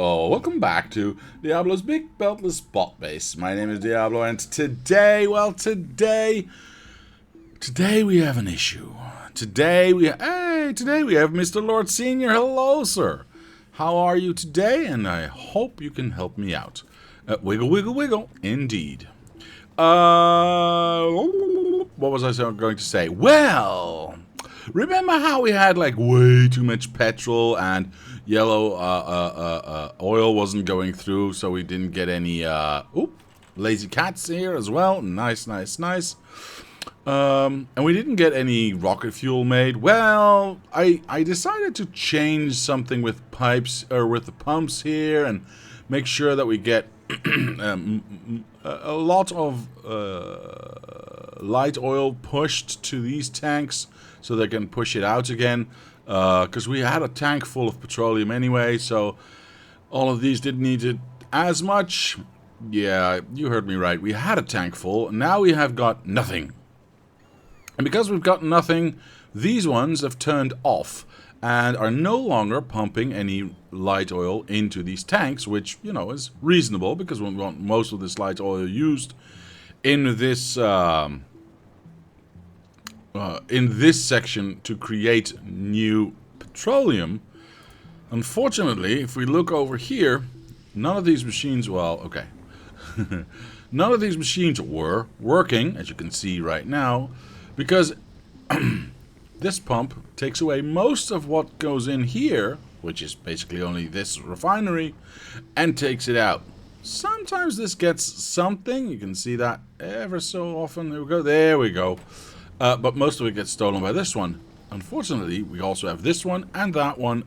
Oh, welcome back to Diablo's Big Beltless Bot Base. My name is Diablo, and today we have an issue. Today we have Mr. Lord Senior. Hello, sir. How are you today? And I hope you can help me out. Wiggle, wiggle, wiggle. Indeed. What was I going to say? Well, remember how we had like way too much petrol and yellow oil wasn't going through, so we didn't get any lazy cats here as well. Nice. And we didn't get any rocket fuel made. Well, I decided to change something with pipes or with the pumps here and make sure that we get a lot of light oil pushed to these tanks so they can push it out again. Because we had a tank full of petroleum anyway, so all of these didn't need it as much. Yeah, you heard me right. We had a tank full. Now we have got nothing. And because we've got nothing, these ones have turned off and are no longer pumping any light oil into these tanks, which, you know, is reasonable because we want most of this light oil used in this section to create new petroleum. Unfortunately, if we look over here, none of these machines, well, okay. None of these machines were working, as you can see right now, because this pump takes away most of what goes in here, which is basically only this refinery, and takes it out. Sometimes this gets something. You can see that ever so often. There we go. But most of it gets stolen by this one. Unfortunately, we also have this one and that one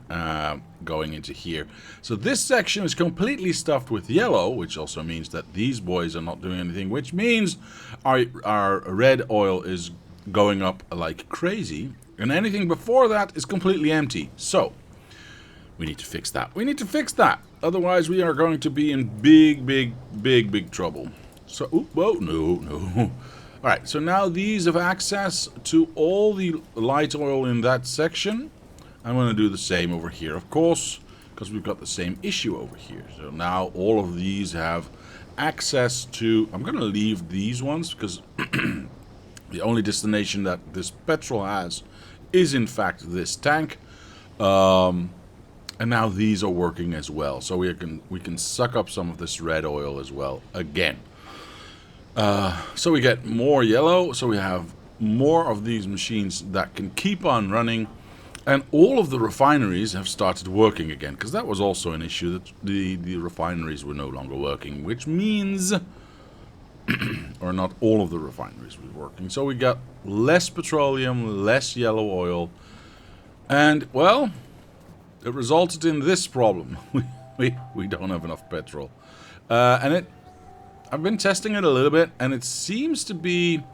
going into here. So this section is completely stuffed with yellow, which also means that these boys are not doing anything, which means our red oil is going up like crazy. And anything before that is completely empty. So, we need to fix that. Otherwise, we are going to be in big trouble. So, whoa, no. Alright, so now these have access to all the light oil in that section. I'm going to do the same over here, of course, because we've got the same issue over here. So now all of these have access to... I'm going to leave these ones because the only destination that this petrol has is in fact this tank. And now these are working as well. So we can suck up some of this red oil as well again. So we get more yellow, so we have more of these machines that can keep on running, and all of the refineries have started working again, because that was also an issue, that the refineries were no longer working, which means, or not all of the refineries were working, so we got less petroleum, less yellow oil, and, well, it resulted in this problem. we don't have enough petrol. I've been testing it a little bit, and it seems to be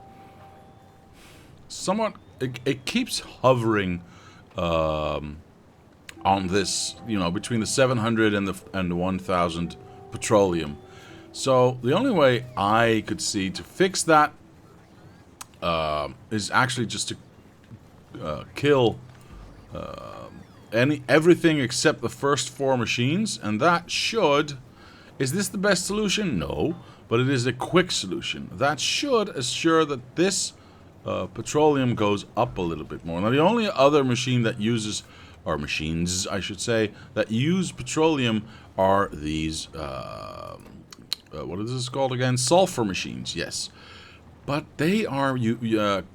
somewhat... It keeps hovering on this, you know, between the 700 and the 1000 petroleum. So the only way I could see to fix that is actually just to kill everything except the first 4 machines, and that should... Is this the best solution? No. But it is a quick solution. That should assure that this petroleum goes up a little bit more. Now, the only other machine that uses, or machines, I should say, that use petroleum are these, what is this called again? Sulfur machines, yes. But they are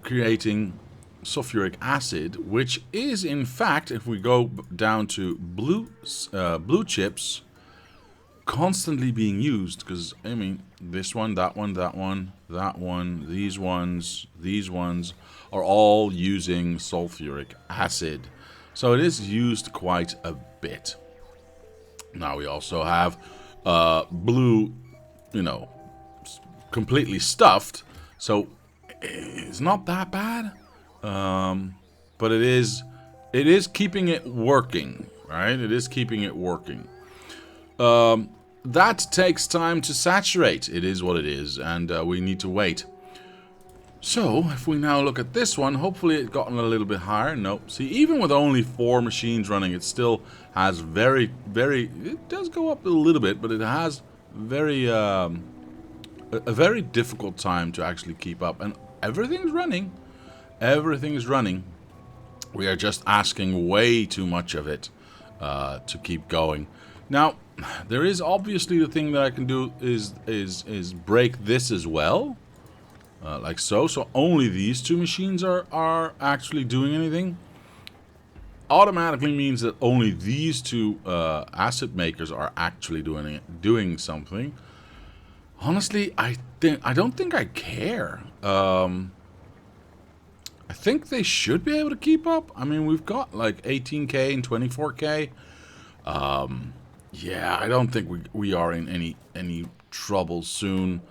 creating sulfuric acid, which is, in fact, if we go down to blue chips, constantly being used, because I mean this one, that one, these ones are all using sulfuric acid, so it is used quite a bit. Now we also have blue, you know, completely stuffed, so it's not that bad, but it is keeping it working, right? It is keeping it working. That takes time to saturate. It is what it is, and we need to wait. So, if we now look at this one, hopefully it's gotten a little bit higher. Nope. See, even with only 4 machines running, it still has it does go up a little bit, but it has a very difficult time to actually keep up. And everything's running. Everything is running. We are just asking way too much of it to keep going. Now, there is obviously the thing that I can do is break this as well. Like so. So only these 2 machines are actually doing anything. Automatically means that only these 2 asset makers are actually doing something. Honestly, I don't think I care. I think they should be able to keep up. I mean, we've got like 18K and 24K. Yeah, I don't think we are in any trouble soon.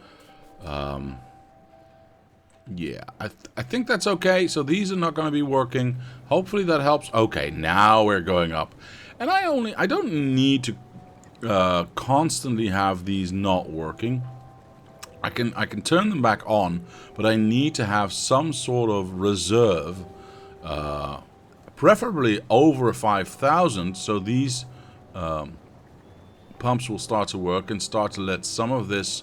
Yeah, I think that's okay. So these are not going to be working. Hopefully that helps. Okay, now we're going up. And I don't need to constantly have these not working. I can turn them back on, but I need to have some sort of reserve, preferably over 5,000, so these pumps will start to work and start to let some of this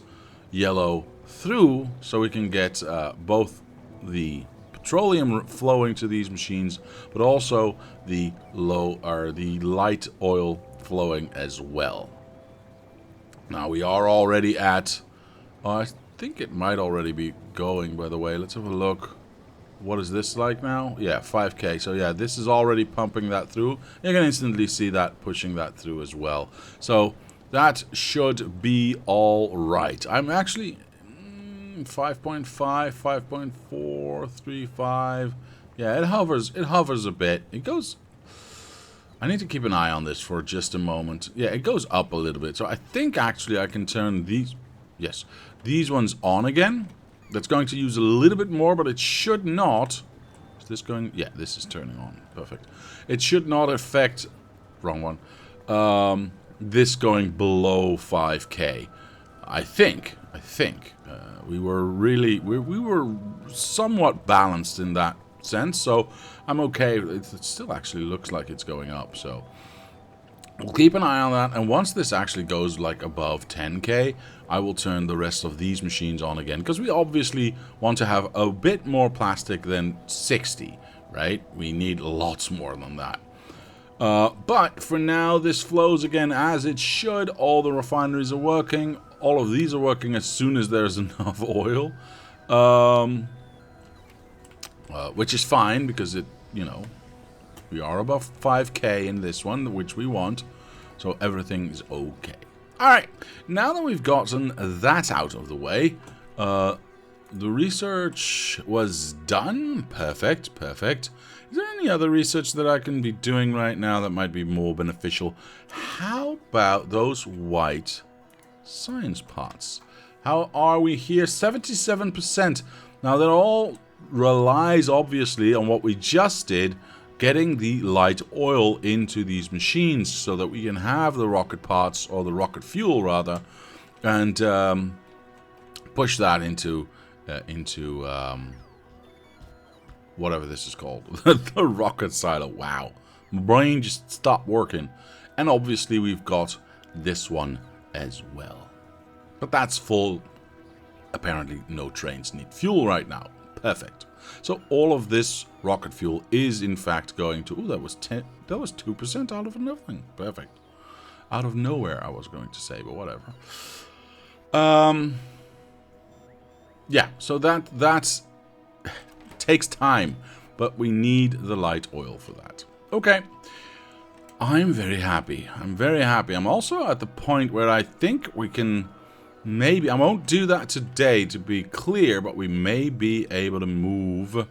yellow through, so we can get both the petroleum flowing to these machines, but also the light oil flowing as well. Now we are already at, I think it might already be going, by the way. Let's have a look. What is this like now? Yeah, 5K. So yeah, this is already pumping that through. You can instantly see that pushing that through as well. So that should be all right. I'm actually 5.5, 5.435. Yeah, it hovers a bit. It goes, I need to keep an eye on this for just a moment. Yeah, it goes up a little bit. So I think actually I can turn these, yes, these ones on again. That's going to use a little bit more, but it should not. Is this going? Yeah, this is turning on. Perfect. It should not affect, wrong one, this going below 5K. I think. We were really, we were somewhat balanced in that sense, so I'm okay. It still actually looks like it's going up, so we'll keep an eye on that. And once this actually goes like above 10K, I will turn the rest of these machines on again, because we obviously want to have a bit more plastic than 60, right? We need lots more than that. But for now, this flows again as it should. All the refineries are working. All of these are working as soon as there's enough oil. Which is fine, because it, you know, we are above 5K in this one, which we want. So everything is okay. Alright, now that we've gotten that out of the way, the research was done. Perfect. Is there any other research that I can be doing right now that might be more beneficial? How about those white science pots? How are we here? 77%. Now that all relies obviously on what we just did, getting the light oil into these machines so that we can have the rocket parts, or the rocket fuel rather, and push that into whatever this is called, the rocket silo. Wow, my brain just stopped working. And obviously we've got this one as well, but that's full. Apparently no trains need fuel right now. Perfect. So all of this rocket fuel is in fact going to, that was 2% out of nothing. Perfect. Out of nowhere, I was going to say, but whatever. Yeah, so that takes time, but we need the light oil for that. Okay. I'm very happy. I'm also at the point where I think we can maybe, I won't do that today to be clear, but we may be able to move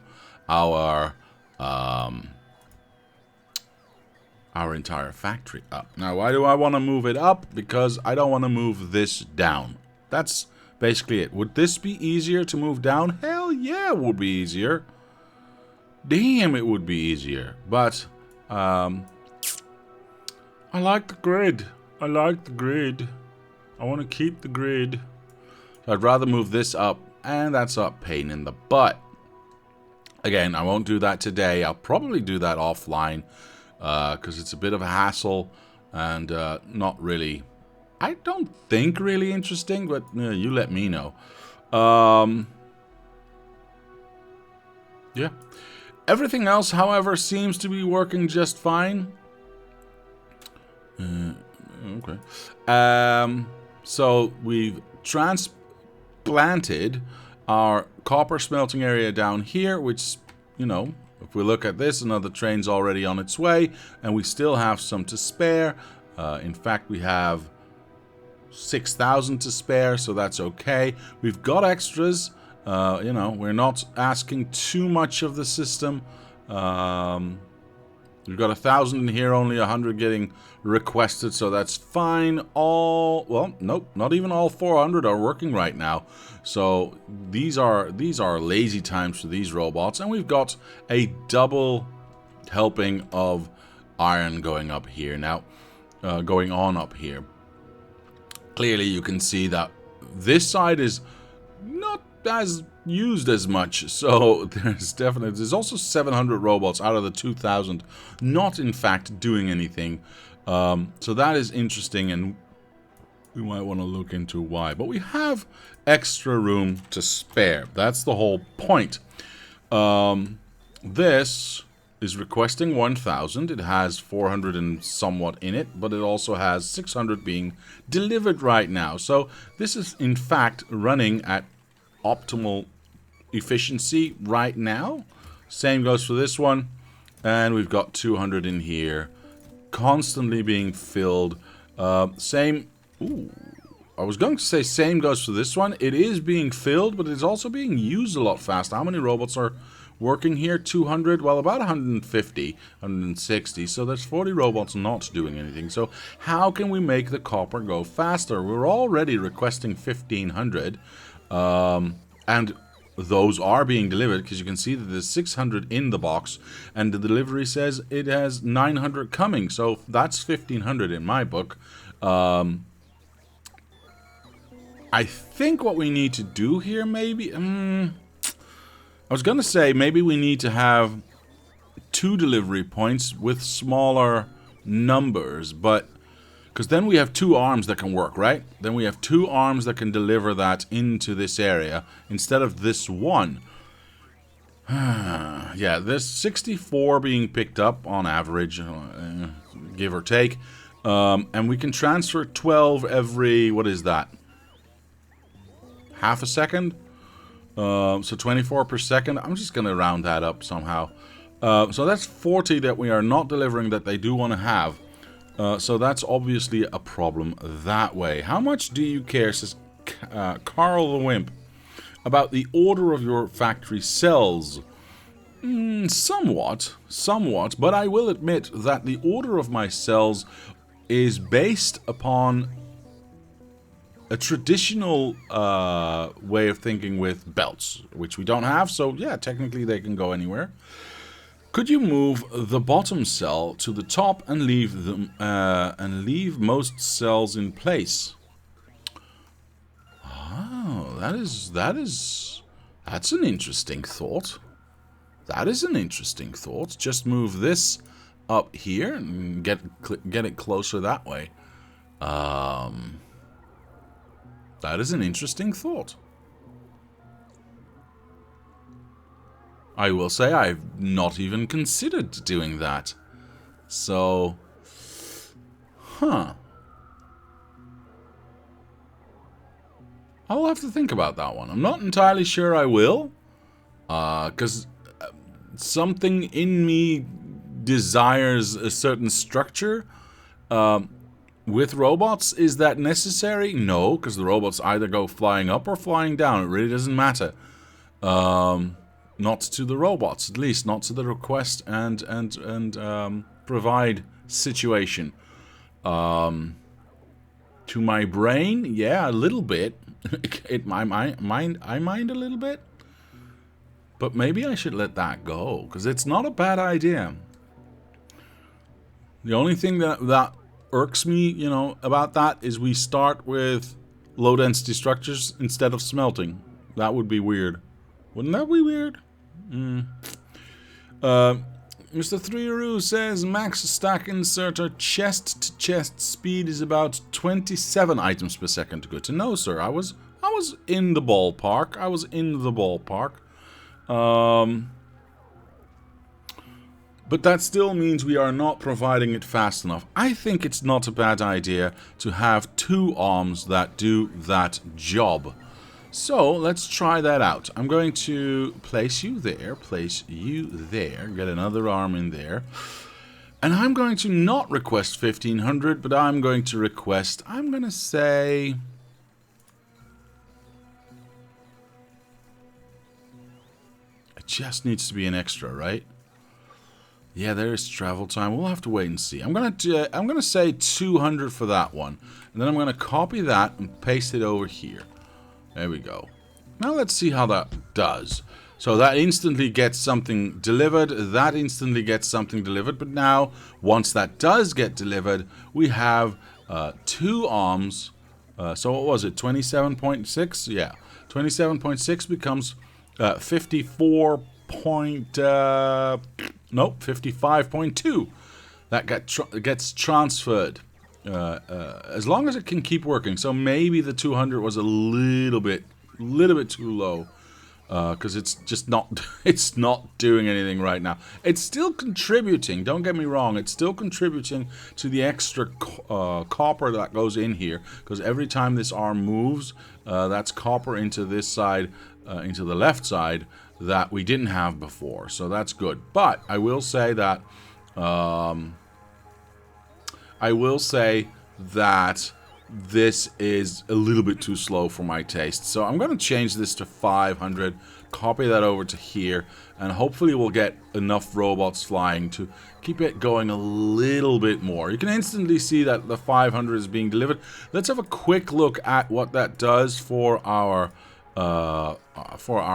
our entire factory up. Now, why do I want to move it up? Because I don't want to move this down. That's basically it. Would this be easier to move down? Hell yeah, it would be easier. Damn, it would be easier. But I like the grid. I want to keep the grid. So I'd rather move this up, and that's a pain in the butt. Again, I won't do that today. I'll probably do that offline because it's a bit of a hassle and not really, I don't think really interesting, but you let me know. Yeah. Everything else, however, seems to be working just fine. Okay. So we've transplanted our copper smelting area down here, which, you know, if we look at this, another train's already on its way, and we still have some to spare. In fact, we have 6,000 to spare, so that's okay. We've got extras. You know, we're not asking too much of the system. We've got 1,000 in here, only 100 getting requested, so that's fine. Well, nope, not even all 400 are working right now. So these are lazy times for these robots, and we've got a double helping of iron going up here now, going on up here. Clearly, you can see that this side is not as used as much, so there's also 700 robots out of the 2,000 not in fact doing anything, so that is interesting, and we might want to look into why. But we have extra room to spare. That's the whole point. This is requesting 1,000. It has 400 and somewhat in it, but it also has 600 being delivered right now. So this is in fact running at optimal efficiency right now. Same goes for this one, and we've got 200 in here constantly being filled. Same, I was going to say same goes for this one. It is being filled, but it's also being used a lot faster. How many robots are working here? 200, well, about 150, 160, so there's 40 robots not doing anything. So how can we make the copper go faster? We're already requesting 1,500, and those are being delivered, because you can see that there's 600 in the box, and the delivery says it has 900 coming, so that's 1,500 in my book. I think what we need to do here, maybe, I was gonna say maybe we need to have 2 delivery points with smaller numbers, but because then we have 2 arms that can work, right? Then we have 2 arms that can deliver that into this area instead of this one. Yeah, there's 64 being picked up on average, give or take. And we can transfer 12 every, what is that? Half a second? So 24 per second. I'm just going to round that up somehow. So that's 40 that we are not delivering that they do want to have. So that's obviously a problem that way. How much do you care, says Carl the Wimp, about the order of your factory cells? Somewhat, but I will admit that the order of my cells is based upon a traditional way of thinking with belts, which we don't have, so yeah, technically they can go anywhere. Could you move the bottom cell to the top and leave them leave most cells in place? Oh, that's an interesting thought. That is an interesting thought. Just move this up here and get it closer that way. That is an interesting thought. I will say I've not even considered doing that. So, I'll have to think about that one. I'm not entirely sure I will. Because something in me desires a certain structure. With robots, is that necessary? No, because the robots either go flying up or flying down. It really doesn't matter. Not to the robots, at least not to the request and provide situation. To my brain, yeah, a little bit. I mind a little bit. But maybe I should let that go, because it's not a bad idea. The only thing that irks me, you know, about that is we start with low density structures instead of smelting. That would be weird. Wouldn't that be weird? Uh, Mr. 3Roo says max stack inserter chest to chest speed is about 27 items per second. Good to know, sir. I was in the ballpark. I was in the ballpark. But that still means we are not providing it fast enough. I think it's not a bad idea to have 2 arms that do that job. So, let's try that out. I'm going to place you there, get another arm in there. And I'm going to not request 1500, but I'm going to request, I'm going to say... It just needs to be an extra, right? Yeah, there is travel time. We'll have to wait and see. I'm gonna say 200 for that one, and then I'm gonna copy that and paste it over here. There we go. Now let's see how that does. So that instantly gets something delivered. That instantly gets something delivered. But now, once that does get delivered, we have 2 arms. So what was it? 27.6? Yeah, 27.6 becomes 54. Nope, 55.2. That gets transferred. As long as it can keep working. So maybe the 200 was a little bit too low. Because it's just not, it's not doing anything right now. It's still contributing, don't get me wrong. It's still contributing to the extra copper that goes in here. Because every time this arm moves, that's copper into this side, into the left side, that we didn't have before. So that's good. But I will say that this is a little bit too slow for my taste. So I'm going to change this to 500, copy that over to here, and hopefully we'll get enough robots flying to keep it going a little bit more. You can instantly see that the 500 is being delivered. Let's have a quick look at what that does for our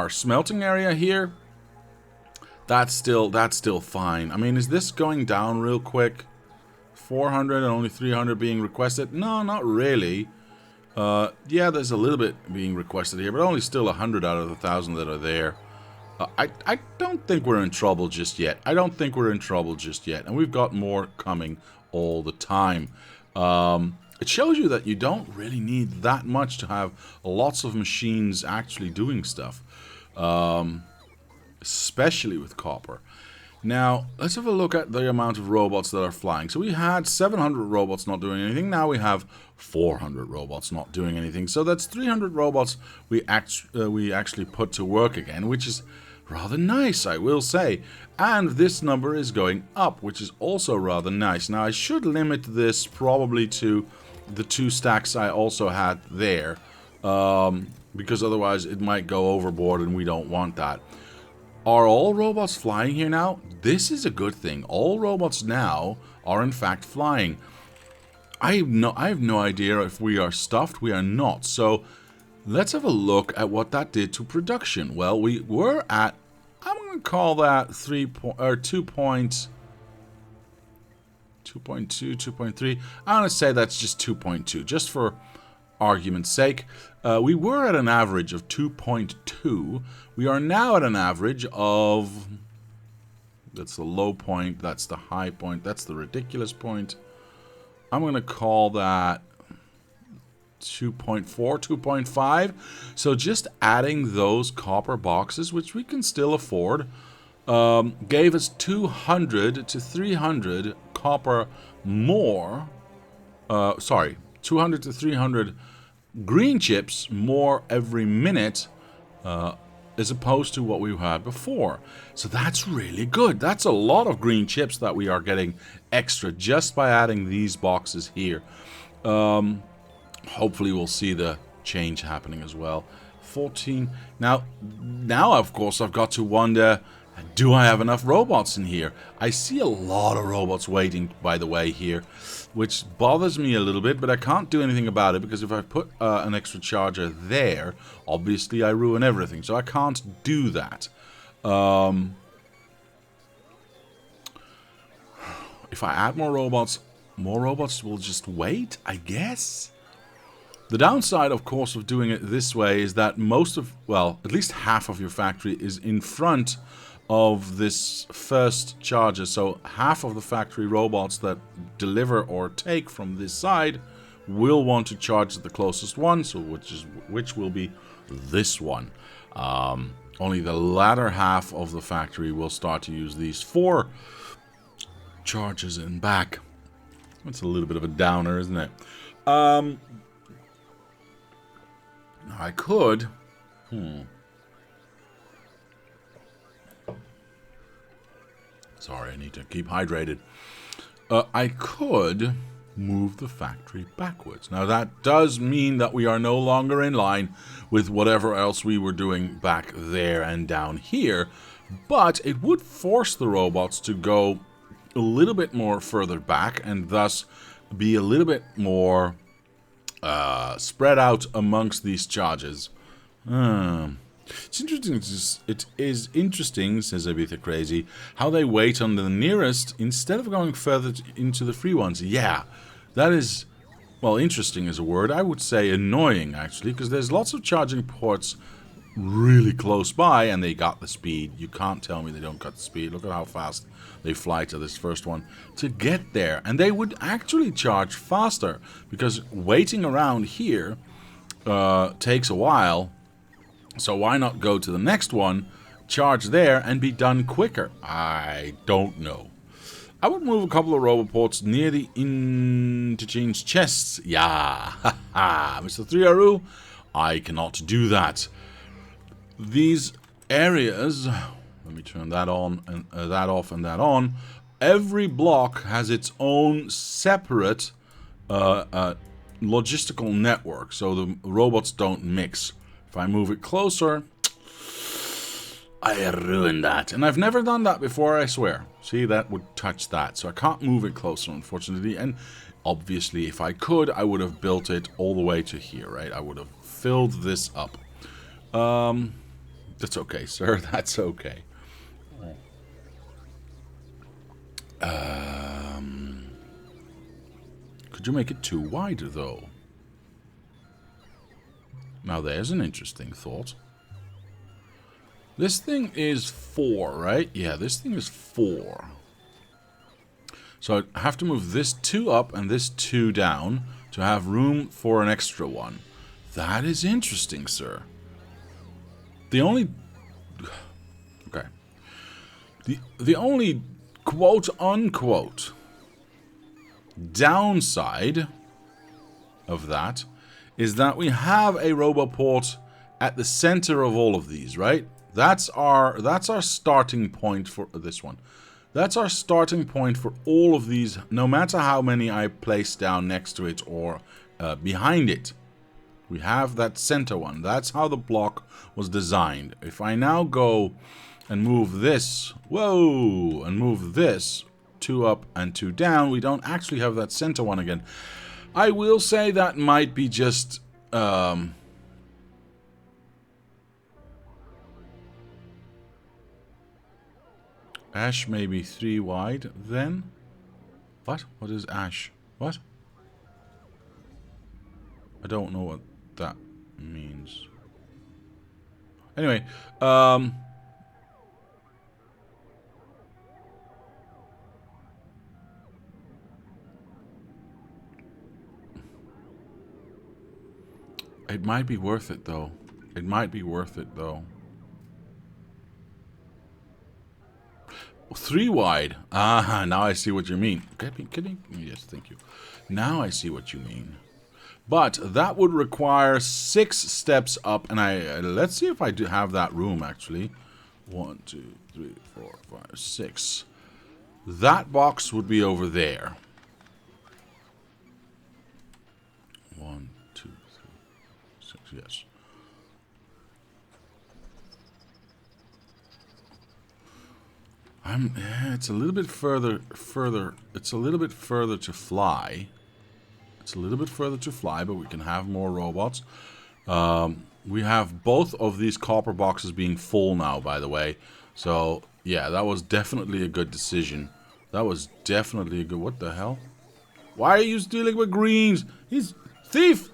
smelting area here. That's still fine. I mean, is this going down real quick? 400 and only 300 being requested? No, not really. Yeah, there's a little bit being requested here, but only still 100 out of the 1,000 that are there. I don't think we're in trouble just yet. And we've got more coming all the time. It shows you that you don't really need that much to have lots of machines actually doing stuff. Especially with copper. Now, let's have a look at the amount of robots that are flying. So we had 700 robots not doing anything. Now we have 400 robots not doing anything. So that's 300 robots we actually put to work again, which is rather nice, I will say. And this number is going up, which is also rather nice. Now, I should limit this probably to the 2 stacks I also had there, because otherwise it might go overboard and we don't want that. Are all robots flying here now? This is a good thing. All robots now are in fact flying. I have no idea if we are stuffed. We are not. So let's have a look at what that did to production. Well, we were at, I'm going to call that 2.2, 2.3. I'm going to say that's just 2.2, just for argument's sake. We were at an average of 2.2. We are now at an average of, that's the low point, that's the high point, that's the ridiculous point. I'm going to call that 2.4, 2.5. So just adding those copper boxes, which we can still afford, gave us 200 to 300 copper more. 200 to 300 green chips more every minute, as opposed to what we had before. So that's really good. That's a lot of green chips that we are getting extra just by adding these boxes here. Hopefully we'll see the change happening as well. 14. Now of course I've got to wonder, do I have enough robots in here? I see a lot of robots waiting, by the way, here, which bothers me a little bit, but I can't do anything about it, because if I put an extra charger there, obviously I ruin everything, so I can't do that. If I add more robots will just wait, I guess? The downside, of course, of doing it this way is that most of, well, at least half of your factory is in front of this first charger. So half of the factory robots that deliver or take from this side will want to charge the closest one, so which will be this one. Only the latter half of the factory will start to use these 4 chargers in back. That's a little bit of a downer, isn't it? Now I could... Sorry, I need to keep hydrated. I could move the factory backwards. Now that does mean that we are no longer in line with whatever else we were doing back there and down here, but it would force the robots to go a little bit more further back and thus be a little bit more spread out amongst these charges. It's interesting. It is interesting, says Ibiza Crazy, how they wait on the nearest instead of going further into the free ones. Yeah, that is, well, interesting is a word. I would say annoying, actually, because there's lots of charging ports really close by, and they got the speed. You can't tell me they don't got the speed. Look at how fast they fly to this first one to get there. And they would actually charge faster, because waiting around here takes a while. So why not go to the next one, charge there, and be done quicker? I don't know. I would move a couple of roboports near the interchange chests. Yeah, haha, Mr. 3RU, I cannot do that. These areas, let me turn that on and that off and that on. Every block has its own separate logistical network, so the robots don't mix. If I move it closer, I ruined that. And I've never done that before, I swear. See, that would touch that. So I can't move it closer, unfortunately. And obviously, if I could, I would have built it all the way to here, right? I would have filled this up. That's okay, sir. That's okay. Could you make it too wide, though? Now there's an interesting thought. This thing is 4, right? Yeah, this thing is 4. So I have to move this 2 up and this 2 down to have room for an extra one. That is interesting, sir. The only... Okay. The only quote-unquote downside of that is that we have a roboport at the center of all of these, right? That's our starting point for this one. That's our starting point for all of these, no matter how many I place down next to it or behind it. We have that center one. That's how the block was designed. If I now go and move this, whoa, and move this 2 up and 2 down, we don't actually have that center one again. I will say that might be just Ash maybe 3 wide then. What? What is Ash? What? I don't know what that means. Anyway, it might be worth it, though. It might be worth it, though. 3 wide. Ah, now I see what you mean. Can you? Yes, thank you. Now I see what you mean. But that would require 6 steps up, and let's see if I do have that room, actually. 1, 2, 3, 4, 5, 6. That box would be over there. 1, 2, 3, 6, yes. It's a little bit further. It's a little bit further to fly. It's a little bit further to fly, but we can have more robots. We have both of these copper boxes being full now, by the way. So, yeah, that was definitely a good decision. That was definitely a good... What the hell? Why are you stealing with greens? He's... Thief!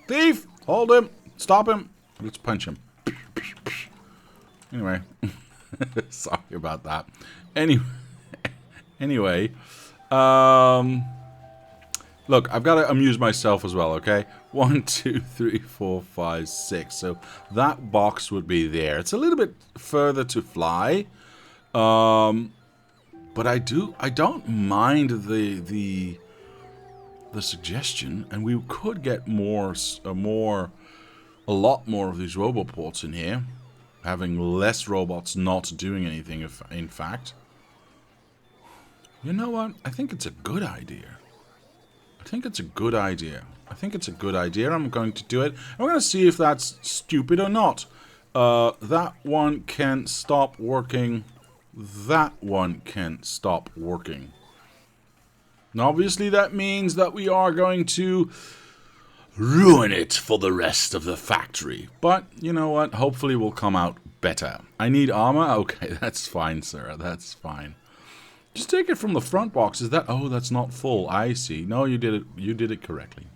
Thief! Hold him! Stop him! Let's punch him. Anyway. Sorry about that. Anyway, um, look, I've got to amuse myself as well, okay? 1, 2, 3, 4, 5, 6. So that box would be there. It's a little bit further to fly, but I don't mind the suggestion, and we could get a lot more of these roboports in here, having less robots not doing anything. If in fact, you know what? I think it's a good idea. I think it's a good idea. I'm going to do it. I'm going to see if that's stupid or not. That one can stop working. That one can stop working. And obviously that means that we are going to ruin it for the rest of the factory. But, you know what? Hopefully we'll come out better. I need armor? Okay, that's fine, sir. That's fine. Just take it from the front box. Is that... Oh, that's not full. I see. No, you did it. You did it correctly.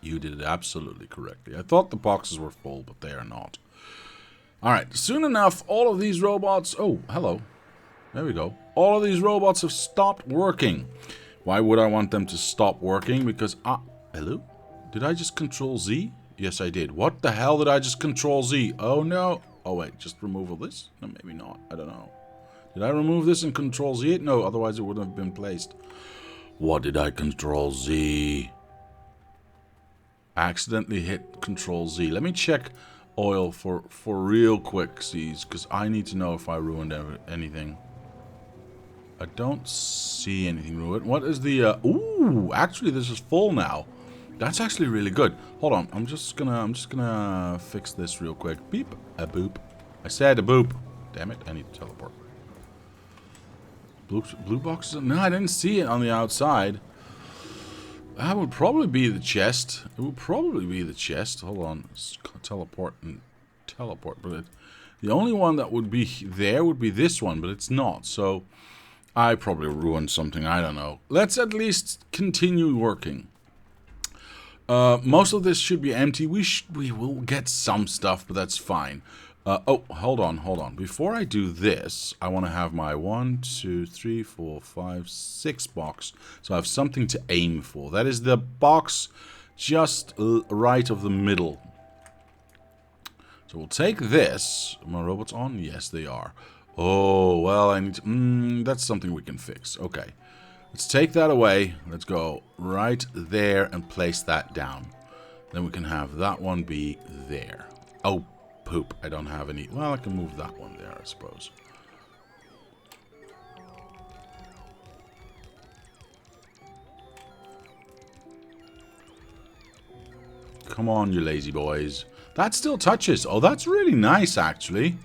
You did it absolutely correctly. I thought the boxes were full, but they are not. Alright, soon enough, all of these robots... Oh, hello. There we go. All of these robots have stopped working. Why would I want them to stop working? Because... hello? Did I just Control Z? Yes, I did. What the hell did I just Control Z? Oh, no. Oh, wait. Just remove all this? No, maybe not. I don't know. Did I remove this and Control Z it? No, otherwise it wouldn't have been placed. What did I Control Z? Accidentally hit Control Z. Let me check oil for real quick, C's, because I need to know if I ruined anything. I don't see anything ruined. What is the... Ooh, actually this is full now. That's actually really good. Hold on, I'm just gonna fix this real quick. Beep, a boop. I said a boop. Damn it, I need to teleport. Blue boxes? No, I didn't see it on the outside. That would probably be the chest. It would probably be the chest. Hold on, let's teleport and teleport. But the only one that would be there would be this one, but it's not. So I probably ruined something. I don't know. Let's at least continue working. Most of this should be empty. We will get some stuff, but that's fine. Oh, hold on. Before I do this, I want to have my 1, 2, 3, 4, 5, 6 box. So I have something to aim for. That is the box just right of the middle. So we'll take this. Are my robots on? Yes, they are. Oh, well, I need to... that's something we can fix. Okay. Let's take that away. Let's go right there and place that down. Then we can have that one be there. Oh, poop. I don't have any... Well, I can move that one there, I suppose. Come on, you lazy boys. That still touches. Oh, that's really nice, actually.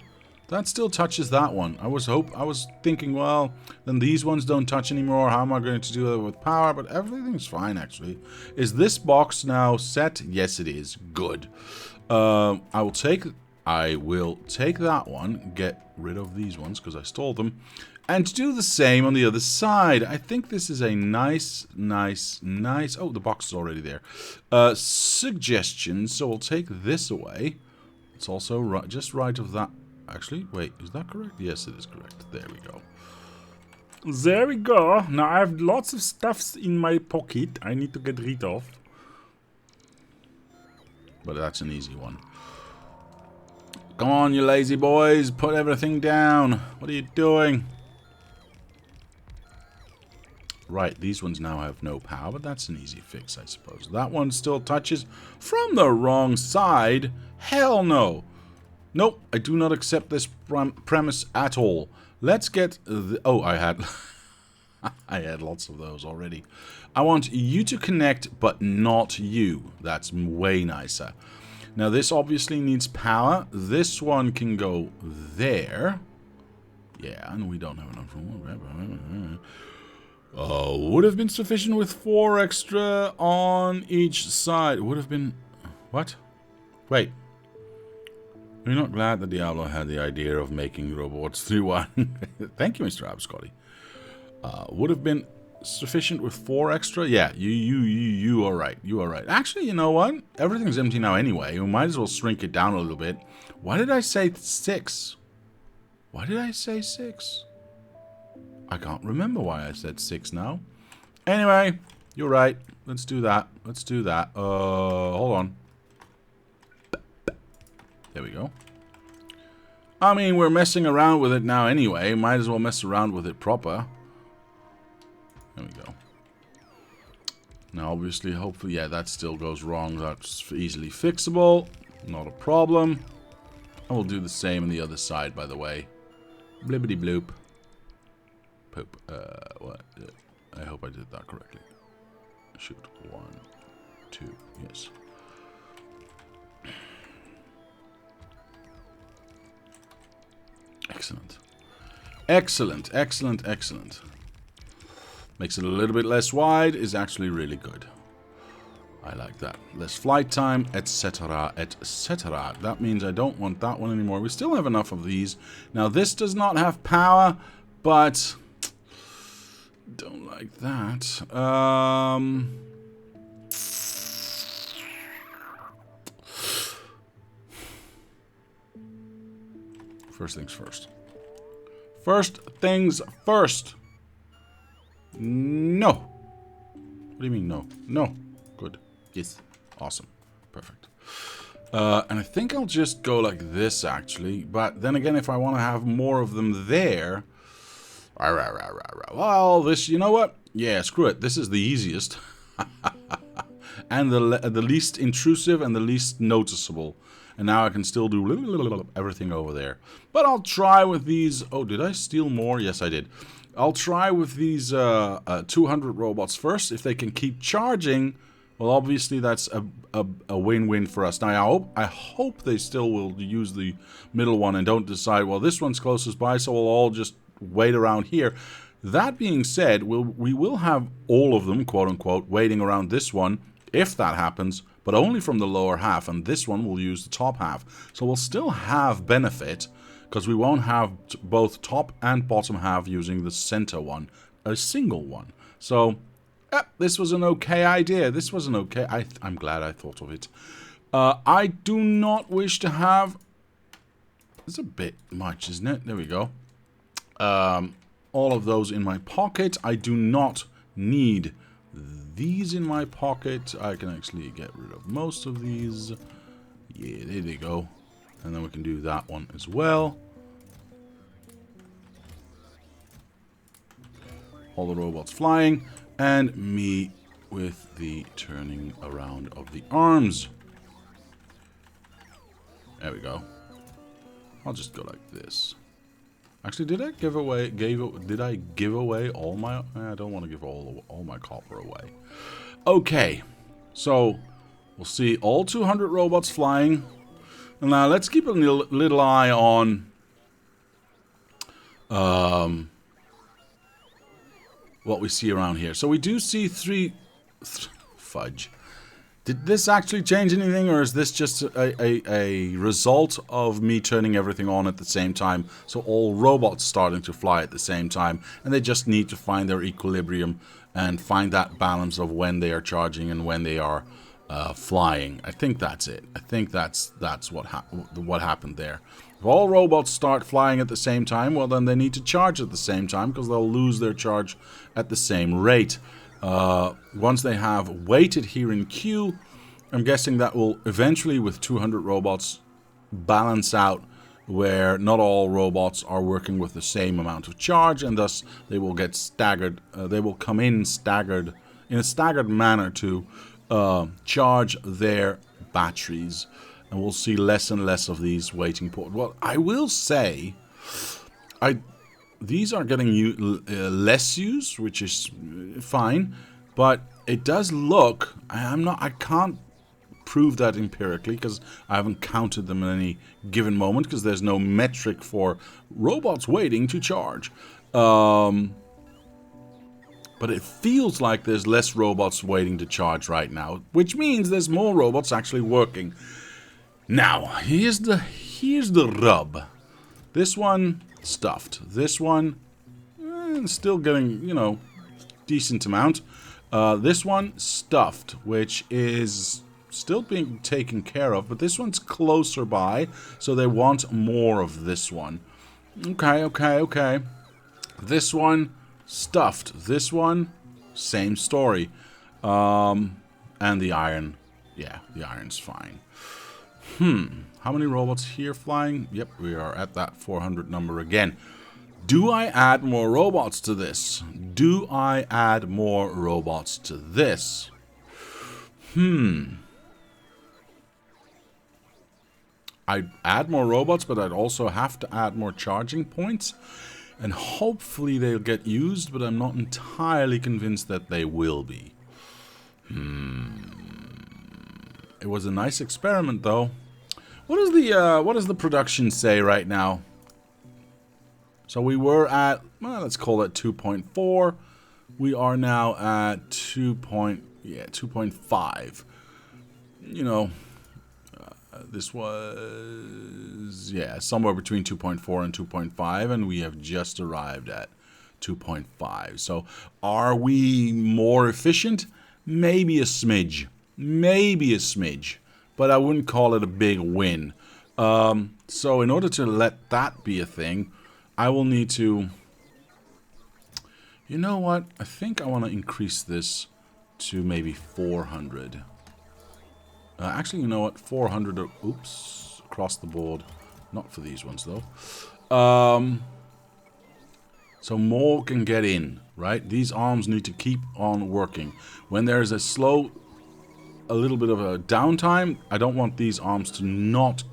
That still touches that one. I was thinking, well, then these ones don't touch anymore. How am I going to do it with power? But everything's fine, actually. Is this box now set? Yes, it is. Good. I will take that one, get rid of these ones because I stole them, and do the same on the other side. I think this is a nice... Oh, the box is already there. Suggestion. So we'll take this away. It's also just right of that. Actually, wait, is that correct? Yes, it is correct. There we go. There we go. Now I have lots of stuffs in my pocket I need to get rid of. But that's an easy one. Come on, you lazy boys. Put everything down. What are you doing? Right, these ones now have no power, but that's an easy fix, I suppose. That one still touches from the wrong side. Hell no. Nope, I do not accept this premise at all. Let's get the... Oh, I had... I had lots of those already. I want you to connect, but not you. That's way nicer. Now, this obviously needs power. This one can go there. Yeah, and we don't have enough room. Would have been sufficient with 4 extra on each side. Would have been... What? Wait. You're not glad that Diablo had the idea of making robots 3-1. Thank you, Mr. Abscotty. Would have been sufficient with 4 extra? Yeah, you are right. You are right. Actually, you know what? Everything's empty now anyway. We might as well shrink it down a little bit. Why did I say 6? Why did I say 6? I can't remember why I said 6 now. Anyway, you're right. Let's do that. Let's do that. Hold on. There we go. I mean, we're messing around with it now anyway. Might as well mess around with it proper. There we go. Now, obviously, hopefully, yeah, that still goes wrong. That's easily fixable. Not a problem. And we'll do the same on the other side, by the way. Blibbity bloop. Poop. What? I hope I did that correctly. Shoot. 1, 2. Yes. Excellent. Excellent, excellent, excellent. Makes it a little bit less wide, is actually really good. I like that. Less flight time, etc., etc. That means I don't want that one anymore. We still have enough of these. Now, this does not have power, but don't like that. First things first. First things first. No. What do you mean no? No. Good. Yes. Awesome. Perfect. And I think I'll just go like this, actually. But then again, if I want to have more of them there... Well, this, you know what? Yeah, screw it. This is the easiest. And the least intrusive and the least noticeable. And now I can still do everything over there. But I'll try with these... Oh, did I steal more? Yes, I did. I'll try with these 200 robots first. If they can keep charging, well, obviously that's a win-win for us. Now, I hope they still will use the middle one and don't decide, well, this one's closest by, so we'll all just wait around here. That being said, we will have all of them, quote-unquote, waiting around this one, if that happens, but only from the lower half, and this one will use the top half. So we'll still have benefit, because we won't have both top and bottom half using the center one, a single one. So, this was an okay idea. This was an okay... I'm glad I thought of it. I do not wish to have... It's a bit much, isn't it? There we go. All of those in my pocket. I do not need these in my pocket. I can actually get rid of most of these. Yeah, there they go. And then we can do that one as well. All the robots flying. And me with the turning around of the arms. There we go. I'll just go like this. Actually, did I give away? Did I give away all my? I don't want to give all my copper away. Okay, so we'll see all 200 robots flying. And now let's keep a little eye on what we see around here. So we do see fudge. Did this actually change anything, or is this just a result of me turning everything on at the same time? So all robots starting to fly at the same time, and they just need to find their equilibrium and find that balance of when they are charging and when they are flying. I think that's it. I think that's what happened there. If all robots start flying at the same time, well, then they need to charge at the same time, because they'll lose their charge at the same rate. Once they have waited here in queue, I'm guessing that will eventually, with 200 robots, balance out where not all robots are working with the same amount of charge, and thus they will get staggered. They will come in staggered, in a staggered manner to charge their batteries, and we'll see less and less of these waiting ports. Well, I will say, these are getting less use, which is fine, but it does look... I can't prove that empirically, because I haven't counted them at any given moment, because there's no metric for robots waiting to charge. But it feels like there's less robots waiting to charge right now, which means there's more robots actually working. Now, here's the rub. This one... stuffed. This one, still getting, decent amount. This one, stuffed, which is still being taken care of, but this one's closer by, so they want more of this one. Okay, okay, okay. This one, stuffed. This one, same story. And the iron. Yeah, the iron's fine. How many robots here flying? Yep, we are at that 400 number again. Do I add more robots to this? Do I add more robots to this? I'd add more robots, but I'd also have to add more charging points. And hopefully they'll get used, but I'm not entirely convinced that they will be. It was a nice experiment, though. What does the production say right now? So we were at, well, let's call it 2.4. We are now at 2.5. You know, this was, yeah, somewhere between 2.4 and 2.5, and we have just arrived at 2.5. So are we more efficient? Maybe a smidge. Maybe a smidge. But I wouldn't call it a big win. So in order to let that be a thing, I will need to... You know what? I think I want to increase this to maybe 400. Actually, you know what? 400... Oops. Across the board. Not for these ones, though. So more can get in, right? These arms need to keep on working. When there's a little bit of a downtime, I don't want these arms to not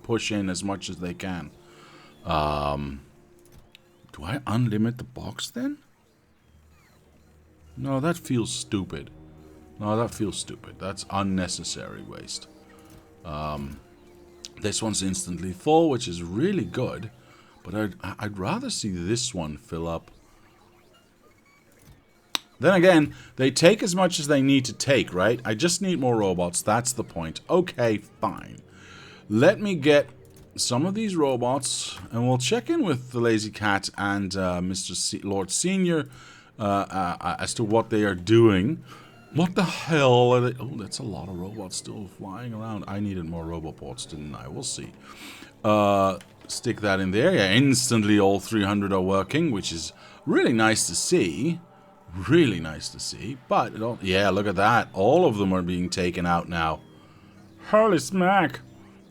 push in as much as they can. Do I unlimit the box then? No, that feels stupid. No, that feels stupid. That's unnecessary waste. This one's instantly full, which is really good. But I'd rather see this one fill up. Then again, they take as much as they need to take, right? I just need more robots. That's the point. Okay, fine. Let me get some of these robots, and we'll check in with the Lazy Cat and Mr. Lord Senior as to what they are doing. What the hell are they? Oh, that's a lot of robots still flying around. I needed more roboports, didn't I? We'll see. Stick that in there. Yeah, instantly all 300 are working, which is really nice to see. Really nice to see. But, yeah, look at that. All of them are being taken out now. Holy smack.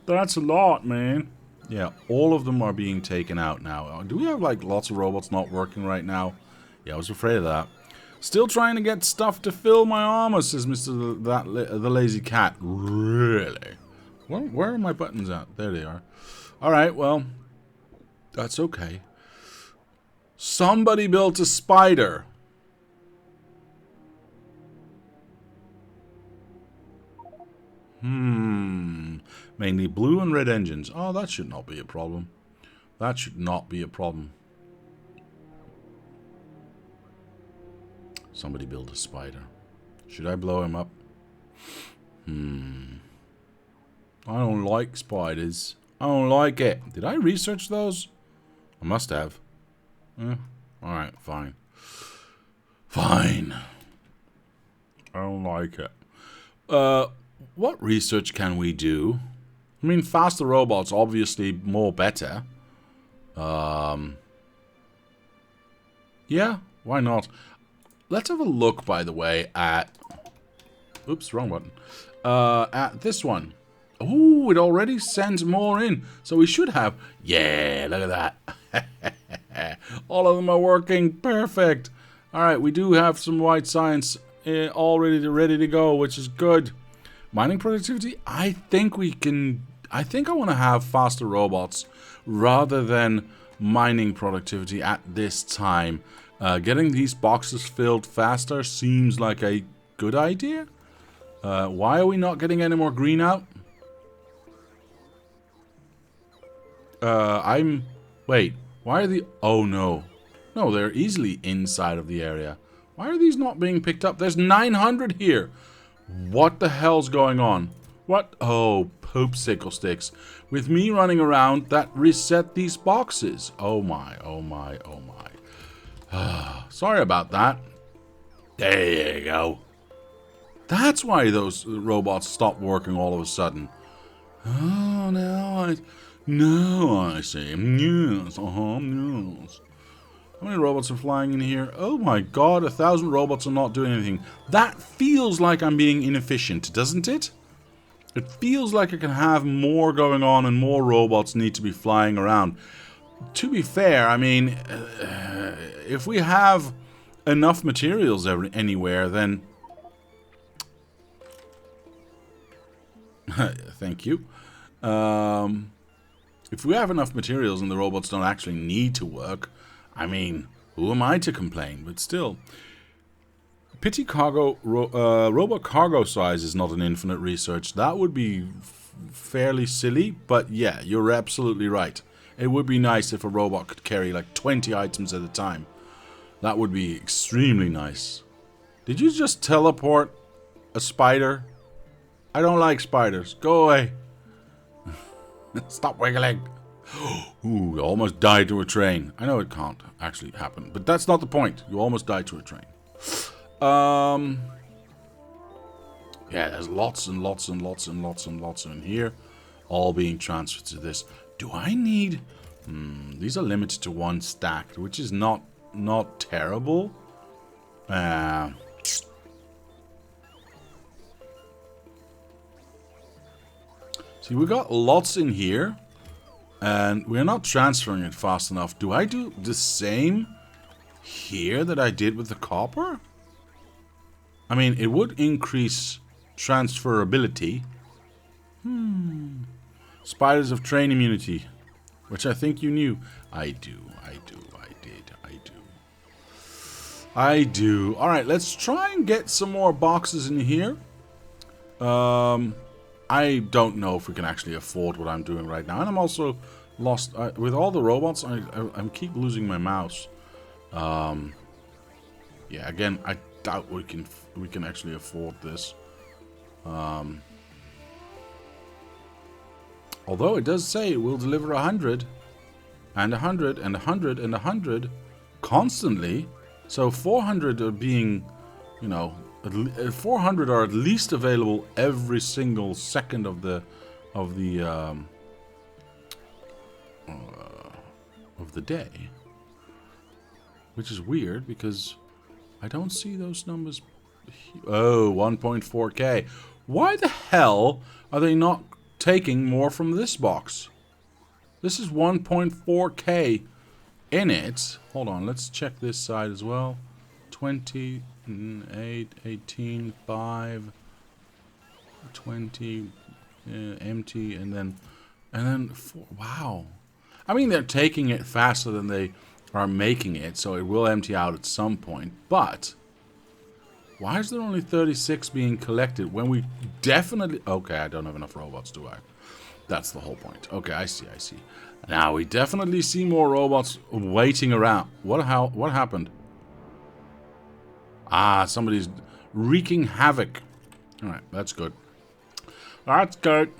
That's a lot, man. Yeah, all of them are being taken out now. Do we have, like, lots of robots not working right now? Yeah, I was afraid of that. Still trying to get stuff to fill my armor, says the Lazy Cat. Really? Well, where are my buttons at? There they are. Alright, well, that's okay. Somebody built a spider. Mainly blue and red engines. Oh, that should not be a problem. That should not be a problem. Somebody build a spider. Should I blow him up? I don't like spiders. I don't like it. Did I research those? I must have. Alright, fine. Fine. I don't like it. What research can we do? I mean, faster robots, obviously more better. Yeah, why not? Let's have a look, by the way, at... Oops, wrong button. At this one. Oh, it already sends more in. So we should have... Yeah, look at that. All of them are working. Perfect. Alright, we do have some white science all ready to go, which is good. Mining productivity? I think we can... I think I want to have faster robots rather than mining productivity at this time. Getting these boxes filled faster seems like a good idea. Why are we not getting any more green out? Wait, why are the... Oh, no. No, they're easily inside of the area. Why are these not being picked up? There's 900 here. What the hell's going on? What? Oh, poop sickle sticks. With me running around, that reset these boxes. Oh my, oh my, oh my. Sorry about that. There you go. That's why those robots stopped working all of a sudden. Oh, no. No, I say. Yes, yes. How many robots are flying in here? Oh my god, 1,000 robots are not doing anything. That feels like I'm being inefficient, doesn't it? It feels like I can have more going on and more robots need to be flying around. To be fair, I mean, if we have enough materials anywhere, then... Thank you. If we have enough materials and the robots don't actually need to work, I mean, who am I to complain? But still, pity cargo, robot cargo size is not an infinite research. That would be fairly silly, but yeah, you're absolutely right. It would be nice if a robot could carry like 20 items at a time. That would be extremely nice. Did you just teleport a spider? I don't like spiders. Go away. Stop wiggling. Ooh, you almost died to a train. I know it can't actually happen, but that's not the point. You almost died to a train. Yeah, there's lots and lots and lots and lots and lots in here, all being transferred to this. Do I need... these are limited to 1 stack, which is not terrible. See, we got lots in here, and we're not transferring it fast enough. Do I do the same here that I did with the copper? I mean, it would increase transferability. Spiders have train immunity, which I think you knew. I do. Alright, let's try and get some more boxes in here. I don't know if we can actually afford what I'm doing right now. And I'm also lost. With all the robots, I keep losing my mouse. Yeah, again, I doubt we can actually afford this. Although it does say it will deliver 100 and 100 and 100 and 100 constantly. So 400 are being, you know, 400 are at least available every single second of the day, which is weird because I don't see those numbers. Oh, 1.4K. Why the hell are they not taking more from this box? This is 1.4K in it. Hold on, let's check this side as well. 20, 8, 18, 5, 20, empty, and then 4. Wow. I mean, they're taking it faster than they are making it, so it will empty out at some point. But why is there only 36 being collected when we definitely... Okay, I don't have enough robots, do I? That's the whole point. Okay, I see. Now, we definitely see more robots waiting around. What happened? Ah, somebody's wreaking havoc. Alright, that's good. That's good.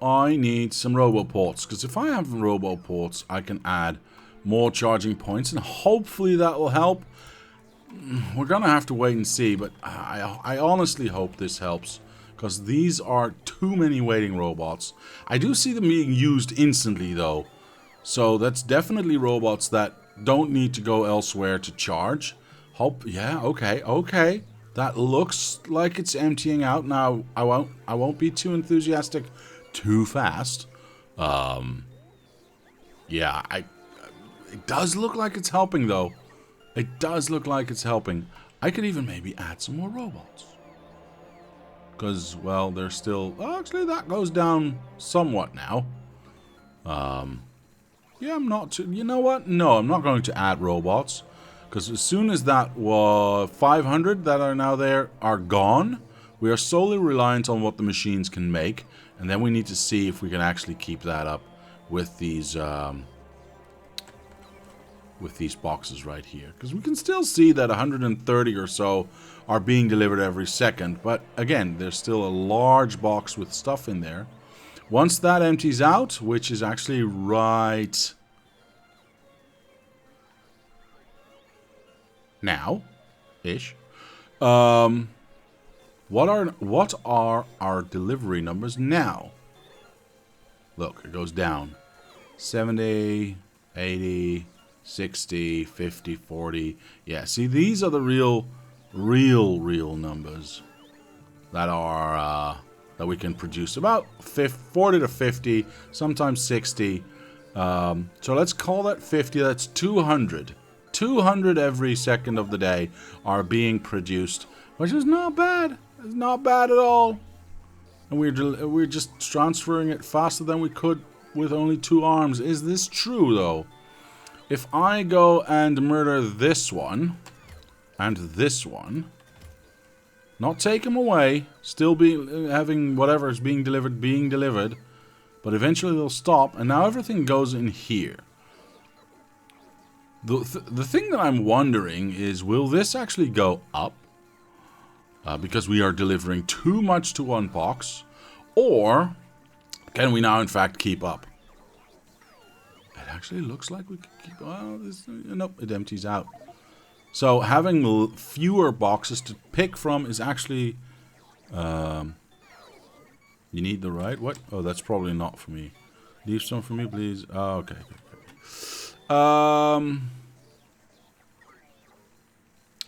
I need some roboports, because if I have roboports, I can add more charging points, and hopefully that will help. We're gonna have to wait and see, but I honestly hope this helps, because these are too many waiting robots. I do see them being used instantly, though, so that's definitely robots that don't need to go elsewhere to charge. Yeah, okay. That looks like it's emptying out. Now, I won't be too enthusiastic too fast. Yeah, it does look like it's helping, though. It does look like it's helping. I could even maybe add some more robots. Because, well, they're still... Actually, that goes down somewhat now. Yeah, I'm not... You know what? No, I'm not going to add robots. Because as soon as that 500 that are now there are gone, we are solely reliant on what the machines can make. And then we need to see if we can actually keep that up with these boxes right here. Because we can still see that 130 or so are being delivered every second. But again, there's still a large box with stuff in there. Once that empties out, which is actually right now-ish, what are our delivery numbers now? Look, it goes down. 70, 80, 60, 50, 40. Yeah, see, these are the real numbers that are that we can produce. About 40 to 50, sometimes 60. So let's call that 50. That's 200. 200 every second of the day are being produced, which is not bad. It's not bad at all. And we're just transferring it faster than we could with only 2 arms. Is this true, though? If I go and murder this one and this one, not take them away, still be having whatever is being delivered, but eventually they'll stop, and now everything goes in here. The thing that I'm wondering is, will this actually go up? Because we are delivering too much to one box, or can we now in fact keep up? It actually looks like we can keep. Well, nope, it empties out. So having fewer boxes to pick from is actually. You need the right what? Oh, that's probably not for me. Leave some for me, please. Oh, okay.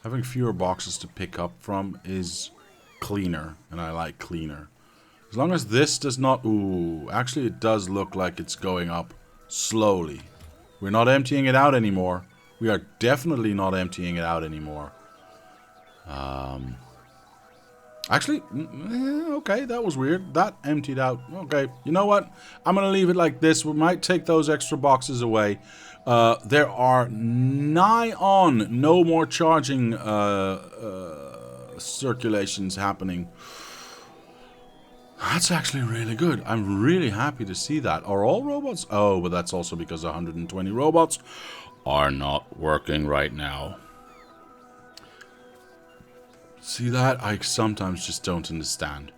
Having fewer boxes to pick up from is cleaner, and I like cleaner. As long as this does not... Ooh, actually it does look like it's going up slowly. We're not emptying it out anymore. We are definitely not emptying it out anymore. Actually, okay, that was weird. That emptied out. Okay, you know what? I'm going to leave it like this. We might take those extra boxes away. There are nigh on no more charging circulations happening. That's actually really good. I'm really happy to see that. Are all robots? Oh, but that's also because 120 robots are not working right now. See that? I sometimes just don't understand.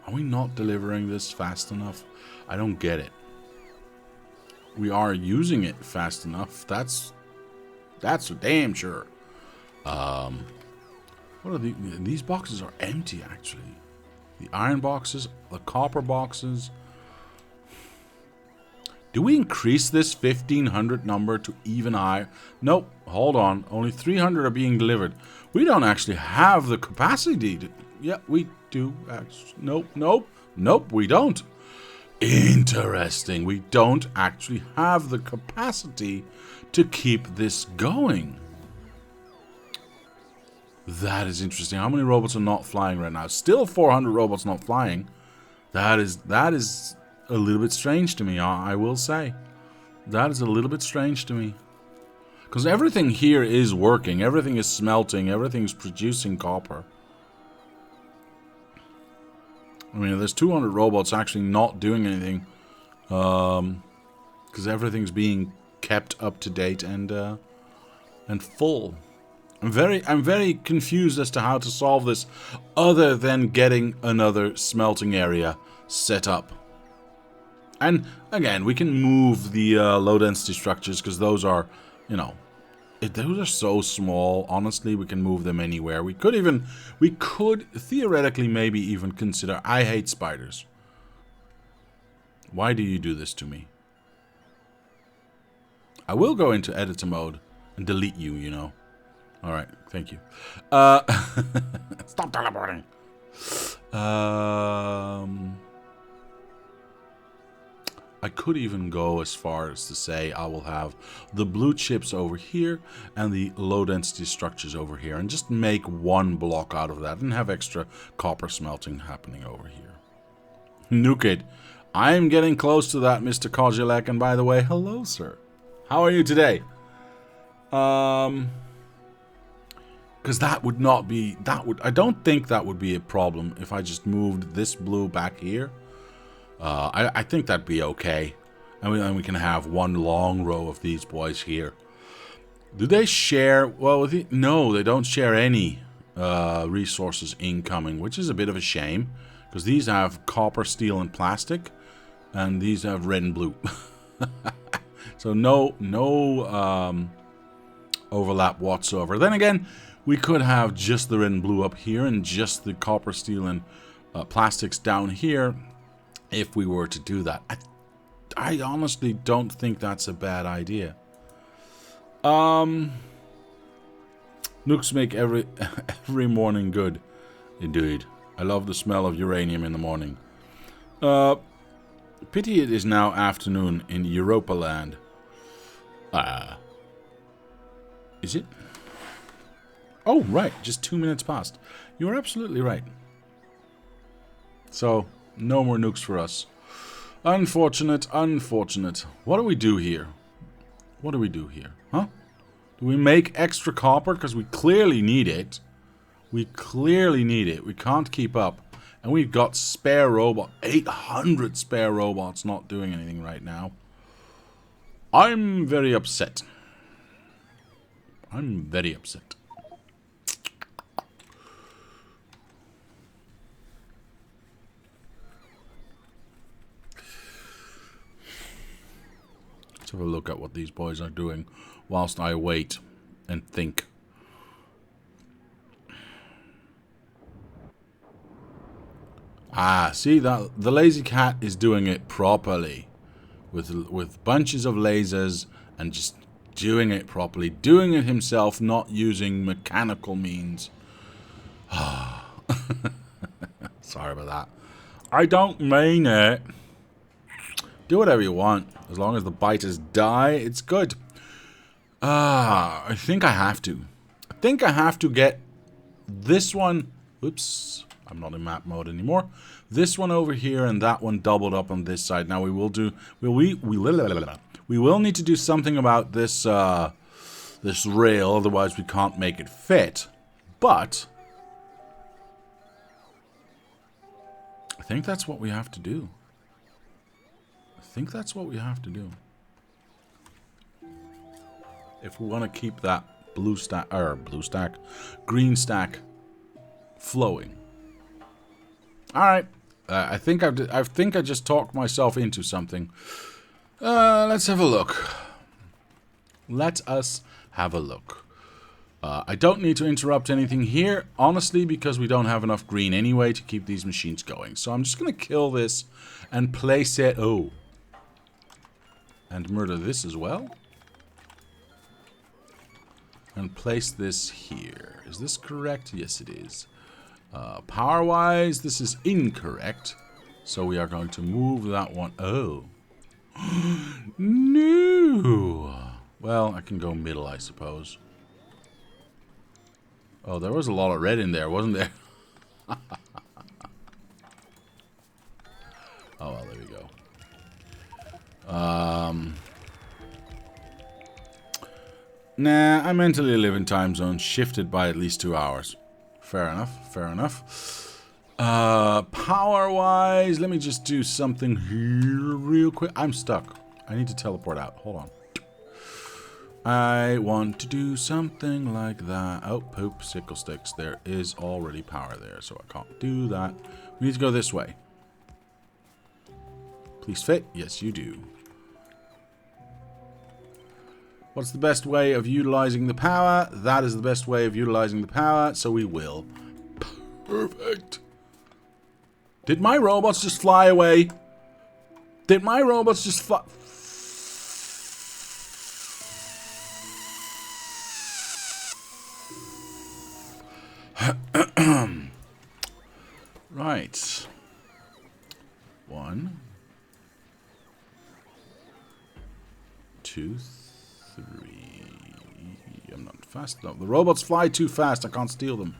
Are we not delivering this fast enough? I don't get it. We are using it fast enough. That's for damn sure. What are these boxes are empty actually. The iron boxes, the copper boxes. Do we increase this 1500 number to even higher? Nope, hold on. Only 300 are being delivered. We don't actually have the capacity to... Yeah, we do. Nope, we don't. Interesting. We don't actually have the capacity to keep this going. That is interesting. How many robots are not flying right now? Still 400 robots not flying. That is a little bit strange to me, I will say. That is a little bit strange to me. Because everything here is working. Everything is smelting. Everything's producing copper. I mean, there's 200 robots actually not doing anything. Because everything's being kept up to date and full. I'm very confused as to how to solve this other than getting another smelting area set up. And again, we can move the low density structures because those are, you know, those are so small. Honestly, we can move them anywhere. We could theoretically maybe even consider. I hate spiders. Why do you do this to me? I will go into editor mode and delete you, you know. Alright, thank you. Stop teleporting. I could even go as far as to say I will have the blue chips over here and the low density structures over here and just make one block out of that and have extra copper smelting happening over here. Nuke it. I am getting close to that, Mr. Kozilek, and by the way, hello, sir. How are you today? Because that would not be, I don't think that would be a problem if I just moved this blue back here. I think that'd be okay. And we can have one long row of these boys here. Do they share, well, no, they don't share any resources incoming, which is a bit of a shame. Because these have copper, steel, and plastic. And these have red and blue. So no overlap whatsoever. Then again, we could have just the red and blue up here and just the copper, steel, and plastics down here if we were to do that. I honestly don't think that's a bad idea. Nukes make every morning good. Indeed. I love the smell of uranium in the morning. Pity it is now afternoon in Europa land. Is it? Oh, right. Just 2 minutes past. You're absolutely right. So, no more nukes for us. Unfortunate, unfortunate. What do we do here? What do we do here? Huh? Do we make extra copper? Because we clearly need it. We clearly need it. We can't keep up. And we've got spare robot. 800 spare robots not doing anything right now. I'm very upset. I'm very upset. Let's have a look at what these boys are doing whilst I wait and think. Ah, see that the lazy cat is doing it properly, with bunches of lasers and just doing it properly, doing it himself, not using mechanical means. Sorry about that. I don't mean it. Do whatever you want, as long as the biters die, it's good. I think I have to. I think I have to get this one. Oops. I'm not in map mode anymore. This one over here and that one doubled up on this side. Now we will do. We will need to do something about this this rail, otherwise we can't make it fit. But I think that's what we have to do. I think that's what we have to do. If we want to keep that green stack flowing. All right, I think I just talked myself into something. Let's have a look. Let us have a look. I don't need to interrupt anything here, honestly, because we don't have enough green anyway to keep these machines going. So I'm just gonna kill this and place it. Oh, and murder this as well. And place this here. Is this correct? Yes, it is. Power-wise, this is incorrect. So we are going to move that one. Oh. No. Well, I can go middle, I suppose. Oh, there was a lot of red in there, wasn't there? Oh, well, there we go. Nah, I mentally live in time zones shifted by at least 2 hours. Fair enough, fair enough. Power-wise, let me just do something here real quick. I'm stuck. I need to teleport out. Hold on. I want to do something like that. Oh, poop, sickle sticks. There is already power there, so I can't do that. We need to go this way. Please fit. Yes, you do. What's the best way of utilizing the power? That is the best way of utilizing the power, so we will. Perfect. Did my robots just fly away? Did my robots just fly? Right. 1, 2, 3. I'm not fast enough. The robots fly too fast. I can't steal them.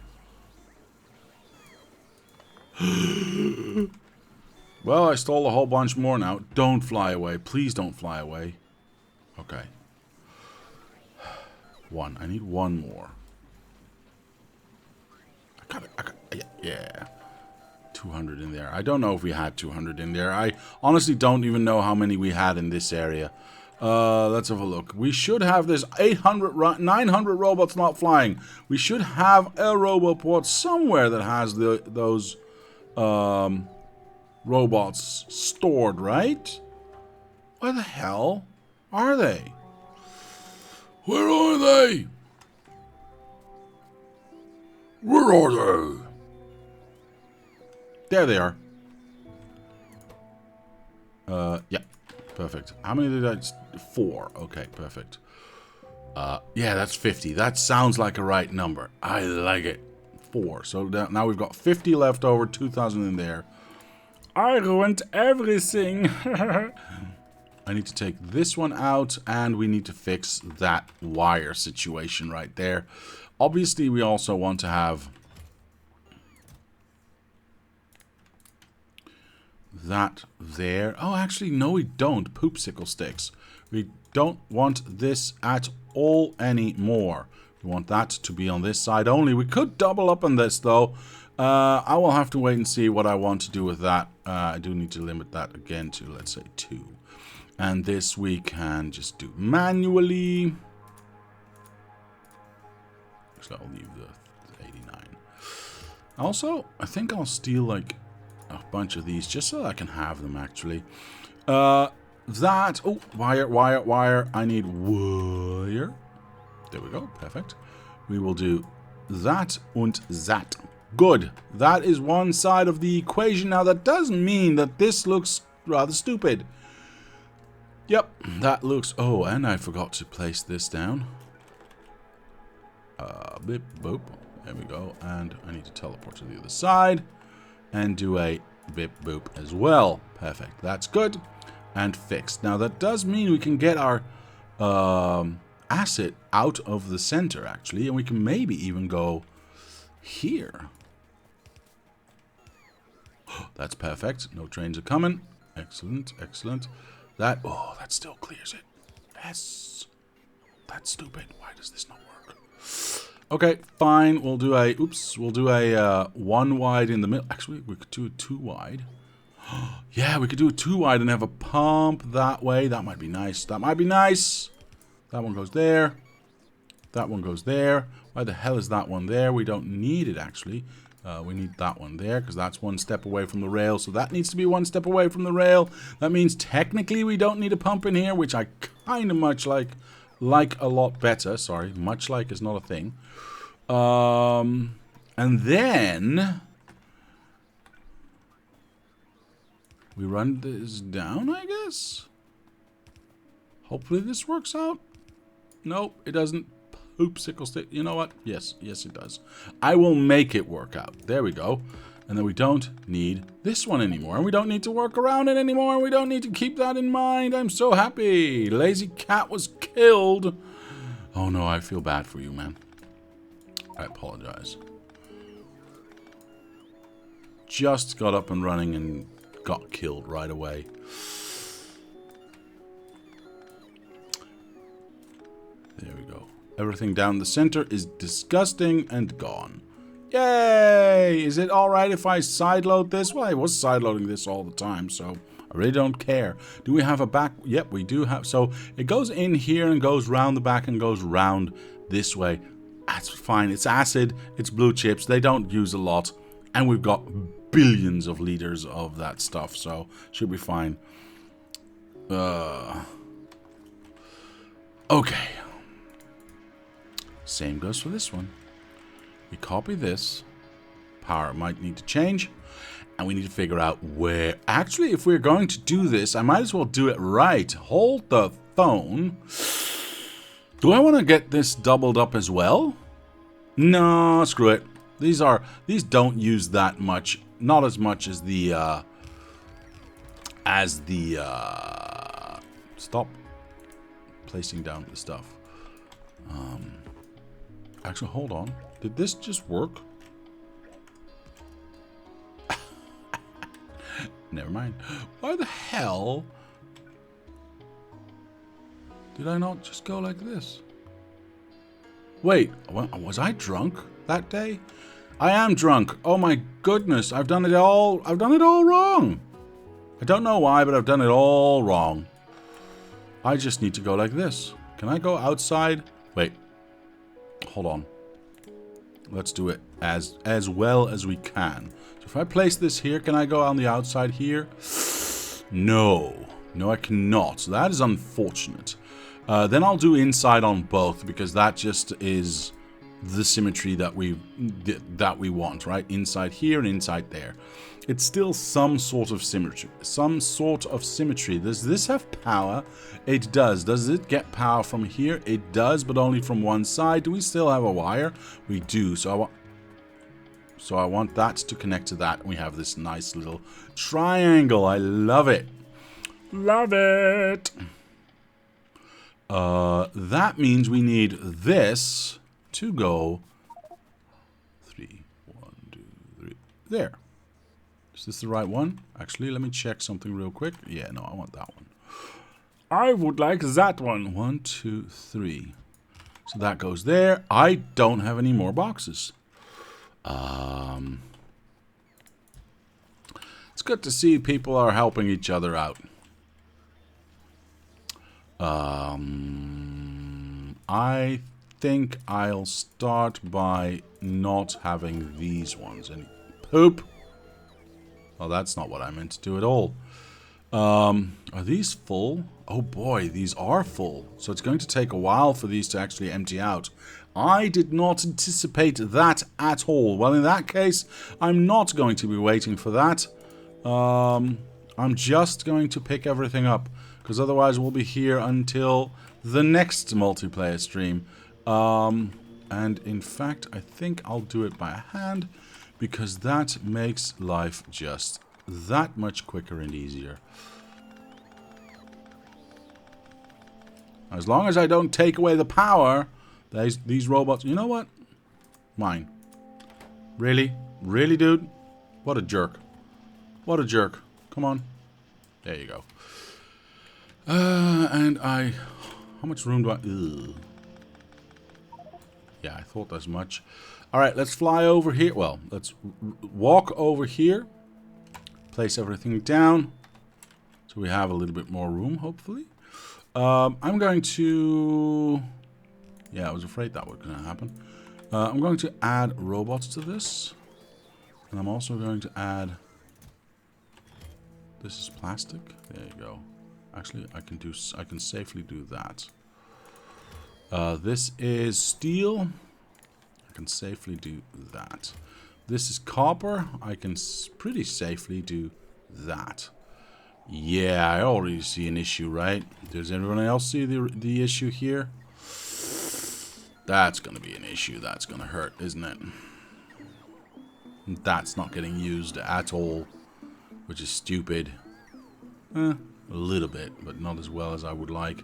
Well, I stole a whole bunch more now. Don't fly away. Please don't fly away. Okay. 1. I need 1 more. I got it. Yeah. 200 in there. I don't know if we had 200 in there. I honestly don't even know how many we had in this area. Let's have a look. We should have this 900 robots not flying. We should have a roboport somewhere that has those robots stored, right? Where the hell are they? Where are they? Where are they? There they are. Yeah. Perfect. How many did I... 4. Okay, perfect. Yeah, that's 50. That sounds like a right number. I like it. 4. So now we've got 50 left over, 2,000 in there. I ruined everything. I need to take this one out, and we need to fix that wire situation right there. Obviously, we also want to have that there. Oh, actually, no, we don't. Poopsicle sticks. We don't want this at all anymore. We want that to be on this side only. We could double up on this, though. I will have to wait and see what I want to do with that. I do need to limit that again to, let's say, 2. And this we can just do manually. So I'll leave the 89. Also, I think I'll steal, like, a bunch of these just so I can have them, actually. That... Oh, wire. I need wire. There we go. Perfect. We will do that and that. Good. That is one side of the equation. Now, that does mean that this looks rather stupid. Yep, that looks... Oh, and I forgot to place this down. Bip, boop. There we go. And I need to teleport to the other side. And do a bip, boop as well. Perfect. That's good. And fixed. Now, that does mean we can get our asset out of the center, actually. And we can maybe even go here. That's perfect. No trains are coming. Excellent, excellent. That, oh, that still clears it. Yes. That's stupid. Why does this not work? Okay, fine. We'll do a, oops, we'll do a 1 wide in the middle. Actually, we could do a 2 wide. Yeah, we could do a 2 wide and have a pump that way. That might be nice. That might be nice. That one goes there. That one goes there. Why the hell is that one there? We don't need it, actually. We need that one there because that's 1 step away from the rail. So that needs to be 1 step away from the rail. That means technically we don't need a pump in here, which I kind of much like a lot better. Sorry, much like is not a thing. And then we run this down, I guess. Hopefully this works out. Nope, it doesn't. Poopsicle stick. You know what? Yes, it does. I will make it work out. There we go. And then we don't need this one anymore. And we don't need to work around it anymore. We don't need to keep that in mind. I'm so happy. Lazy cat was killed. Oh no, I feel bad for you, man. I apologize. Just got up and running and got killed right away. There we go. Everything down the center is disgusting and gone. Yay! Is it alright if I sideload this? Well, I was sideloading this all the time, so I really don't care. Do we have a back? Yep, we do have. So it goes in here and goes round the back and goes round this way. That's fine. It's acid. It's blue chips. They don't use a lot. And we've got billions of liters of that stuff, so should be fine. Okay. Same goes for this one. We copy this. Power might need to change. And we need to figure out where... Actually, if we're going to do this, I might as well do it right. Hold the phone. Do I want to get this doubled up as well? No, screw it. These don't use that much. Not as much as the... Stop placing down the stuff. Actually, hold on. Did this just work? Never mind. Why the hell did I not just go like this? Wait, was I drunk that day? I am drunk. Oh my goodness, I've done it all wrong. I don't know why, but I've done it all wrong. I just need to go like this. Can I go outside? Wait. Hold on. Let's do it as well as we can. So if I place this here, can I go on the outside here? No. No, I cannot. So that is unfortunate. Then I'll do inside on both because that just is the symmetry that we want, right? Inside here and inside there. It's still some sort of symmetry. Some sort of symmetry. Does this have power? It does. Does it get power from here? It does, but only from one side. Do we still have a wire? We do. So I want that to connect to that. And we have this nice little triangle. I love it. Love it. That means we need this to go 3, 1, 2, 3. There. Is this the right one? Actually, let me check something real quick. Yeah, no, I want that one. I would like that one. 1, 2, 3. So that goes there. I don't have any more boxes. It's good to see people are helping each other out. I think I'll start by not having these ones. And poop. Well, that's not what I meant to do at all. Are these full? Oh boy, these are full. So it's going to take a while for these to actually empty out. I did not anticipate that at all. Well, in that case, I'm not going to be waiting for that. I'm just going to pick everything up, because otherwise we'll be here until the next multiplayer stream. And in fact, I think I'll do it by hand, because that makes life just that much quicker and easier. As long as I don't take away the power, these robots... You know what? Mine. Really? Really, dude? What a jerk. What a jerk. Come on. There you go. And I... How much room do I... Ugh. Yeah, I thought as much. Alright, let's fly over here. Well, let's walk over here. Place everything down. So we have a little bit more room, hopefully. I'm going to... Yeah, I was afraid that was going to happen. I'm going to add robots to this. And I'm also going to add... This is plastic. There you go. Actually, I can safely do that. This is steel. I can safely do that. This is copper. I can pretty safely do that. Yeah, I already see an issue, right? Does everyone else see the issue here? That's going to be an issue. That's going to hurt, isn't it? That's not getting used at all, which is stupid. A little bit, but not as well as I would like.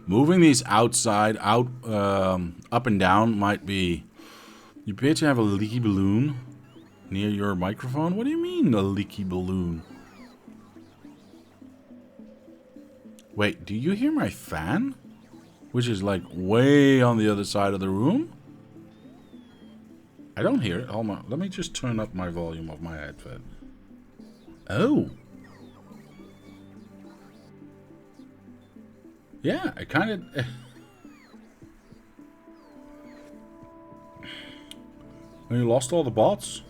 Moving these outside, up and down might be... You appear to have a leaky balloon near your microphone. What do you mean, a leaky balloon? Wait, do you hear my fan? Which is like way on the other side of the room? I don't hear it. Hold on. Let me just turn up my volume of my headset. Oh. Yeah, I kind of... You lost all the bots?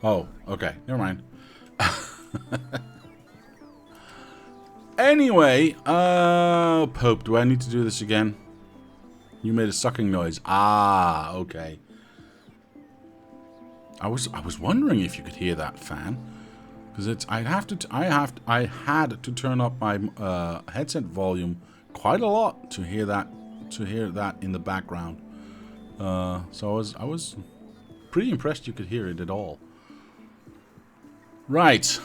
Oh, okay. Never mind. Anyway, Pope, do I need to do this again? You made a sucking noise. Ah, okay. I was wondering if you could hear that fan, because I had to turn up my headset volume quite a lot to hear that in the background. So I was pretty impressed you could hear it at all. Right.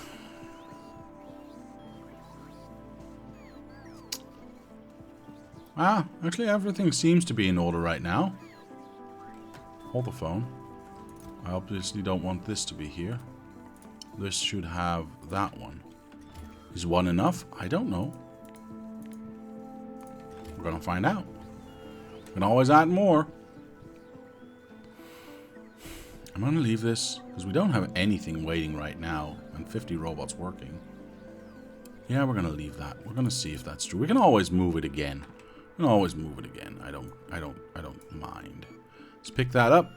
Actually everything seems to be in order right now. Hold the phone. I obviously don't want this to be here. This should have that one. Is one enough? I don't know. We're gonna find out. We can always add more. I'm gonna leave this because we don't have anything waiting right now and 50 robots working. Yeah, we're gonna leave that. We're gonna see if that's true. We can always move it again. We can always move it again. I don't mind. Let's pick that up.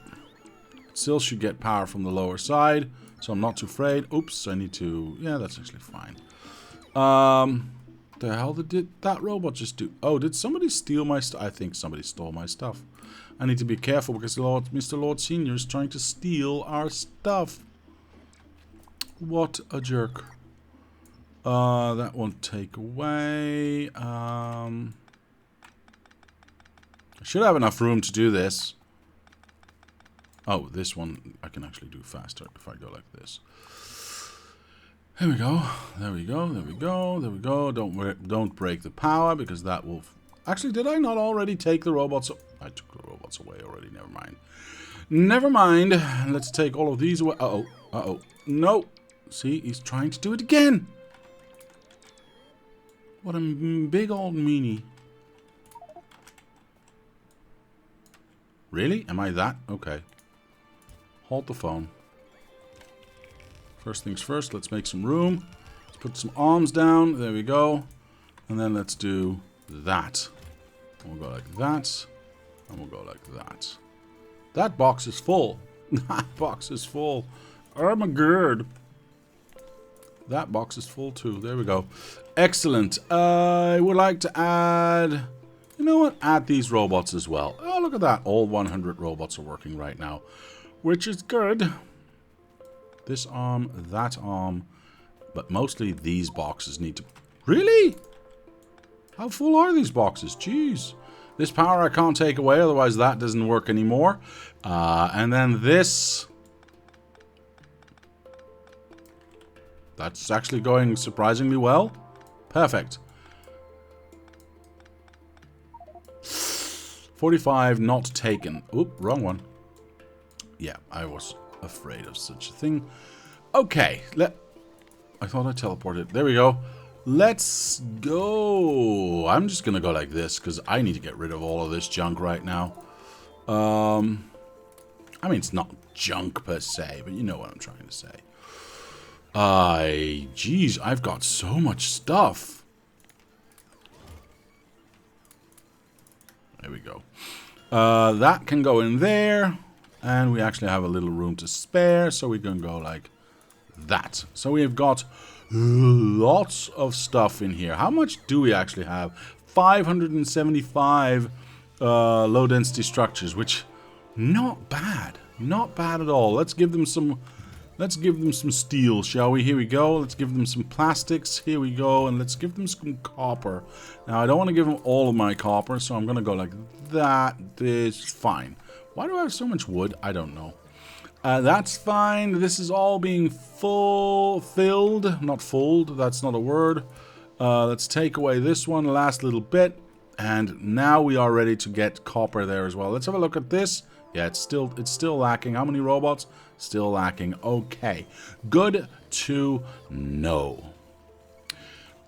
It still should get power from the lower side, so I'm not too afraid. Oops, I need to... Yeah, that's actually fine. the hell did that robot just do? Oh, did somebody steal my stuff? I think somebody stole my stuff. I need to be careful because Mr. Lord Senior is trying to steal our stuff. What a jerk. That won't take away. I should have enough room to do this. Oh, this one I can actually do faster if I go like this. There we go. There we go. There we go. There we go. Don't break the power because that will... Actually, did I not already take the robots? I took the robots away already. Never mind. Never mind. Let's take all of these away. Uh-oh. Uh-oh. No. See, he's trying to do it again. What a big old meanie. Really? Am I that? Okay. Hold the phone. First things first, let's make some room. Let's put some arms down. There we go. And then let's do that. We'll go like that. And we'll go like that. That box is full. That box is full. Oh my god. That box is full too. There we go. Excellent. I would like to add... You know what? Add these robots as well. Oh, look at that. All 100 robots are working right now. Which is good. This arm, that arm. But mostly these boxes need to... Really? How full are these boxes? Jeez. This power I can't take away, otherwise that doesn't work anymore. And then this... That's actually going surprisingly well. Perfect. 45 not taken. Oop, wrong one. Yeah, I was afraid of such a thing. Okay, I thought I teleported. There we go. Let's go. I'm just gonna go like this because I need to get rid of all of this junk right now. I mean, it's not junk per se, but you know what I'm trying to say. Geez, I've got so much stuff. There we go. That can go in there. And we actually have a little room to spare, so we can go like that. So we've got lots of stuff in here. How much do we actually have? 575 low-density structures, which not bad. Not bad at all. Let's give them some... Let's give them some steel, shall we? Here we go. Let's give them some plastics. Here we go. And let's give them some copper. Now, I don't want to give them all of my copper, so I'm going to go like that. This is fine. Why do I have so much wood? I don't know. That's fine. This is all being filled. Not fulled. That's not a word. Let's take away this one. Last little bit. And now we are ready to get copper there as well. Let's have a look at this. Yeah, it's still lacking. How many robots? Still lacking. Okay. Good to know.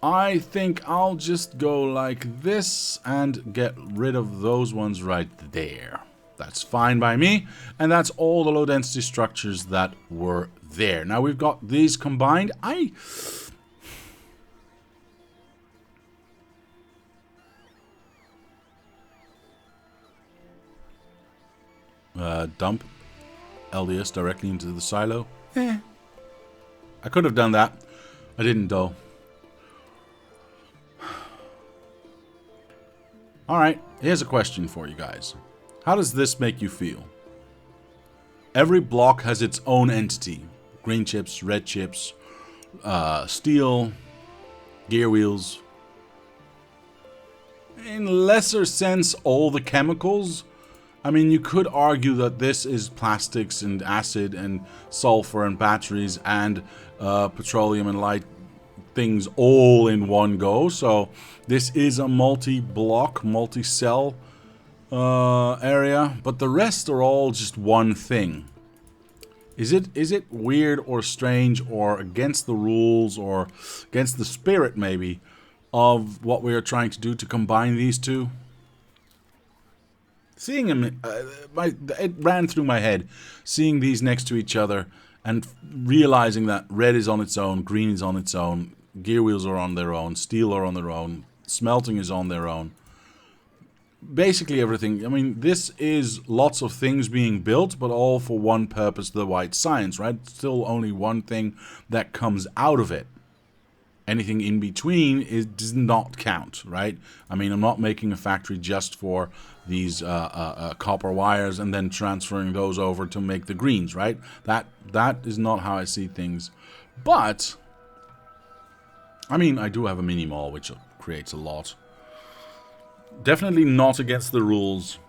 I think I'll just go like this and get rid of those ones right there. That's fine by me. And that's all the low density structures that were there. Now we've got these combined. Dump LDS directly into the silo. I could have done that. I didn't though. Alright, here's a question for you guys. How does this make you feel? Every block has its own entity. Green chips, red chips, steel, gear wheels. In lesser sense, all the chemicals. I mean, you could argue that this is plastics and acid and sulfur and batteries and petroleum and light things all in one go. So this is a multi-block, multi-cell area, but the rest are all just one thing. Is it weird or strange or against the rules or against the spirit maybe of what we are trying to do to combine these two? Seeing them, it ran through my head, seeing these next to each other and realizing that red is on its own, green is on its own, gear wheels are on their own, steel are on their own, smelting is on their own. Basically everything. I mean, this is lots of things being built, but all for one purpose, the white science, right? Still only one thing that comes out of it. anything in between does not count, right? I mean, I'm not making a factory just for these copper wires and then transferring those over to make the greens, right? That is not how I see things. But, I mean, I do have a mini mall, which creates a lot. Definitely not against the rules.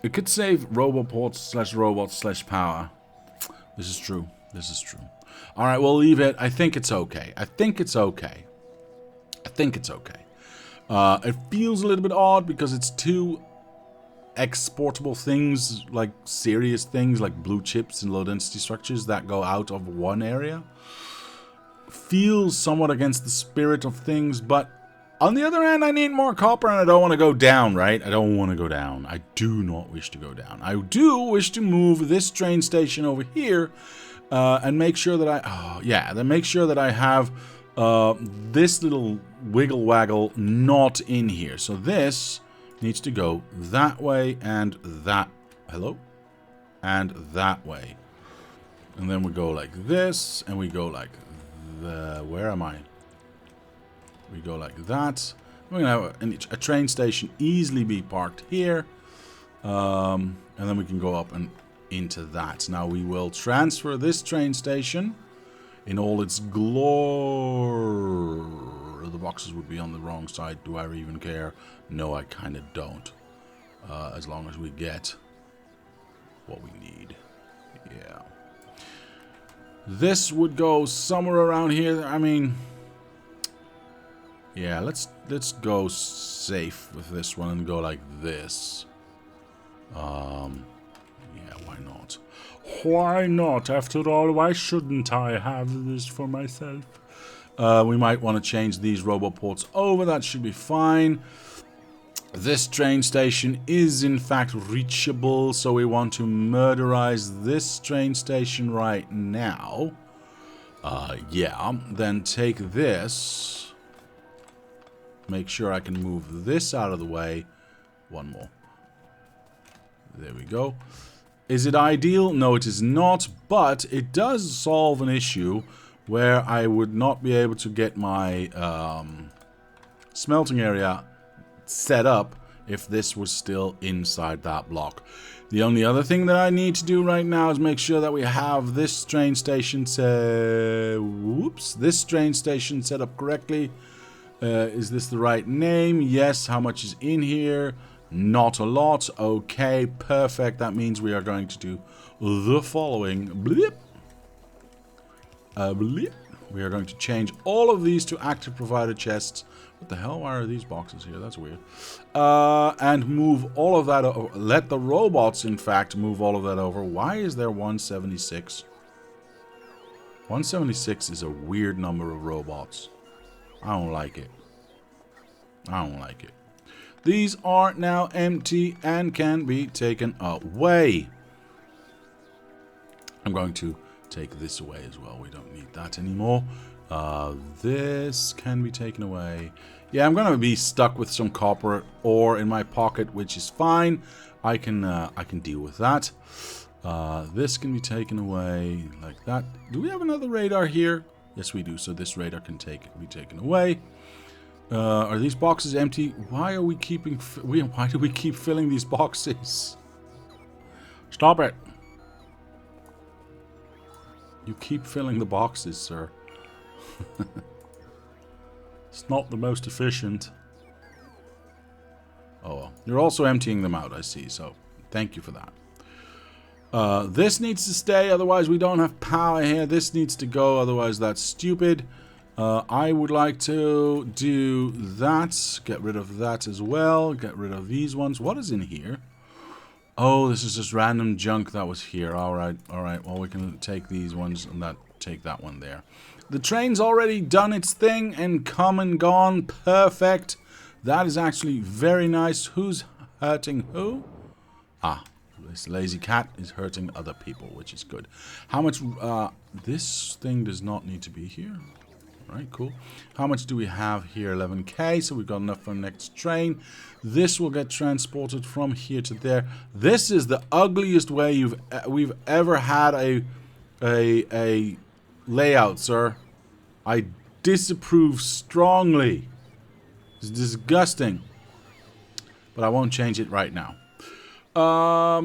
It could save roboports / robots / power. This is true. This is true. Alright, we'll leave it. I think it's okay. I think it's okay. I think it's okay. It feels a little bit odd because it's two exportable things, like serious things, like blue chips and low density structures that go out of one area. Feels somewhat against the spirit of things, but on the other hand, I need more copper and I don't want to go down, right? I don't want to go down. I do not wish to go down. I do wish to move this train station over here and make sure that then make sure that I have this little wiggle waggle not in here. So this needs to go that way and that. Hello? And that way. And then we go like this and we go like where am I? We go like that. We're going to have a train station easily be parked here. And then we can go up and into that. Now we will transfer this train station in all its glory. The boxes would be on the wrong side. Do I even care? No, I kind of don't. As long as we get what we need. Yeah. This would go somewhere around here. I mean... yeah, let's go safe with this one and go like this. Yeah, why not? Why not? After all, why shouldn't I have this for myself? We might want to change these roboports over. That should be fine. This train station is in fact reachable, so we want to murderize this train station right now. Yeah, then take this. Make sure I can move this out of the way. One more. There we go. Is it ideal? No, it is not, but it does solve an issue where I would not be able to get my smelting area set up if this was still inside that block. The only other thing that I need to do right now is make sure that we have this train station this train station set up correctly. Is this the right name? Yes. How much is in here? Not a lot. Okay, perfect. That means we are going to do the following. Blip. Blip. We are going to change all of these to active provider chests. What the hell? Why are these boxes here? That's weird. And move all of that over. Let the robots, in fact, move all of that over. Why is there 176? 176 is a weird number of robots. I don't like it. I don't like it. These are now empty and can be taken away. I'm going to take this away as well. We don't need that anymore. This can be taken away. Yeah, I'm going to be stuck with some copper ore in my pocket, which is fine. I can deal with that. This can be taken away like that. Do we have another radar here? Yes, we do. So this radar can be taken away. Are these boxes empty? Why are we keeping? Why do we keep filling these boxes? Stop it! You keep filling the boxes, sir. It's not the most efficient. Oh well. You're also emptying them out, I see. So thank you for that. This needs to stay, otherwise we don't have power here. This needs to go, otherwise that's stupid. I would like to do that. Get rid of that as well. Get rid of these ones. What is in here? Oh, this is just random junk that was here. Alright, alright. Well, we can take these ones and take that one there. The train's already done its thing and come and gone. Perfect. That is actually very nice. Who's hurting who? Ah. This lazy cat is hurting other people, which is good. How much... this thing does not need to be here. Alright, cool. How much do we have here? 11k, so we've got enough for the next train. This will get transported from here to there. This is the ugliest way we've ever had a layout, sir. I disapprove strongly. It's disgusting. But I won't change it right now. Oh,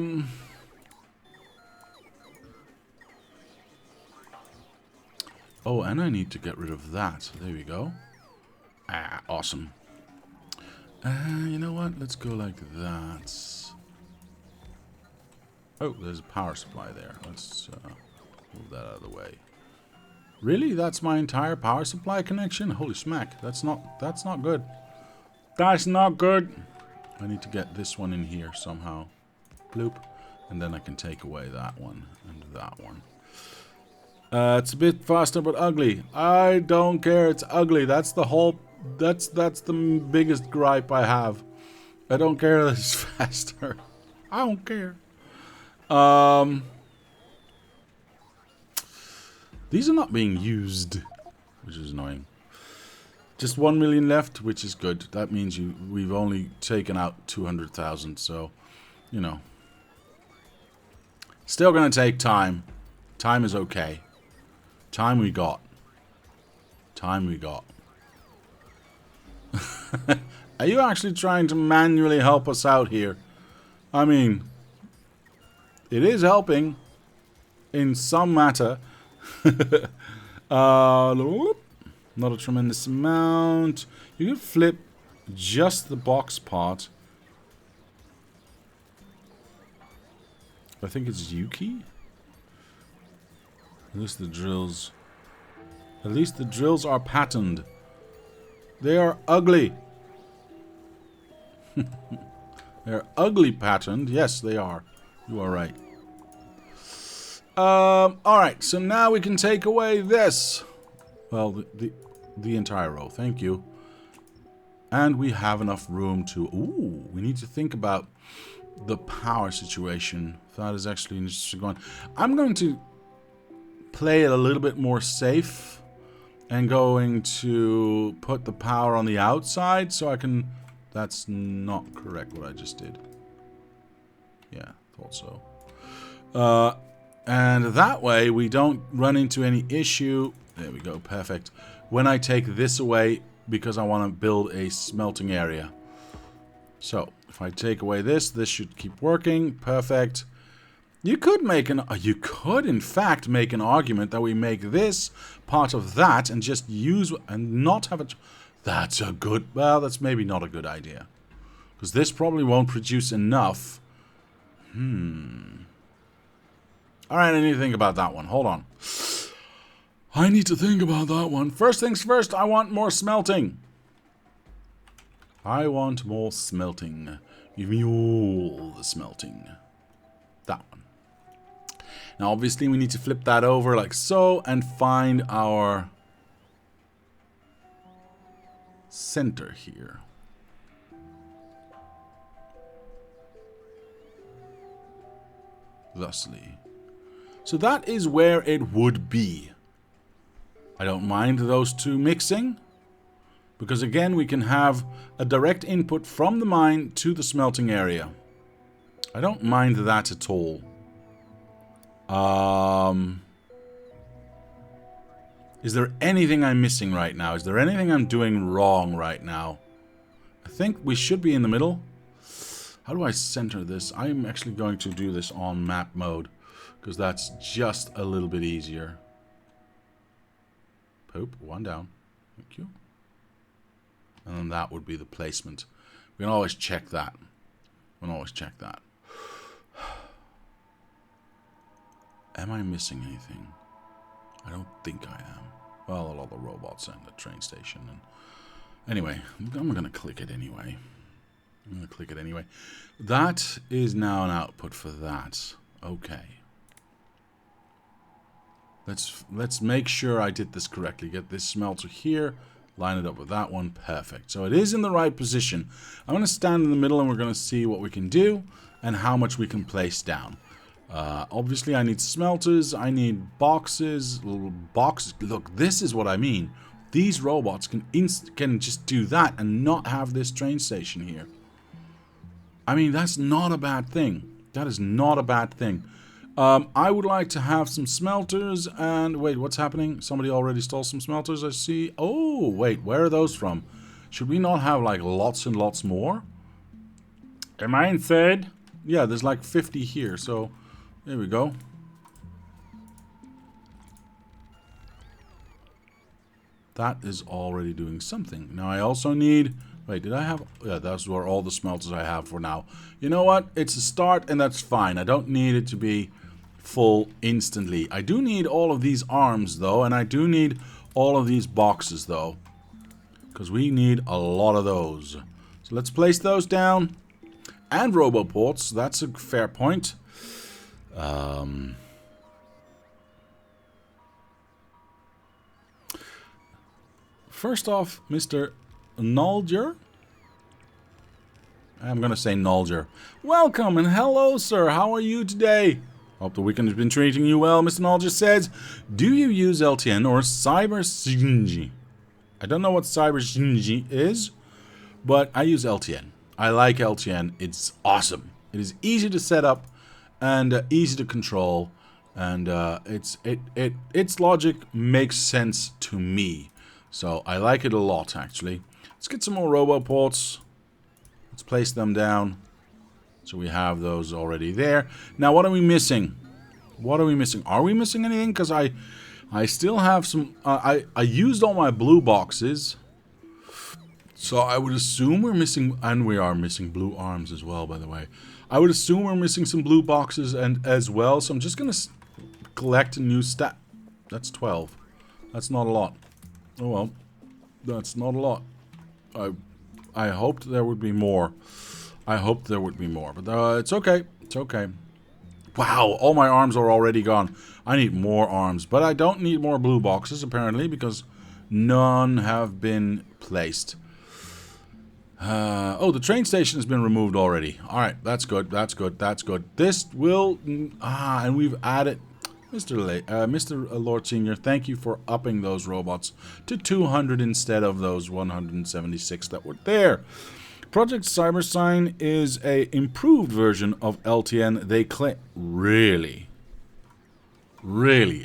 and I need to get rid of that. There we go. Ah, awesome. You know what? Let's go like that. Oh, there's a power supply there. Let's move that out of the way. Really? That's my entire power supply connection? Holy smack. That's not good. That's not good. I need to get this one in here somehow. Bloop. And then I can take away that one and that one. It's a bit faster but ugly. I don't care. It's ugly. That's the whole... That's the biggest gripe I have. I don't care that it's faster. I don't care. These are not being used, which is annoying. Just 1 million left, which is good. That means we've only taken out 200,000, so, you know. Still gonna take time. Time is okay. Time we got. Time we got. Are you actually trying to manually help us out here? I mean, it is helping in some matter. Not a tremendous amount. You could flip just the box part. I think it's Yuki. At least the drills. At least the drills are patterned. They are ugly. They're ugly patterned. Yes, they are. You are right. Alright, so now we can take away this. Well, the entire row. Thank you. And we have enough room to... Ooh, we need to think about the power situation. That is actually an interesting one. I'm going to play it a little bit more safe. And going to put the power on the outside so I can... That's not correct what I just did. Yeah, thought so. And that way we don't run into any issue. There we go, perfect. When I take this away because I want to build a smelting area. So, if I take away this, this should keep working. Perfect. You could make an... You could, in fact, make an argument that we make this part of that and just use... And not have it... That's a good... Well, that's maybe not a good idea. Because this probably won't produce enough. Alright, I need to think about that one. Hold on. I need to think about that one. First things first, I want more smelting. I want more smelting. Give me all the smelting. That one. Now, obviously, we need to flip that over like so and find our center here. Thusly. So that is where it would be. I don't mind those two mixing. Because again, we can have a direct input from the mine to the smelting area. I don't mind that at all. Is there anything I'm missing right now? Is there anything I'm doing wrong right now? I think we should be in the middle. How do I center this? I'm actually going to do this on map mode. Because that's just a little bit easier. Poop, one down. Thank you. And then that would be the placement. We can always check that. We can always check that. Am I missing anything? I don't think I am. Well, a lot of the robots and the train station. And anyway, I'm going to click it anyway. I'm going to click it anyway. That is now an output for that. Okay. Let's make sure I did this correctly. Get this smelter here. Line it up with that one. Perfect. So it is in the right position. I'm going to stand in the middle and we're going to see what we can do and how much we can place down. Obviously, I need smelters. I need boxes. Little boxes. Look, this is what I mean. These robots can just do that and not have this train station here. I mean, that's not a bad thing. That is not a bad thing. I would like to have some smelters. And wait, what's happening? Somebody already stole some smelters, I see. Oh, wait, where are those from? Should we not have like lots and lots more? Am I insane? Yeah, there's like 50 here, so there we go. That is already doing something. Now I also need... Wait, did I have... Yeah, that's where all the smelters I have for now. You know what? It's a start and that's fine. I don't need it to be full instantly. I do need all of these arms though, and I do need all of these boxes though. Because we need a lot of those. So let's place those down. And roboports. That's a fair point. First off, Mr. Nolger. I'm going to say Nolger. Welcome and hello, sir. How are you today? Hope the weekend has been treating you well. Mr. Nolger says, do you use LTN or Cyber Shinji? I don't know what Cyber Shinji is, but I use LTN. I like LTN. It's awesome. It is easy to set up and easy to control, and its logic makes sense to me. So I like it a lot, actually. Let's get some more roboports. Let's place them down. So we have those already there. Now, what are we missing? What are we missing? Are we missing anything? Because I still have some... I used all my blue boxes. So I would assume we're missing... And we are missing blue arms as well, by the way. I would assume we're missing some blue boxes and as well. So I'm just going to collect a new stat. That's 12. That's not a lot. Oh well, that's not a lot. I hoped there would be more. I hoped there would be more, but it's okay. It's okay. Wow, all my arms are already gone. I need more arms, but I don't need more blue boxes apparently because none have been placed. Oh, the train station has been removed already. All right, that's good. That's good. That's good. This will and we've added. Mr. Lord Senior, thank you for upping those robots to 200 instead of those 176 that were there. Project Cybersign is a improved version of LTN. They claim really,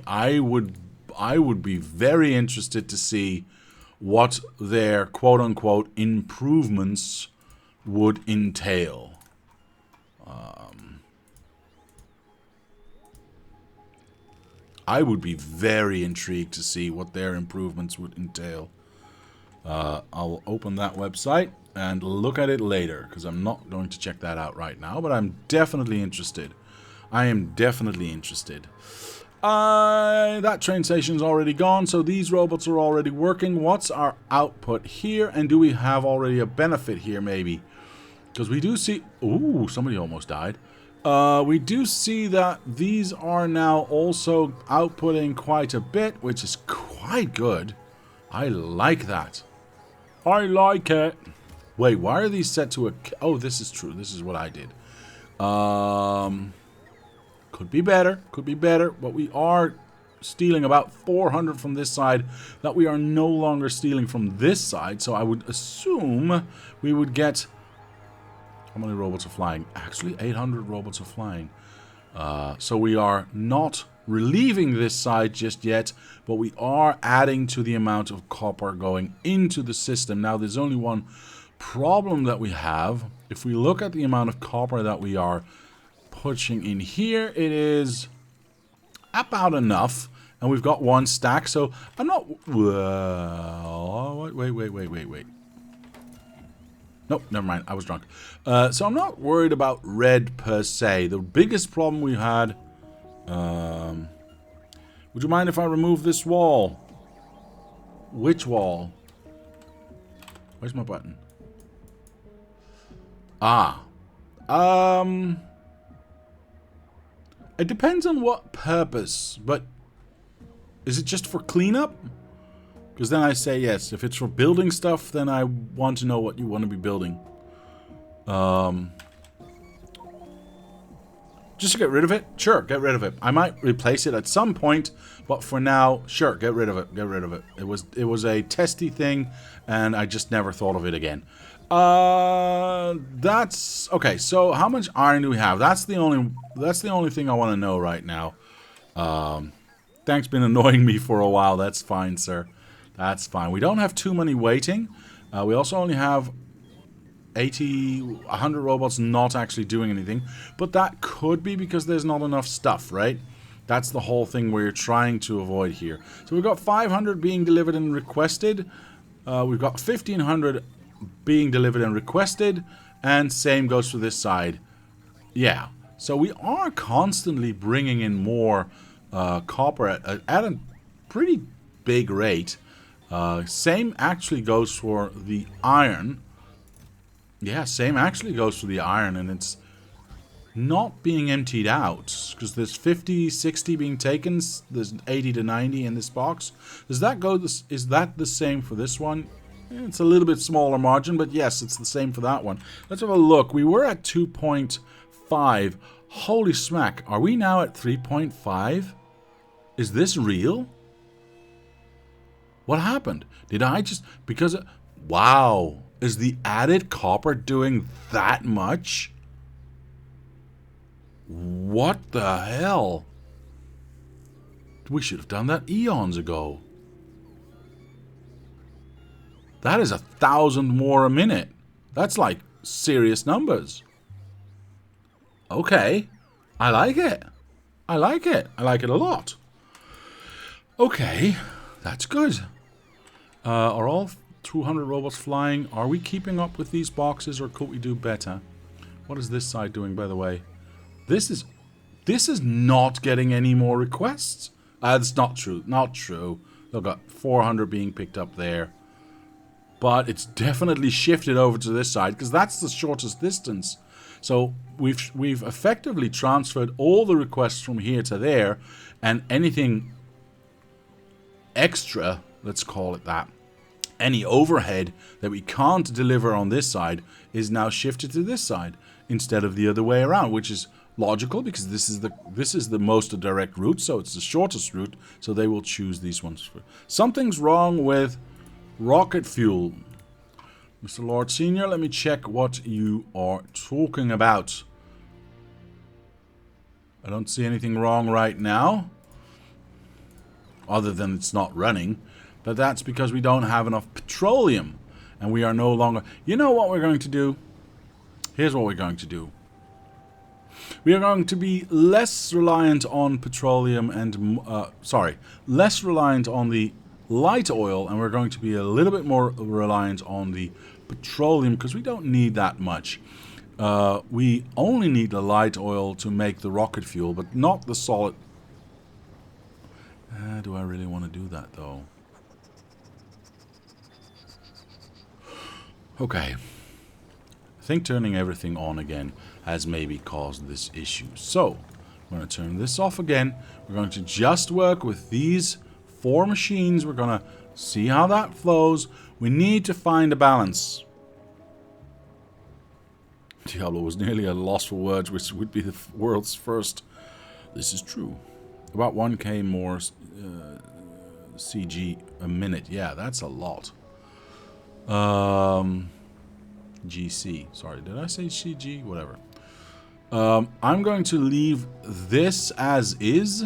I would be very interested to see what their quote-unquote improvements would entail. I would be very intrigued to see what their improvements would entail. I'll open that website and look at it later, because I'm not going to check that out right now, but I'm definitely interested. I am definitely interested. That train station's already gone, so these robots are already working. What's our output here? And do we have already a benefit here, maybe? Because we do see... Ooh, somebody almost died. We do see that these are now also outputting quite a bit, which is quite good. I like that. I like it. Wait, why are these set to a... Oh, this is true. This is what I did. Could be better. Could be better. But we are stealing about 400 from this side that we are no longer stealing from this side. So I would assume we would get... How many robots are flying? Actually, 800 robots are flying. So we are not relieving this side just yet, but we are adding to the amount of copper going into the system. Now, there's only one problem that we have. If we look at the amount of copper that we are pushing in here, it is about enough. And we've got one stack, so I'm not... Wait. Nope, never mind. I was drunk. So I'm not worried about red per se. The biggest problem we had... would you mind if I remove this wall? Which wall? Where's my button? It depends on what purpose, but... Is it just for cleanup? Because then I say yes. If it's for building stuff, then I want to know what you want to be building. Just to get rid of it? Sure, get rid of it. I might replace it at some point, but for now, sure, get rid of it. Get rid of it. It was a testy thing, and I just never thought of it again. that's okay. So how much iron do we have? That's the only thing I want to know right now. Thanks, been annoying me for a while. That's fine, sir. That's fine. We don't have too many waiting. We also only have 100 robots not actually doing anything. But that could be because there's not enough stuff, right? That's the whole thing we're trying to avoid here. So we've got 500 being delivered and requested. We've got 1,500 being delivered and requested. And same goes for this side. Yeah. So we are constantly bringing in more copper at a pretty big rate. Same actually goes for the iron. Yeah, same actually goes for the iron, and it's not being emptied out because there's 50, 60 being taken. There's 80 to 90 in this box. Does that go? Is that the same for this one? It's a little bit smaller margin, but yes, it's the same for that one. Let's have a look. We were at 2.5. Holy smack! Are we now at 3.5? Is this real? What happened? Did I just... because... wow. Is the added copper doing that much? What the hell? We should have done that eons ago. That is 1,000 more a minute. That's like serious numbers. Okay. I like it. I like it. I like it a lot. Okay. That's good. Are all 200 robots flying? Are we keeping up with these boxes, or could we do better? What is this side doing, by the way? This is not getting any more requests. That's not true. Not true. They've got 400 being picked up there. But it's definitely shifted over to this side because that's the shortest distance. So we've effectively transferred all the requests from here to there, and anything extra, let's call it that, any overhead that we can't deliver on this side is now shifted to this side instead of the other way around, which is logical because this is the most direct route, so it's the shortest route, so they will choose these ones. Something's wrong with rocket fuel. Mr. Lord Senior, let me check what you are talking about. I don't see anything wrong right now, other than it's not running. But that's because we don't have enough petroleum. And we are no longer... You know what we're going to do? Here's what we're going to do. We are going to be less reliant on petroleum and... less reliant on the light oil. And we're going to be a little bit more reliant on the petroleum because we don't need that much. We only need the light oil to make the rocket fuel, but not the solid... do I really want to do that, though? Okay. I think turning everything on again has maybe caused this issue. So, I'm going to turn this off again. We're going to just work with these 4 machines. We're going to see how that flows. We need to find a balance. Diablo was nearly at a loss for words, which would be the world's first. This is true. About 1k more CG a minute. Yeah, that's a lot. GC. Sorry, did I say CG? Whatever. I'm going to leave this as is.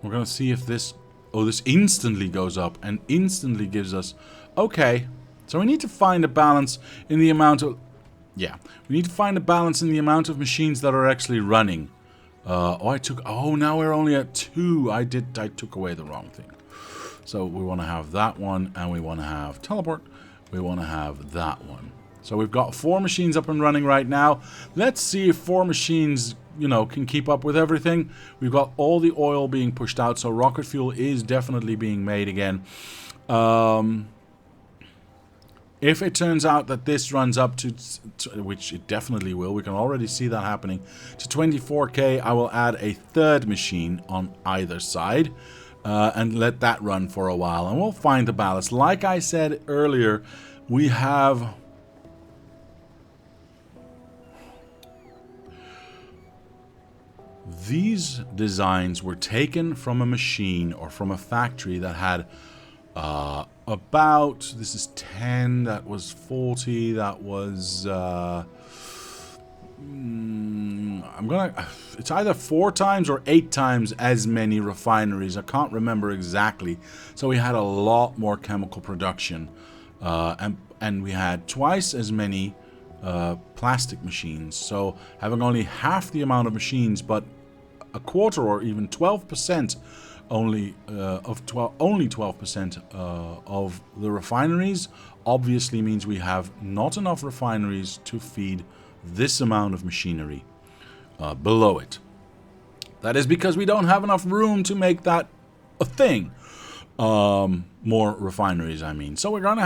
We're going to see if this... oh, this instantly goes up and instantly gives us... okay. So we need to find a balance in the amount of... yeah. We need to find a balance in the amount of machines that are actually running. Oh, now we're only at 2. I took away the wrong thing. So we want to have that one, and we want to have teleport. We want to have that one. So we've got 4 machines up and running right now. Let's see if 4 machines, you know, can keep up with everything. We've got all the oil being pushed out, so rocket fuel is definitely being made again. If it turns out that this runs up to, which it definitely will, we can already see that happening, to 24k, I will add a 3rd machine on either side and let that run for a while, and we'll find the balance. Like I said earlier, we have... these designs were taken from a machine or from a factory that had About, this is 10, that was 40, that was, it's either 4 times or 8 times as many refineries. I can't remember exactly. So we had a lot more chemical production. And we had twice as many plastic machines. So having only half the amount of machines, but a quarter or even 12% only only 12% of the refineries obviously means we have not enough refineries to feed this amount of machinery below it. That is because we don't have enough room to make that a thing. More refineries, I mean. So we're going to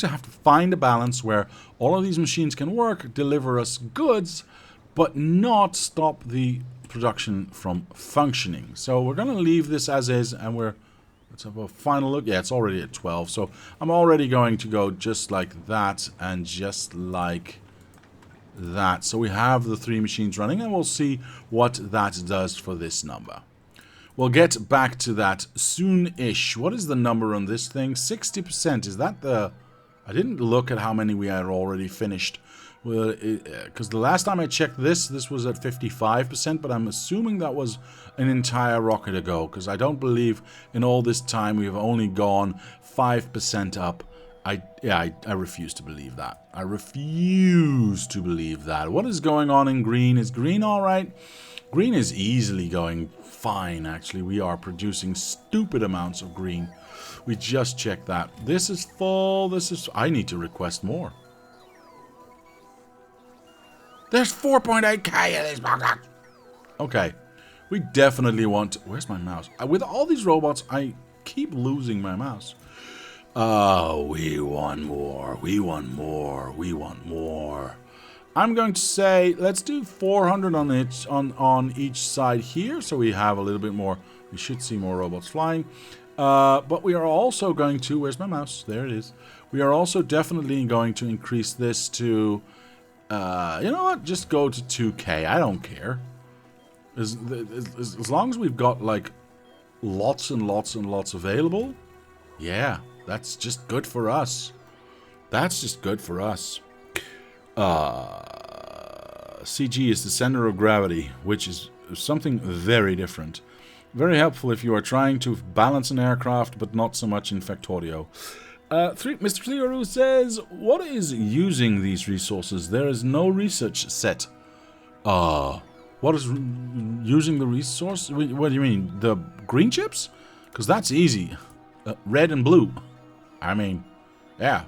have to find a balance where all of these machines can work, deliver us goods, but not stop the production from functioning. So we're going to leave this as is, and let's have a final look. Yeah, it's already at 12. So I'm already going to go just like that and just like that. So we have the 3 machines running, and we'll see what that does for this number. We'll get back to that soon-ish. What is the number on this thing? 60%. Is that the... I didn't look at how many we had already finished. Because the last time I checked this was at 55%, but I'm assuming that was an entire rocket ago, because I don't believe in all this time we have only gone 5% up. I refuse to believe that. I refuse to believe that. What is going on in green? Is green alright? Green is easily going fine, actually. We are producing stupid amounts of green. We just checked that. This is full. I need to request more. There's 4.8k in this box. Okay. We definitely want... Where's my mouse? With all these robots, I keep losing my mouse. We want more. We want more. We want more. I'm going to say, let's do 400 on each side here, so we have a little bit more. We should see more robots flying. But we are also going to... Where's my mouse? There it is. We are also definitely going to increase this to... you know what? Just go to 2k. I don't care. As long as we've got, like, lots and lots and lots available, yeah, that's just good for us. That's just good for us. CG is the center of gravity, which is something very different. Very helpful if you are trying to balance an aircraft, but not so much in Factorio. Mr. Clearu says, what is using these resources? There is no research set. What is using the resource? What do you mean? The green chips? Because that's easy. Red and blue. I mean, yeah.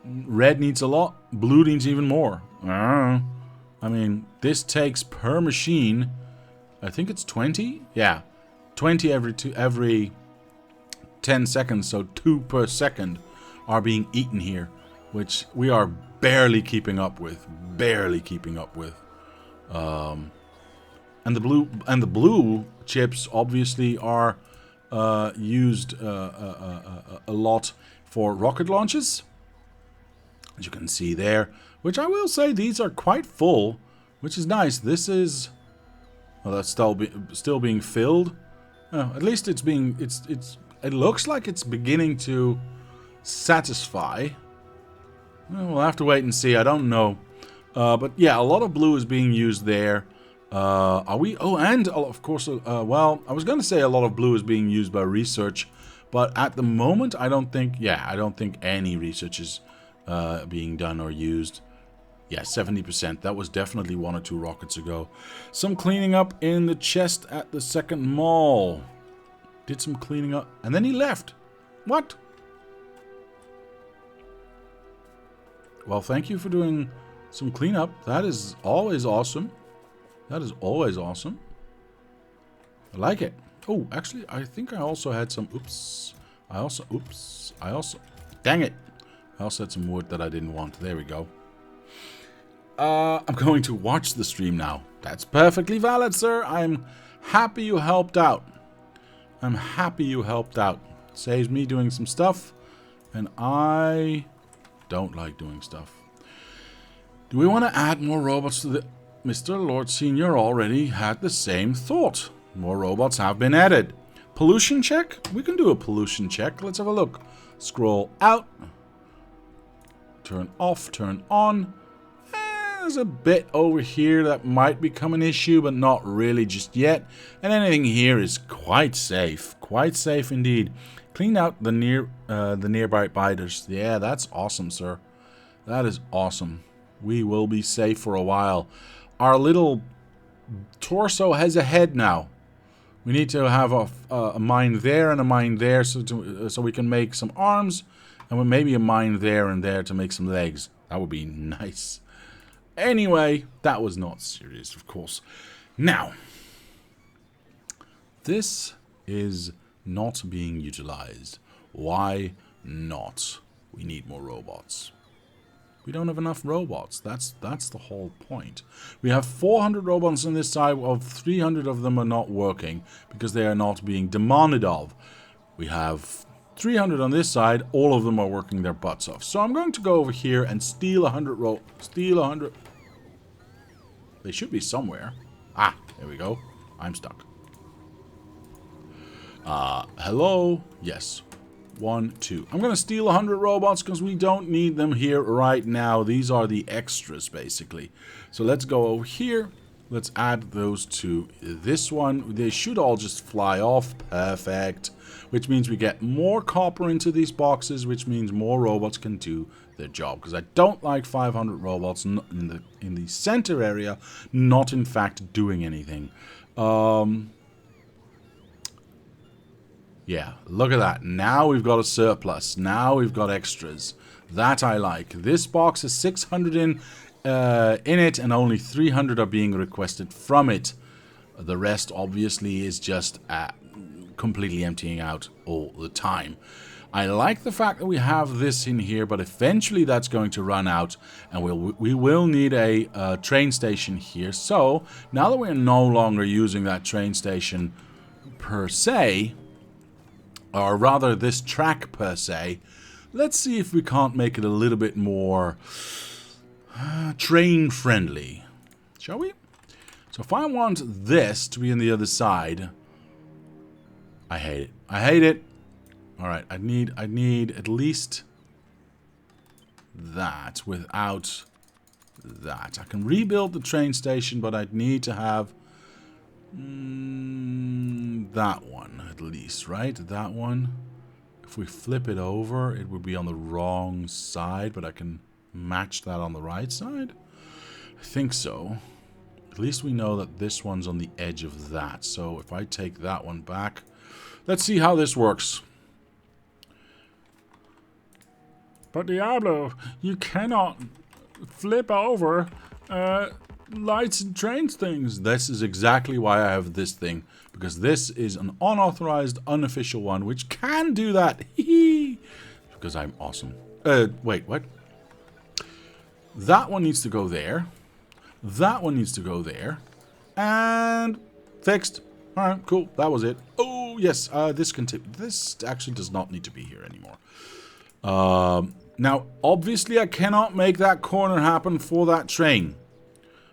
Red needs a lot. Blue needs even more. I mean, this takes per machine, I think it's 20? Yeah. 20 every 10 seconds, so 2 per second are being eaten here, which we are barely keeping up with. Barely keeping up with. And the blue chips obviously are used a lot for rocket launches, as you can see there. Which I will say, these are quite full, which is nice. This is, well, that's still being filled. At least it's being, it looks like it's beginning to satisfy. Well, we'll have to wait and see. I don't know. But yeah, a lot of blue is being used there. Are we? Oh, and of course, well, I was going to say a lot of blue is being used by research, but at the moment, I don't think any research is being done or used. Yeah, 70%. That was definitely 1 or 2 rockets ago. Some cleaning up in the chest at the second mall. Did some cleaning up, and then he left. What? Well, thank you for doing some cleanup. That is always awesome. That is always awesome. I like it. Oh, actually, I think I also had some... Dang it. I also had some wood that I didn't want. There we go. I'm going to watch the stream now. That's perfectly valid, sir. I'm happy you helped out. I'm happy you helped out. Saves me doing some stuff. And I don't like doing stuff. Do we want to add more robots to the... Mr. Lord Senior already had the same thought. More robots have been added. Pollution check? We can do a pollution check. Let's have a look. Scroll out. Turn off, turn on. There's a bit over here that might become an issue, but not really just yet. And anything here is quite safe. Quite safe indeed. Clean out the nearby biters. Yeah, that's awesome, sir. That is awesome. We will be safe for a while. Our little torso has a head now. We need to have a mine there and a mine there so we can make some arms. And maybe a mine there and there to make some legs. That would be nice. Anyway, that was not serious, of course. Now, this is not being utilized. Why not? We need more robots. We don't have enough robots. That's the whole point. We have 400 robots on this side. Of 300 of them are not working because they are not being demanded of. We have 300 on this side. All of them are working their butts off. So I'm going to go over here and steal 100 steal 100. They should be somewhere. Ah, there we go. I'm stuck. Hello? Yes. 1, 2. I'm going to steal 100 robots because we don't need them here right now. These are the extras, basically. So let's go over here. Let's add those to this one. They should all just fly off. Perfect. Which means we get more copper into these boxes, which means more robots can do their job. Because I don't like 500 robots in the center area, not in fact doing anything. Yeah, look at that. Now we've got a surplus. Now we've got extras. That I like. This box is 600 in it, and only 300 are being requested from it. The rest, obviously, is just completely emptying out all the time. I like the fact that we have this in here, but eventually that's going to run out, and we will need a train station here. So, now that we're no longer using that train station per se, or rather this track per se, let's see if we can't make it a little bit more train friendly, shall we? So if I want this to be on the other side, I hate it. I hate it. All right, I need at least that without that. I can rebuild the train station, but I'd need to have that one at least, right? That one. If we flip it over, it would be on the wrong side, but I can match that on the right side? I think so. At least we know that this one's on the edge of that. So if I take that one back, let's see how this works. But Diablo, you cannot flip over lights and trains things. This is exactly why I have this thing. Because this is an unauthorized, unofficial one, which can do that. Because I'm awesome. Wait, what? That one needs to go there. That one needs to go there. And fixed. Alright, cool. That was it. Oh, yes. This actually does not need to be here anymore. Now, obviously, I cannot make that corner happen for that train.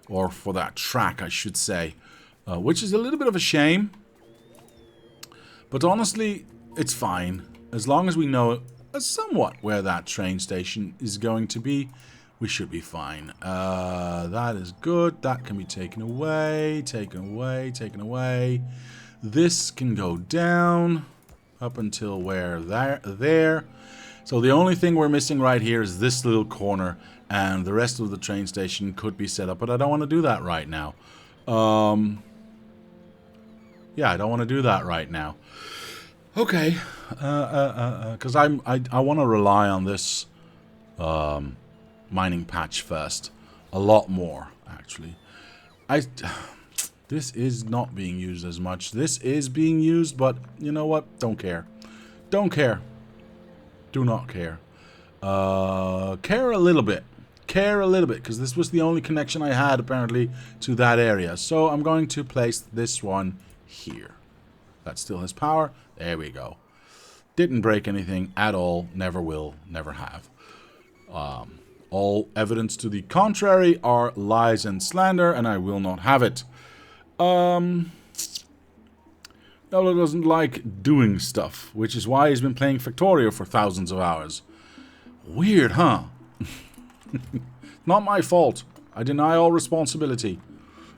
Or for that track, I should say. Which is a little bit of a shame. But honestly, it's fine. As long as we know somewhat where that train station is going to be, we should be fine. That is good. That can be taken away, taken away, taken away. This can go down up until where? There. So the only thing we're missing right here is this little corner, and the rest of the train station could be set up, but I don't want to do that right now. Yeah, I don't want to do that right now. Okay, because I want to rely on this mining patch first, a lot more actually. This is not being used as much. This is being used, but you know what? Don't care. Don't care. Do not care. Care a little bit. Care a little bit, because this was the only connection I had apparently to that area. So I'm going to place this one here. That still has power. There we go. Didn't break anything at all. Never will. Never have. All evidence to the contrary are lies and slander, and I will not have it. Diablo doesn't like doing stuff, which is why he's been playing Factorio for thousands of hours. Weird, huh? Not my fault. I deny all responsibility.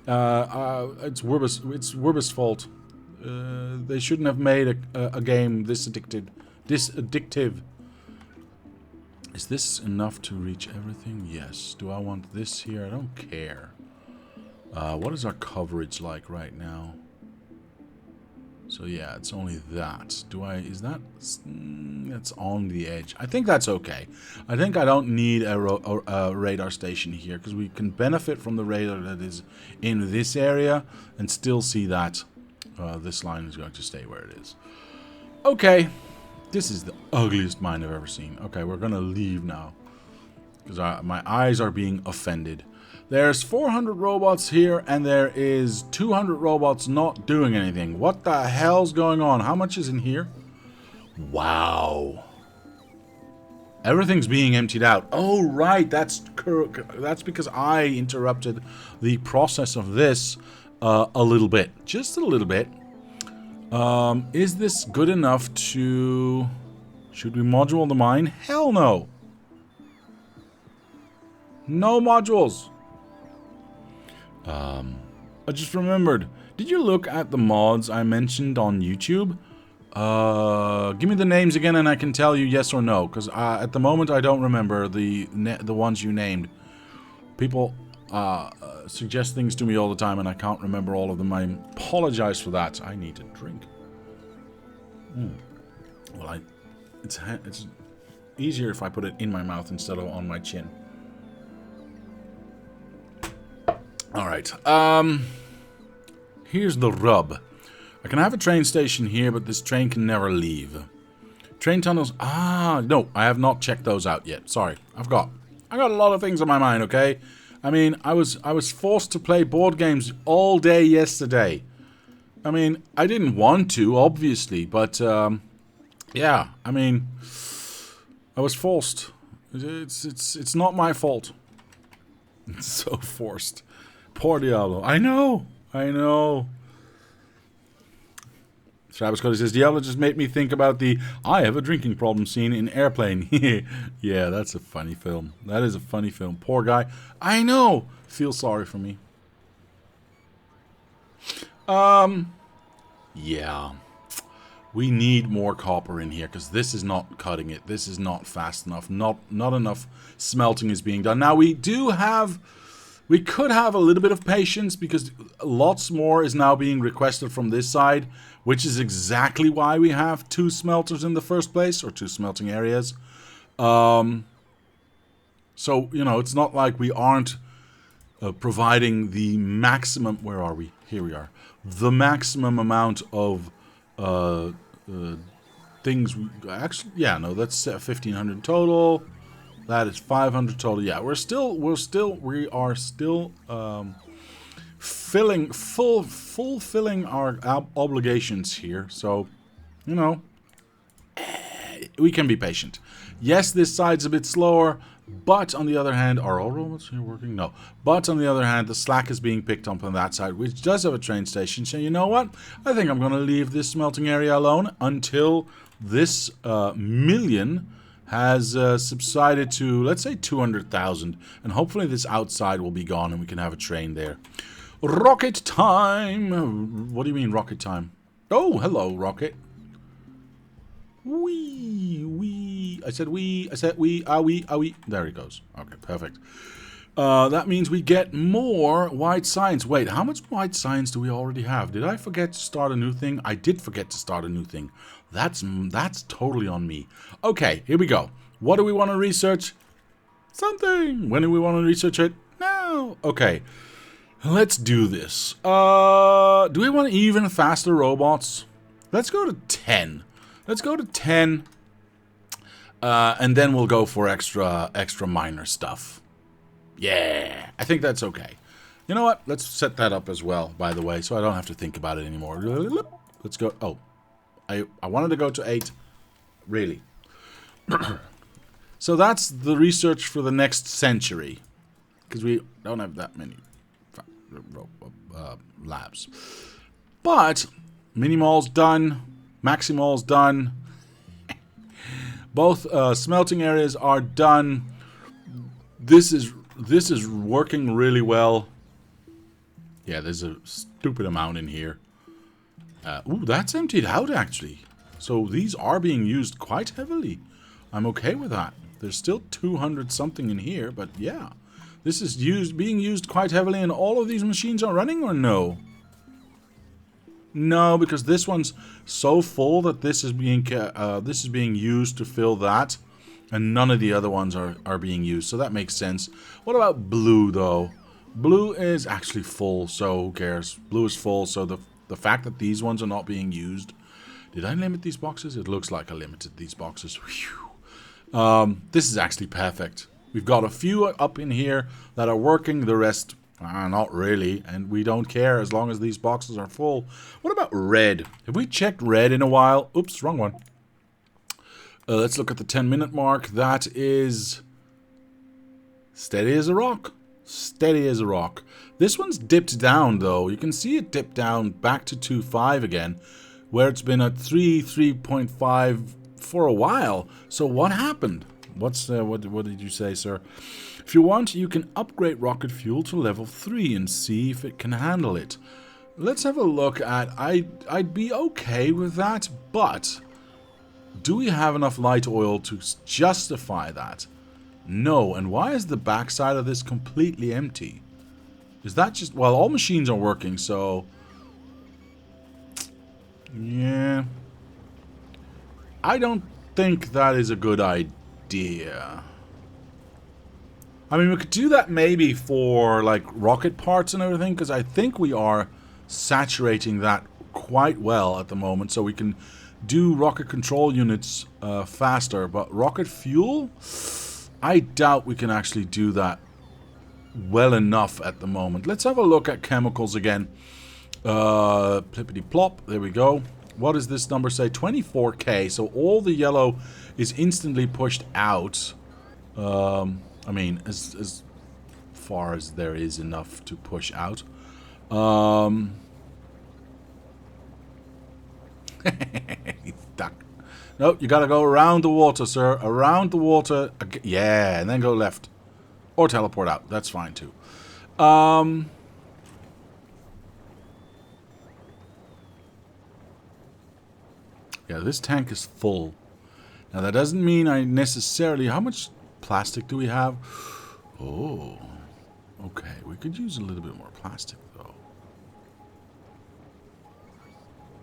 It's Werbus' fault. They shouldn't have made a game this addictive. Is this enough to reach everything? Yes. Do I want this here? I don't care. What is our coverage like right now? So yeah, it's only that. Is that... that's on the edge. I think that's okay. I think I don't need a radar station here, because we can benefit from the radar that is in this area and still see that this line is going to stay where it is. Okay. This is the ugliest mine I've ever seen. Okay, we're going to leave now, because my eyes are being offended. There's 400 robots here, and there is 200 robots not doing anything. What the hell's going on? How much is in here? Wow. Everything's being emptied out. Oh, right. That's because I interrupted the process of this a little bit. Just a little bit. Is this good enough to... Should we module the mine? Hell no. No modules. I just remembered. Did you look at the mods I mentioned on YouTube? Give me the names again and I can tell you yes or no. Because at the moment I don't remember the ones you named. People suggest things to me all the time and I can't remember all of them. I apologize for that. I need to drink. Well, it's easier if I put it in my mouth instead of on my chin. Alright, here's the rub. I can have a train station here, but this train can never leave. Train tunnels, no, I have not checked those out yet. Sorry, I got a lot of things on my mind, okay? I mean, I was forced to play board games all day yesterday. I mean, I didn't want to, obviously, but, yeah, I mean, I was forced. It's not my fault. It's so forced. Poor Diablo. I know. Travis Cody says, Diablo just made me think about the I have a drinking problem scene in Airplane. Yeah, that's a funny film. That is a funny film. Poor guy. I know. Feel sorry for me. Yeah. We need more copper in here, because this is not cutting it. This is not fast enough. Not enough smelting is being done. Now, we could have a little bit of patience, because lots more is now being requested from this side, which is exactly why we have 2 smelters in the first place, or 2 smelting areas. So, you know, it's not like we aren't providing the maximum... Where are we? Here we are. The maximum amount of things... Actually, yeah, no, that's 1,500 total. That is 500 total. Yeah, we are still fulfilling our obligations here. So, you know, we can be patient. Yes, this side's a bit slower, but on the other hand, are all robots here working? No. But on the other hand, the slack is being picked up on that side, which does have a train station. So you know what? I think I'm going to leave this smelting area alone until this million has subsided to, let's say, 200,000. And hopefully this outside will be gone and we can have a train there. Rocket time! What do you mean, rocket time? Oh, hello, rocket. Wee. I said wee. There he goes. Okay, perfect. That means we get more white signs. Wait, how much white signs do we already have? Did I forget to start a new thing? I did forget to start a new thing. That's totally on me. Okay, here we go. What do we want to research? Something. When do we want to research it? Now. Okay. Let's do this. Do we want even faster robots? Let's go to 10. Let's go to 10. And then we'll go for extra minor stuff. Yeah, I think that's okay. You know what? Let's set that up as well, by the way, so I don't have to think about it anymore. Let's go. Oh, I wanted to go to 8. Really. So that's the research for the next century. Because we don't have that many labs. But Mini-mall's done. Maxi-mall's done. Both smelting areas are done. This is working really well. Yeah, there's a stupid amount in here. Ooh, that's emptied out, actually. So these are being used quite heavily. I'm okay with that. There's still 200 something in here, but yeah. This is being used quite heavily, and all of these machines are running, or no? No, because this one's so full that this is being used to fill that, and none of the other ones are being used. So that makes sense. What about blue, though? Blue is actually full, so who cares? Blue is full, so the fact that these ones are not being used. Did I limit these boxes? It looks like I limited these boxes. This is actually perfect. We've got a few up in here that are working. The rest not really, and we don't care as long as these boxes are full. What about red? Have we checked red in a while? Oops, wrong one. Let's look at the 10-minute mark. That is steady as a rock. Steady as a rock. This one's dipped down, though. You can see it dipped down back to 2.5 again, where it's been at 3.5 for a while. So what happened? What did you say, sir? If you want, you can upgrade rocket fuel to level 3 and see if it can handle it. Let's have a look at... I'd be okay with that, but do we have enough light oil to justify that? No. And why is the backside of this completely empty? Is that just... Well, all machines are working, so... Yeah. I don't think that is a good idea. I mean, we could do that maybe for, like, rocket parts and everything, because I think we are saturating that quite well at the moment, so we can do rocket control units faster. But rocket fuel, I doubt we can actually do that well enough at the moment. Let's have a look at chemicals again. Plippity plop, there we go. What does this number say? 24k, so all the yellow is instantly pushed out. I mean, as far as there is enough to push out. He's stuck. No, you gotta go around the water, sir. Around the water. Yeah, and then go left. Or teleport out. That's fine, too. Yeah, this tank is full. Now, that doesn't mean I necessarily... How much plastic do we have? Oh. Okay, we could use a little bit more plastic, though.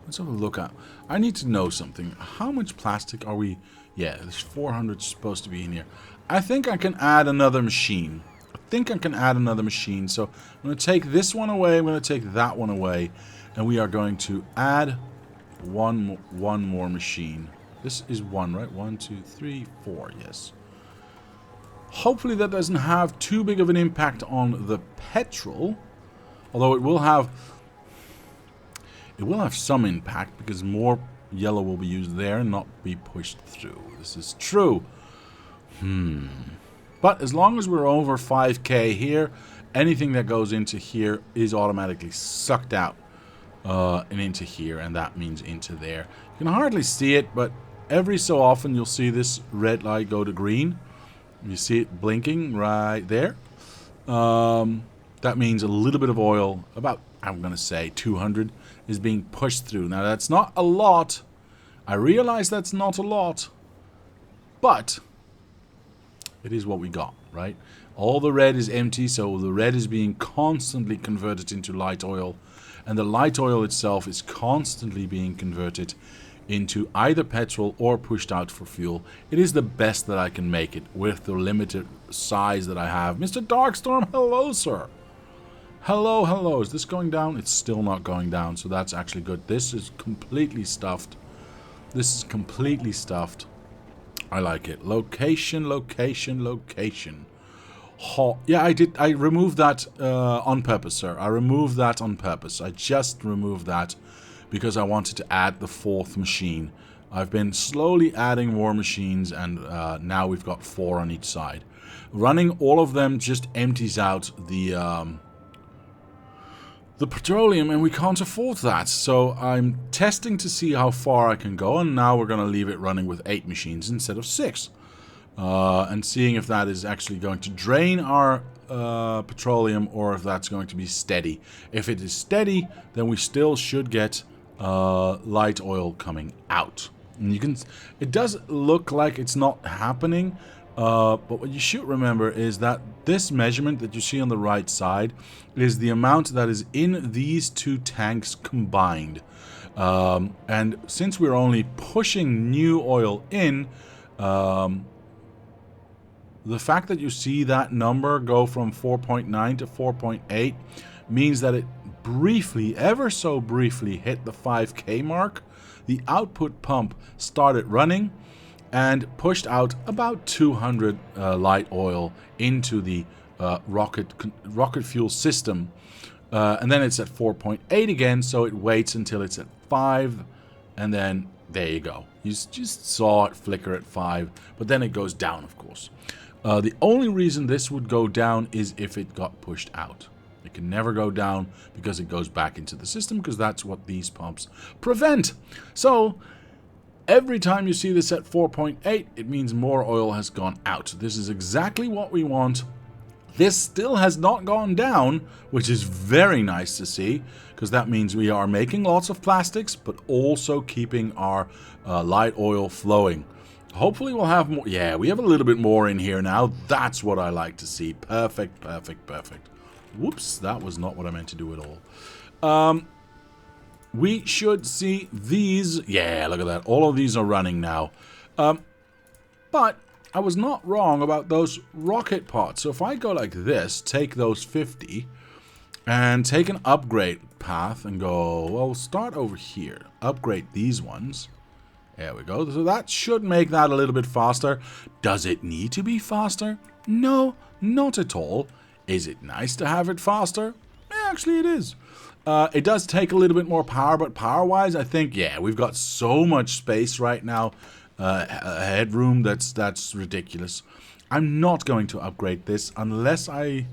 Let's have a look at... I need to know something. How much plastic are we... Yeah, there's 400 supposed to be in here. I think I can add another machine. So I'm going to take this one away. I'm going to take that one away. And we are going to add one more machine. This is one, right? 1, 2, 3, 4. Yes. Hopefully that doesn't have too big of an impact on the petrol. Although it will have some impact because more yellow will be used there and not be pushed through. This is true. But as long as we're over 5k here, anything that goes into here is automatically sucked out and into here, and that means into there. You can hardly see it, but every so often you'll see this red light go to green. You see it blinking right there. That means a little bit of oil, about, I'm going to say 200, is being pushed through. Now that's not a lot. I realize that's not a lot, but it is what we got, right? All the red is empty, so the red is being constantly converted into light oil, and the light oil itself is constantly being converted into either petrol or pushed out for fuel. It is the best that I can make it with the limited size that I have. Mr. Darkstorm, hello, sir. Hello, hello. Is this going down? It's still not going down, so that's actually good. This is completely stuffed. This is completely stuffed. I like it. Location, location, location. Yeah, I removed that on purpose, sir. I removed that on purpose. I just removed that because I wanted to add the 4th machine. I've been slowly adding more machines, and now we've got 4 on each side. Running all of them just empties out the the petroleum, and we can't afford that. So I'm testing to see how far I can go, and now we're going to leave it running with 8 machines instead of 6. And seeing if that is actually going to drain our petroleum or if that's going to be steady. If it is steady, then we still should get light oil coming out. And you can, it does look like it's not happening, but what you should remember is that this measurement that you see on the right side is the amount that is in these 2 tanks combined. And since we're only pushing new oil in, the fact that you see that number go from 4.9 to 4.8 means that it briefly, ever so briefly, hit the 5K mark. The output pump started running and pushed out about 200 light oil into the rocket fuel system. And then it's at 4.8 again, so it waits until it's at 5, and then there you go. You just saw it flicker at 5, but then it goes down, of course. The only reason this would go down is if it got pushed out. It can never go down because it goes back into the system, because that's what these pumps prevent. So every time you see this at 4.8, it means more oil has gone out. This is exactly what we want. This still has not gone down, which is very nice to see, because that means we are making lots of plastics, but also keeping our light oil flowing. Hopefully we'll have more. Yeah, we have a little bit more in here now. That's what I like to see. Perfect, perfect, perfect. Whoops, that was not what I meant to do at all. We should see these. Yeah, look at that. All of these are running now. But I was not wrong about those rocket pods. So if I go like this, take those 50, and take an upgrade path and go, well, start over here. Upgrade these ones. There we go. So that should make that a little bit faster. Does it need to be faster? No, not at all. Is it nice to have it faster? Actually, it is. It does take a little bit more power, but power-wise, I think, yeah, we've got so much space right now. Headroom, that's ridiculous. I'm not going to upgrade this unless I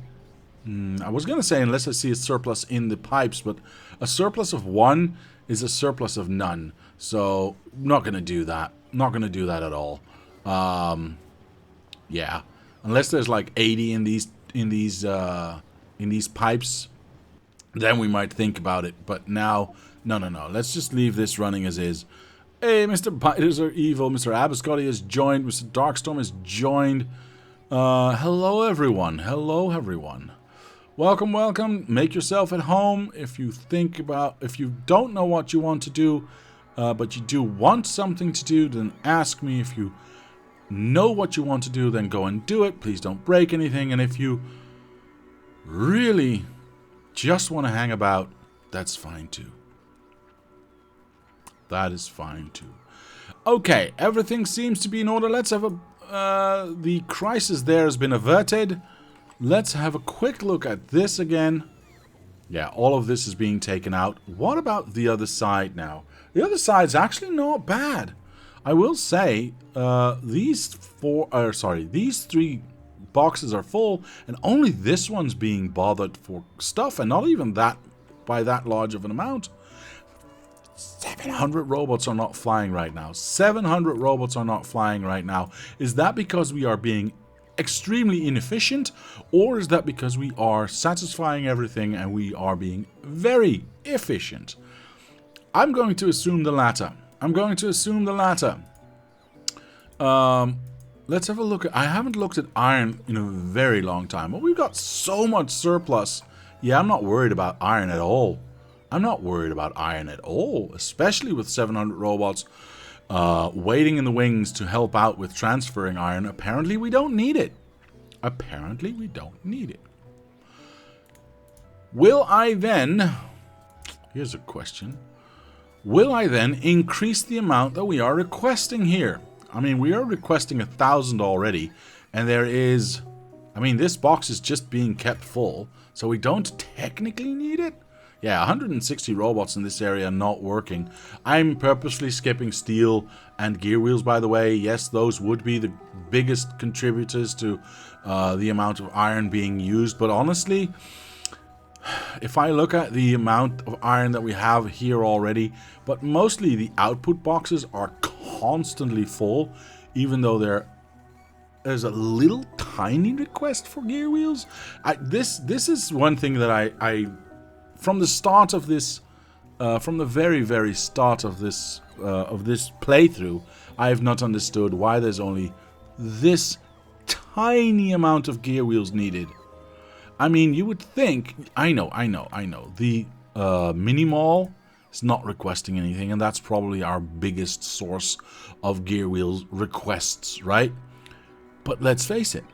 was going to say unless I see a surplus in the pipes, but a surplus of 1 is a surplus of none. So, not going to do that. Not going to do that at all. Yeah. Unless there's like 80 in these pipes, then we might think about it. But now, no. Let's just leave this running as is. Hey, Mr. Biters are evil. Mr. Abiscotti has joined. Mr. Darkstorm has joined. Hello, everyone. Hello, everyone. Welcome, welcome. Make yourself at home. If you don't know what you want to do, but you do want something to do, then ask me. If you know what you want to do, then go and do it. Please don't break anything. And if you really just want to hang about, that's fine too. That is fine too. Okay, everything seems to be in order. Let's have the crisis there has been averted. Let's have a quick look at this again. Yeah, all of this is being taken out. What about the other side now? The other side's actually not bad. I will say, these 3 boxes are full, and only this one's being bothered for stuff, and not even that by that large of an amount. 700 robots are not flying right now. 700 robots are not flying right now. Is that because we are being extremely inefficient, or is that because we are satisfying everything and we are being very efficient? I'm going to assume the latter. Let's have a look at... I haven't looked at iron in a very long time, but we've got so much surplus. Yeah, I'm not worried about iron at all. Especially with 700 robots waiting in the wings to help out with transferring iron. Apparently we don't need it. Will I then... Here's a question. Will I then increase the amount that we are requesting here? I mean, we are requesting 1,000 already, and there is... I mean, this box is just being kept full, so we don't technically need it. Yeah, 160 robots in this area not working. I'm purposely skipping steel and gear wheels, by the way. Yes, those would be the biggest contributors to the amount of iron being used. But honestly, if I look at the amount of iron that we have here already, but mostly the output boxes are constantly full, even though there's a little tiny request for gear wheels. This is one thing that I from the start of this, from the very start of this playthrough, I have not understood why there's only this tiny amount of gear wheels needed. I mean, you would think... I know. The mini-mall is not requesting anything, and that's probably our biggest source of gear wheels requests, right? But let's face it.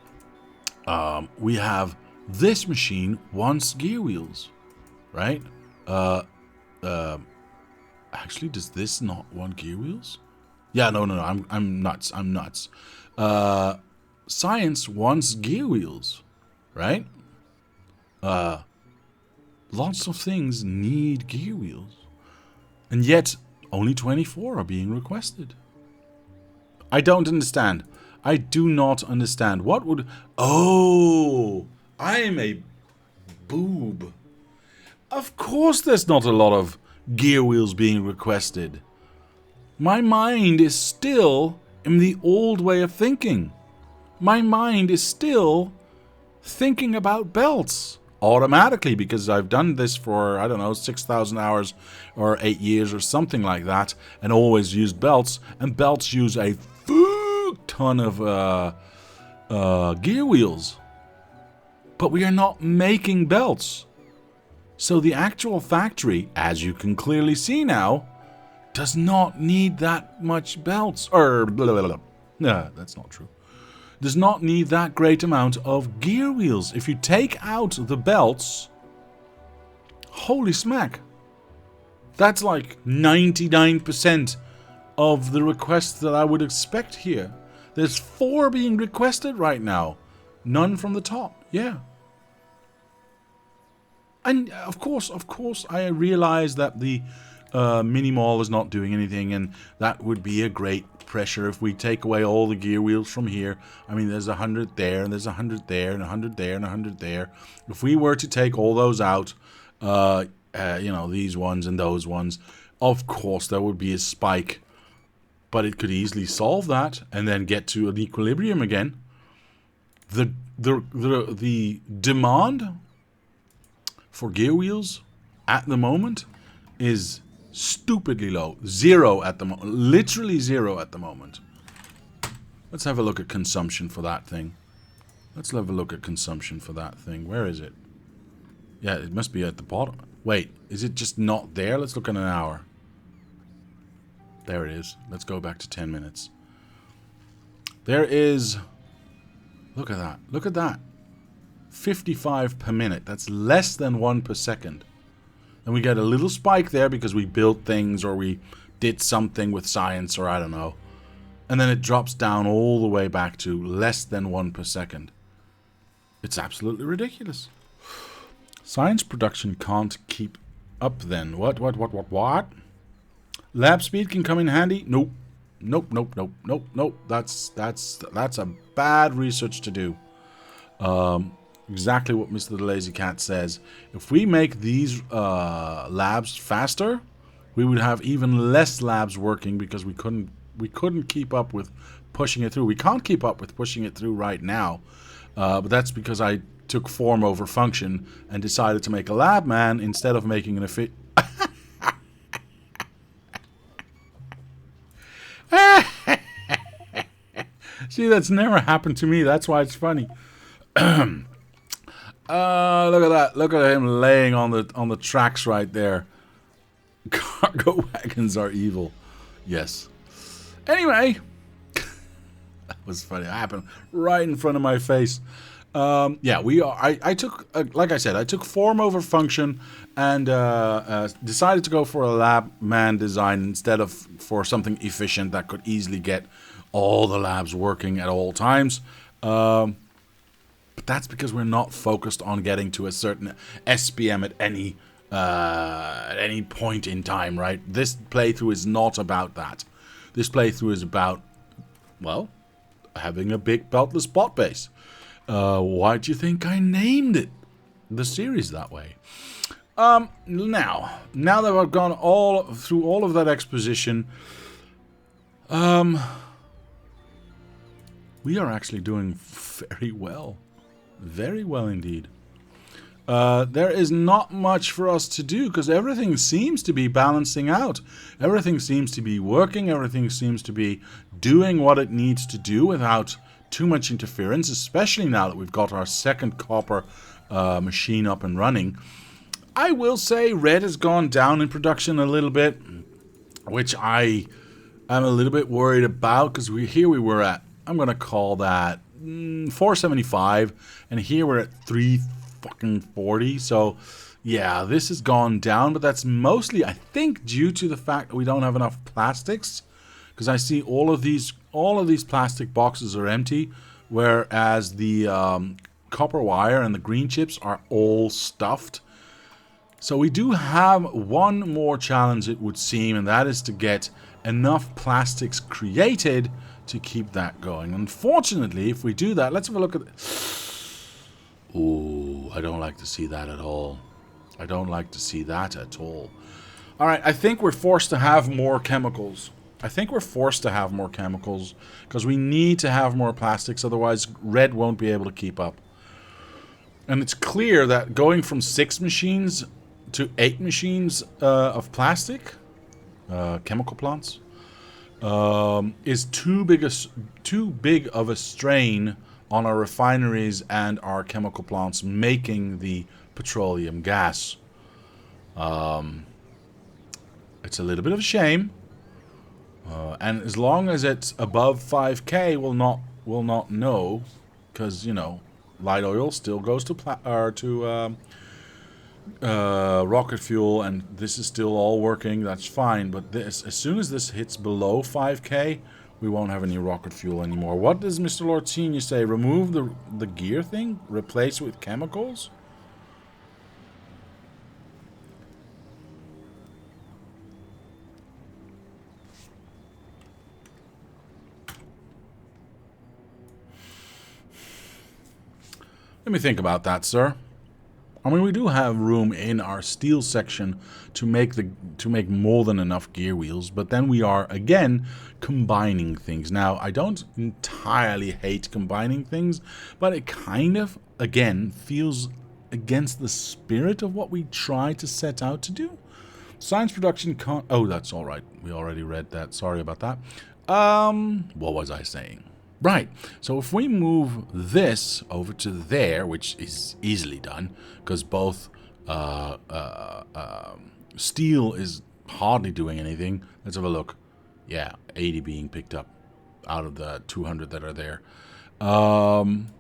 We have this machine wants gear wheels, right? Actually, does this not want gear wheels? Yeah, no. I'm nuts. Science wants gear wheels, right? Lots of things need gear wheels. And yet, only 24 are being requested. I don't understand. I do not understand. What would... Oh! I am a boob. Of course there's not a lot of gear wheels being requested. My mind is still in the old way of thinking. My mind is still thinking about belts. Automatically, because I've done this for, I don't know, 6,000 hours or 8 years or something like that, and always used belts, and belts use a fuck ton of gear wheels. But we are not making belts. So the actual factory, as you can clearly see now, does not need that much belts. Or, blah, blah, blah. Nah, that's not true. Does not need that great amount of gear wheels. If you take out the belts, holy smack, that's like 99% of the requests that I would expect here. There's 4 being requested right now. None from the top. Yeah. And of course, I realize that the mini-mall is not doing anything, and that would be a great pressure if we take away all the gear wheels from here. I mean, there's 100 there, and there's 100 there, and 100 there, and 100 there. If we were to take all those out, you know, these ones and those ones, of course there would be a spike. But it could easily solve that, and then get to an equilibrium again. The demand for gear wheels at the moment is stupidly low. 0 at the moment. Literally 0 at the moment. Let's have a look at consumption for that thing. Where is it? Yeah, it must be at the bottom. Wait, is it just not there? Let's look at an hour. There it is. Let's go back to 10 minutes. There is... Look at that. Look at that. 55 per minute. That's less than 1 per second. And we get a little spike there because we built things or we did something with science or I don't know. And then it drops down all the way back to less than 1 per second. It's absolutely ridiculous. Science production can't keep up then. What? Lab speed can come in handy? Nope. That's a bad research to do. Exactly what Mr. the Lazy Cat says. If we make these labs faster, we would have even less labs working because we couldn't keep up with pushing it through. We can't keep up with pushing it through right now, but that's because I took form over function and decided to make a lab man instead of making an See, that's never happened to me. That's why it's funny. Look at that. Look at him laying on the tracks right there. Cargo wagons are evil. Yes. Anyway. That was funny. It happened right in front of my face. Yeah, we are. I took, like I said, I took form over function and decided to go for a lab man design instead of for something efficient that could easily get all the labs working at all times. But that's because we're not focused on getting to a certain SPM at any point in time, right? This playthrough is not about that. This playthrough is about, well, having a big beltless bot base. Why do you think I named it the series that way. Now that I've gone through all of that exposition, we are actually doing very well. Very well indeed. There is not much for us to do because everything seems to be balancing out. Everything seems to be working. Everything seems to be doing what it needs to do without too much interference, especially now that we've got our second copper machine up and running. I will say red has gone down in production a little bit, which I am a little bit worried about because we were at, I'm going to call that 475, and here we're at 340. So yeah, this has gone down, but that's mostly, I think, due to the fact that we don't have enough plastics, because I see all of these plastic boxes are empty, whereas the copper wire and the green chips are all stuffed. So we do have one more challenge, it would seem, and that is to get enough plastics created to keep that going. Unfortunately, if we do that, let's have a look at it. Ooh, I don't like to see that at all. I don't like to see that at all. Alright, I think we're forced to have more chemicals. Because we need to have more plastics, otherwise red won't be able to keep up. And it's clear that going from 6 machines to 8 machines of plastic, chemical plants, is too big of a strain on our refineries and our chemical plants making the petroleum gas. It's a little bit of a shame, and as long as it's above 5K, we'll not know, because you know, light oil still goes to rocket fuel, and this is still all working. That's fine, but this, as soon as this hits below 5K, we won't have any rocket fuel anymore. What does Mr. Lortini say? Remove the gear thing? Replace with chemicals? Let me think about that, sir. I mean, we do have room in our steel section to make more than enough gear wheels, but then we are again combining things. Now, I don't entirely hate combining things, but it kind of again feels against the spirit of what we try to set out to do. Science production can't. Oh, that's all right. We already read that. Sorry about that. What was I saying? Right, so if we move this over to there, which is easily done, because both steel is hardly doing anything. Let's have a look. Yeah, 80 being picked up out of the 200 that are there. And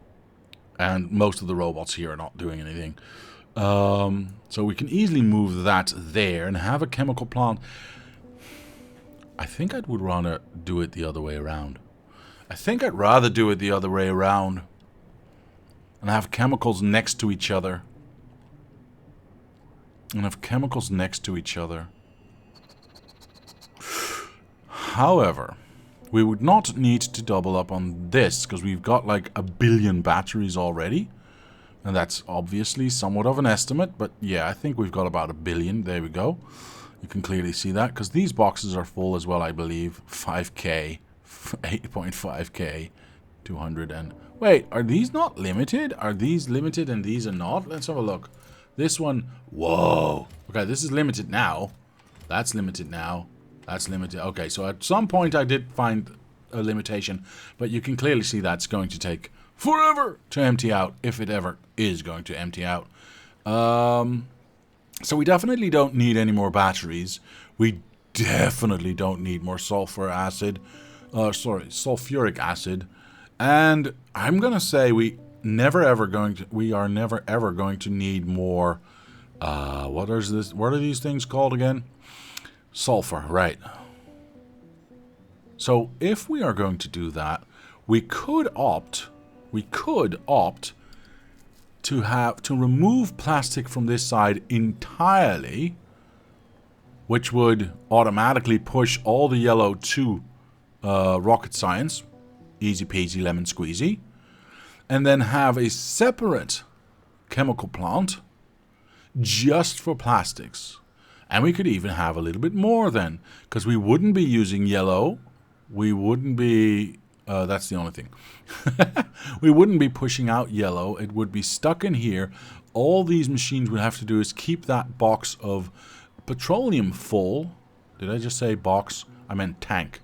most of the robots here are not doing anything. So we can easily move that there and have a chemical plant. I think I would rather do it the other way around. And have chemicals next to each other. However, we would not need to double up on this, because we've got like 1 billion batteries already. And that's obviously somewhat of an estimate, but yeah, I think we've got about 1 billion. There we go. You can clearly see that, because these boxes are full as well, I believe. 5K. 8.5K, 200 and... Wait, are these not limited? Are these limited and these are not? Let's have a look. This one... Whoa! Okay, this is limited now. That's limited now. That's limited. Okay, so at some point I did find a limitation, but you can clearly see that's going to take forever to empty out, if it ever is going to empty out. So we definitely don't need any more batteries. We definitely don't need more sulfuric acid, and I'm gonna say we are never ever going to need more. What are these things called again? Sulfur, right? So if we are going to do that, we could opt to remove plastic from this side entirely, which would automatically push all the yellow to rocket science, easy peasy lemon squeezy, and then have a separate chemical plant just for plastics. And we could even have a little bit more then, because we wouldn't be using yellow. We wouldn't be... that's the only thing. We wouldn't be pushing out yellow. It would be stuck in here. All these machines would have to do is keep that box of petroleum full. Did I just say box? I meant tank.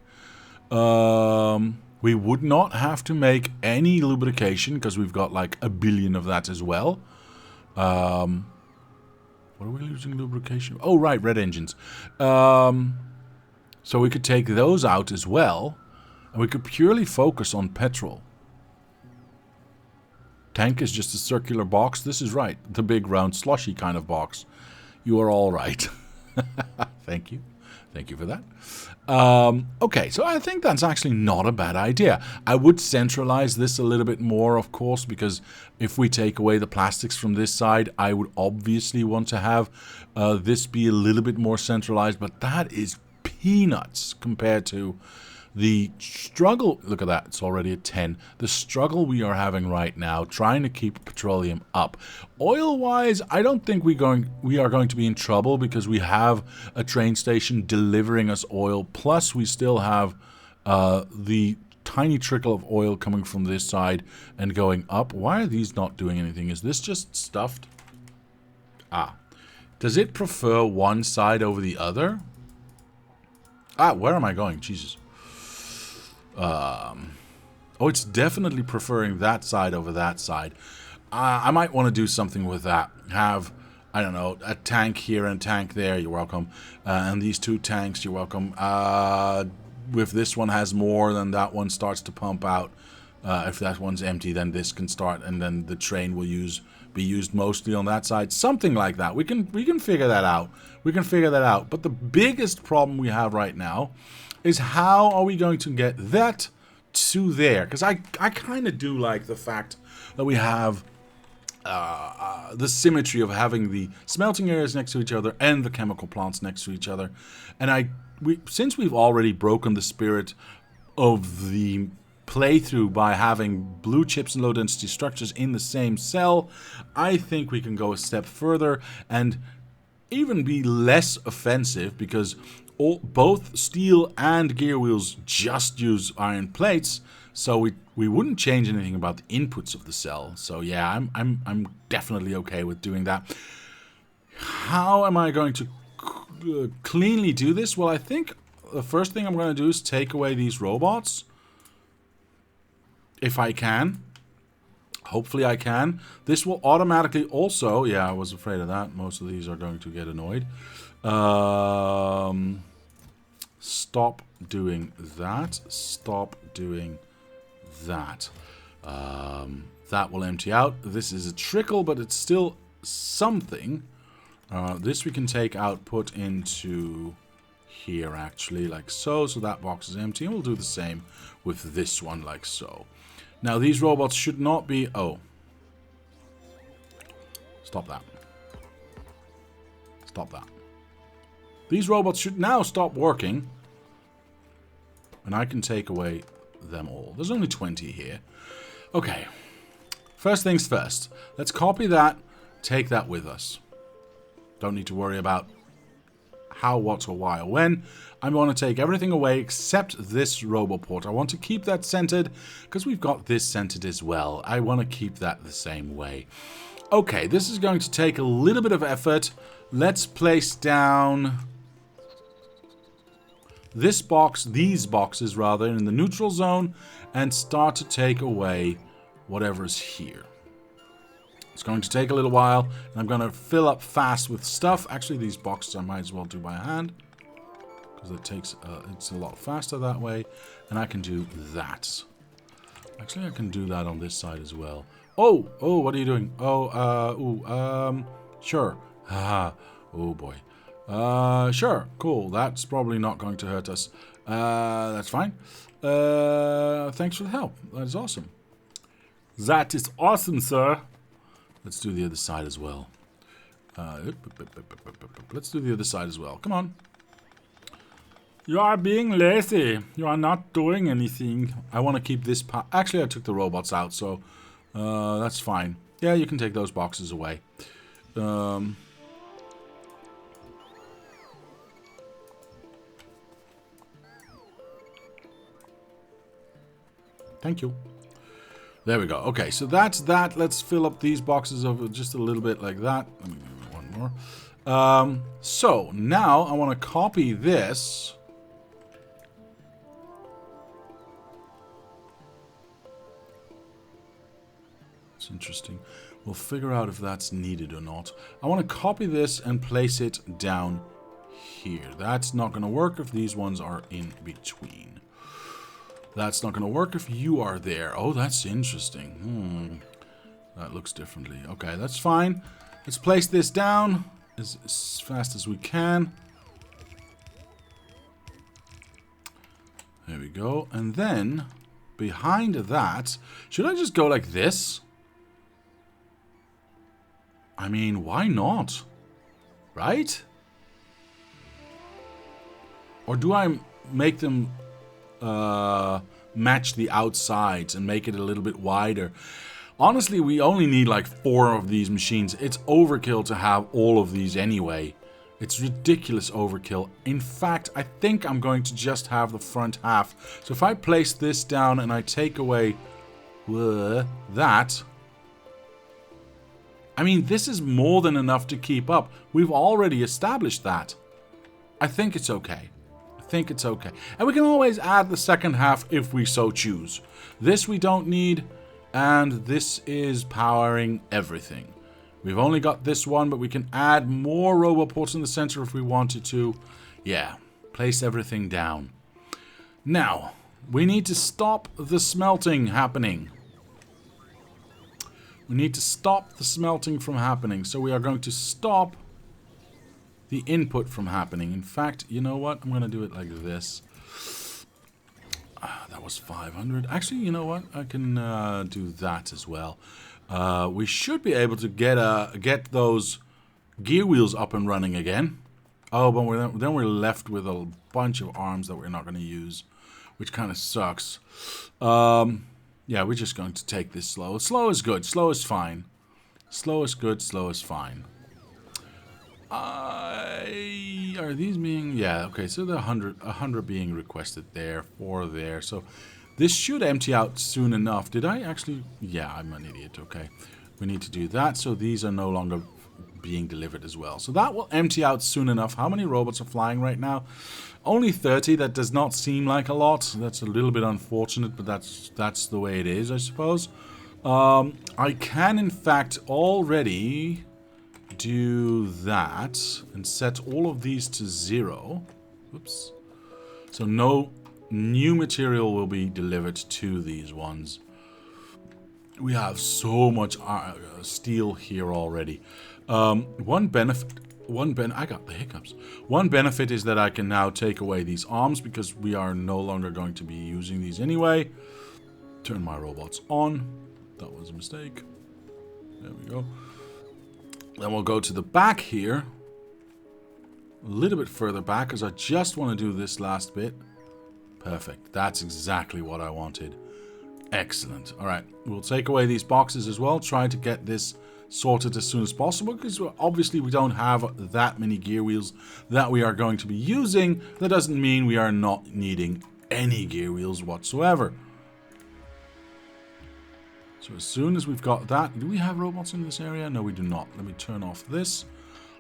We would not have to make any lubrication because we've got like 1 billion of that as well. What are we losing lubrication? Oh, right, red engines. So we could take those out as well. And we could purely focus on petrol. Tank is just a circular box. This is right. The big round slushy kind of box. You are all right. Thank you. Thank you for that. Okay, so I think that's actually not a bad idea. I would centralize this a little bit more, of course, because if we take away the plastics from this side, I would obviously want to have this be a little bit more centralized, but that is peanuts compared to the struggle. Look at that, it's already at 10. The struggle we are having right now trying to keep petroleum up. Oil-wise, I don't think we are going to be in trouble because we have a train station delivering us oil. Plus, we still have the tiny trickle of oil coming from this side and going up. Why are these not doing anything? Is this just stuffed? Ah. Does it prefer one side over the other? Ah, where am I going? Jesus. Oh, it's definitely preferring that side over that side. I might want to do something with that. Have, I don't know, a tank here and a tank there. You're welcome. And these two tanks, you're welcome. If this one has more, then that one starts to pump out. If that one's empty, then this can start, and then the train will be used mostly on that side. Something like that. We can figure that out. We can figure that out. But the biggest problem we have right now is how are we going to get that to there? Because I kind of do like the fact that we have the symmetry of having the smelting areas next to each other and the chemical plants next to each other. And since we've already broken the spirit of the playthrough by having blue chips and low density structures in the same cell, I think we can go a step further and even be less offensive, because both steel and gear wheels just use iron plates, so we wouldn't change anything about the inputs of the cell. So yeah, I'm definitely okay with doing that. How am I going to cleanly do this? Well, I think the first thing I'm going to do is take away these robots, if I can. Hopefully I can. This will automatically also... Yeah, I was afraid of that. Most of these are going to get annoyed. Stop doing that. Stop doing that. That will empty out. This is a trickle, but it's still something. This we can take out, put into here, actually, like so. So that box is empty. And we'll do the same with this one, like so. Now, these robots should not be... Oh. Stop that. Stop that. These robots should now stop working. And I can take away them all. There's only 20 here. Okay. First things first. Let's copy that. Take that with us. Don't need to worry about how, what, or why, or when. I'm going to take everything away except this roboport. I want to keep that centered because we've got this centered as well. I want to keep that the same way. Okay, this is going to take a little bit of effort. Let's place down this box, these boxes rather, in the neutral zone and start to take away whatever's here. It's going to take a little while, and I'm going to fill up fast with stuff. Actually, these boxes I might as well do by hand, because it takes it's a lot faster that way, and I can do that. Actually, I can do that on this side as well. Oh, what are you doing? Sure. Haha. Oh boy. Sure. Cool. That's probably not going to hurt us. That's fine. Thanks for the help. That is awesome. That is awesome, sir. Let's do the other side as well. Let's do the other side as well. Come on. You are being lazy. You are not doing anything. I want to keep this part. Actually, I took the robots out, so that's fine. Yeah, you can take those boxes away. Thank you. There we go. Okay, so that's that. Let's fill up these boxes of just a little bit like that. Let me do one more. So now I want to copy this. It's interesting. We'll figure out if that's needed or not. I want to copy this and place it down here. That's not going to work if these ones are in between. That's not going to work if you are there. Oh, that's interesting. That looks differently. Okay, that's fine. Let's place this down as fast as we can. There we go. And then, behind that, should I just go like this? I mean, why not? Right? Or do I make them match the outsides and make it a little bit wider? Honestly, we only need like 4 of these machines. It's overkill to have all of these anyway. It's ridiculous overkill. In fact, I think I'm going to just have the front half. So if I place this down and I take away that, I mean, this is more than enough to keep up. We've already established that. I think it's okay. I think it's okay. And we can always add the second half if we so choose. This we don't need, and this is powering everything. We've only got this one, but we can add more robot ports in the center if we wanted to. Yeah, place everything down. Now, we need to stop the smelting happening. We need to stop the smelting from happening. So we are going to stop the input from happening. In fact, you know what? I'm going to do it like this. That was 500. Actually, you know what? I can do that as well. We should be able to get those gear wheels up and running again. Oh, but then we're left with a bunch of arms that we're not going to use, which kind of sucks. Yeah, we're just going to take this slow. Slow is good. Slow is fine. Slow is good. Slow is fine. Are these being... Yeah, okay. So the 100 being requested there. 4 there. So this should empty out soon enough. Did I actually... Yeah, I'm an idiot. Okay. We need to do that. So these are no longer being delivered as well. So that will empty out soon enough. How many robots are flying right now? Only 30. That does not seem like a lot. That's a little bit unfortunate, but that's the way it is, I suppose. I can, in fact, already do that and set all of these to 0. Oops. So no new material will be delivered to these ones. We have so much steel here already. One benefit... I got the hiccups. One benefit is that I can now take away these arms because we are no longer going to be using these anyway. Turn my robots on. That was a mistake. There we go. Then we'll go to the back here. A little bit further back because I just want to do this last bit. Perfect. That's exactly what I wanted. Excellent. Alright. We'll take away these boxes as well. Try to get this sorted as soon as possible because obviously we don't have that many gear wheels that we are going to be using. That doesn't mean we are not needing any gear wheels whatsoever. So as soon as we've got that... Do we have robots in this area? No, we do not. Let me turn off this.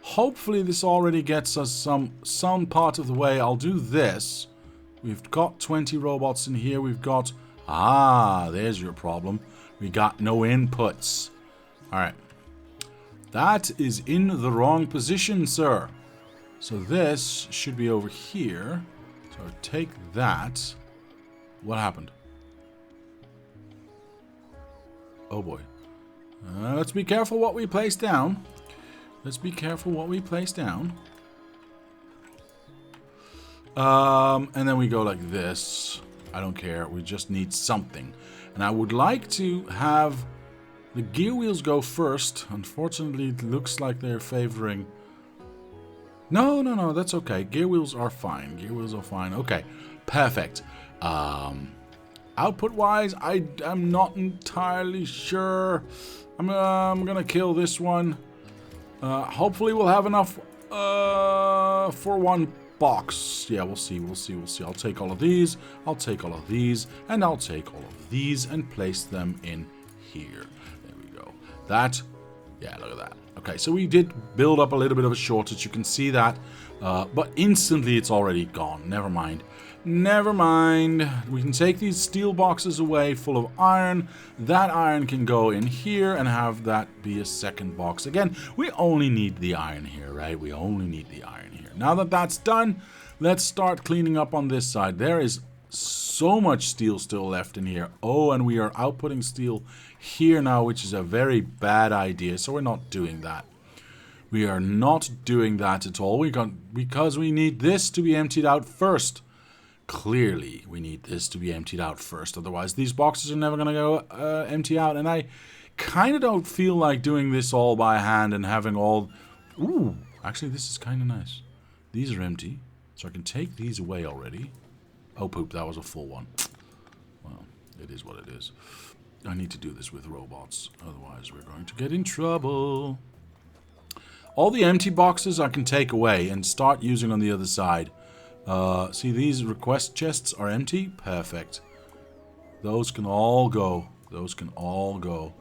Hopefully this already gets us some part of the way. I'll do this. We've got 20 robots in here. We've got... Ah, there's your problem. We got no inputs. Alright. That is in the wrong position, sir. So this should be over here. So take that. What happened? Oh boy. Let's be careful what we place down. Let's be careful what we place down. And then we go like this. I don't care. We just need something. And I would like to have the gear wheels go first. Unfortunately, it looks like they're favoring... No, that's okay. Gear wheels are fine. Gear wheels are fine. Okay, perfect. Output-wise, I'm not entirely sure. I'm gonna kill this one. Hopefully we'll have enough for one box. Yeah, we'll see. I'll take all of these, I'll take all of these, and I'll take all of these and place them in here. There we go. Yeah, look at that. Okay, so we did build up a little bit of a shortage. You can see that. But instantly it's already gone. Never mind. Never mind. We can take these steel boxes away full of iron. That iron can go in here and have that be a second box. Again, we only need the iron here, right? We only need the iron here. Now that that's done, let's start cleaning up on this side. There is so much steel still left in here. Oh, and we are outputting steel here now, which is a very bad idea. So we're not doing that. We are not doing that at all. Because we need this to be emptied out first. Clearly, we need this to be emptied out first. Otherwise, these boxes are never going to go empty out. And I kind of don't feel like doing this all by hand and having all... Ooh, actually, this is kind of nice. These are empty, so I can take these away already. Oh, poop, that was a full one. Well, it is what it is. I need to do this with robots. Otherwise, we're going to get in trouble. All the empty boxes I can take away and start using on the other side. See, these request chests are empty. Perfect. Those can all go. Those can all go.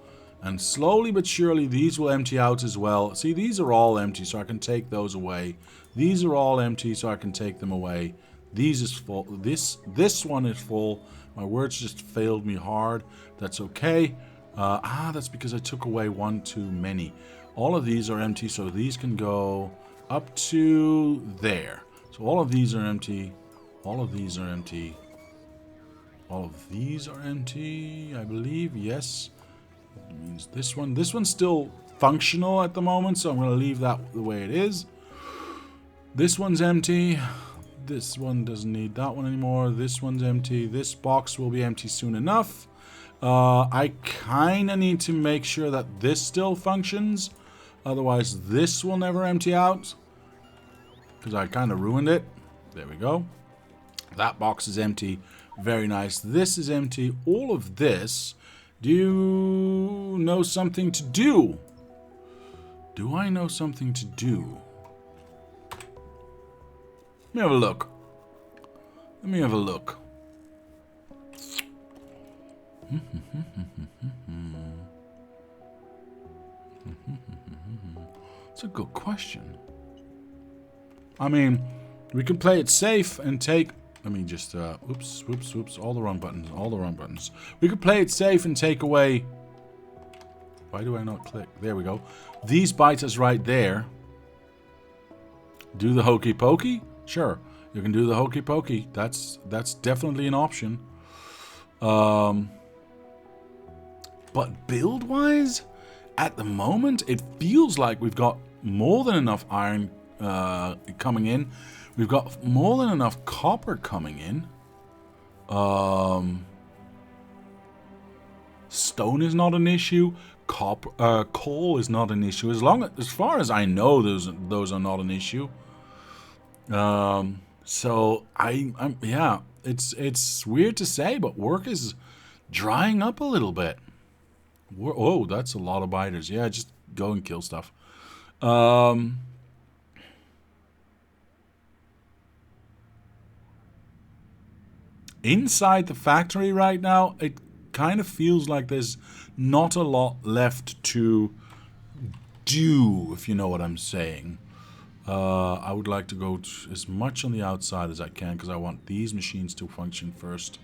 And slowly but surely, these will empty out as well. See, these are all empty, so I can take those away. These are all empty, so I can take them away. These is full. This one is full. My words just failed me hard. That's okay. That's because I took away one too many. All of these are empty, so these can go up to there. So all of these are empty. All of these are empty. All of these are empty, I believe. Yes. That means this one. This one's still functional at the moment, so I'm going to leave that the way it is. This one's empty. This one doesn't need that one anymore. This one's empty. This box will be empty soon enough. I kind of need to make sure that this still functions. Otherwise, this will never empty out. Because I kind of ruined it. There we go. That box is empty. Very nice. This is empty. All of this. Do you know something to do? Do I know something to do? Let me have a look. Let me have a look. It's a good question. I mean, we can play it safe and take... Let me just... oops. All the wrong buttons. We could play it safe and take away... Why do I not click? There we go. These bytes is right there. Do the hokey pokey? Sure. You can do the hokey pokey. That's definitely an option. But build-wise, at the moment, it feels like we've got more than enough iron coming in. We've got more than enough copper coming in. Stone is not an issue. Coal is not an issue. As far as I know, those are not an issue. So yeah, it's weird to say, but work is drying up a little bit. Oh, that's a lot of biters. Yeah, just go and kill stuff. Inside the factory right now, it kind of feels like there's not a lot left to do, if you know what I'm saying. I would like to go as much on the outside as I can because I want these machines to function first.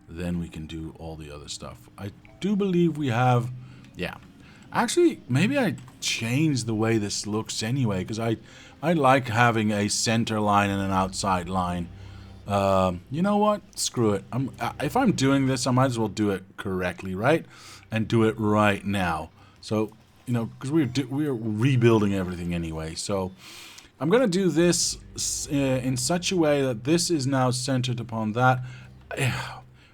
Then we can do all the other stuff. I do believe we have... Yeah. Actually, maybe I changed the way this looks anyway because I like having a center line and an outside line. You know what? Screw it. If I'm doing this, I might as well do it correctly, right? And do it right now. So... You know, because we're rebuilding everything anyway. So I'm going to do this in such a way that this is now centered upon that.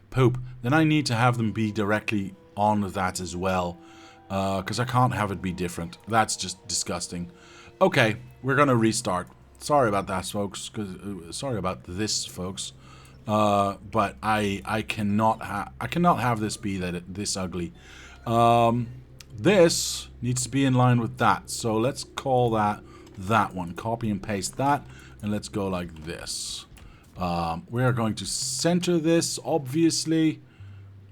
Poop. Then I need to have them be directly on that as well. Because I can't have it be different. That's just disgusting. Okay, we're going to restart. Sorry about that, folks. Sorry about this, folks. But I cannot have this be this ugly. This needs to be in line with that. So let's call that one. Copy and paste that, and let's go like this. We are going to center this, obviously,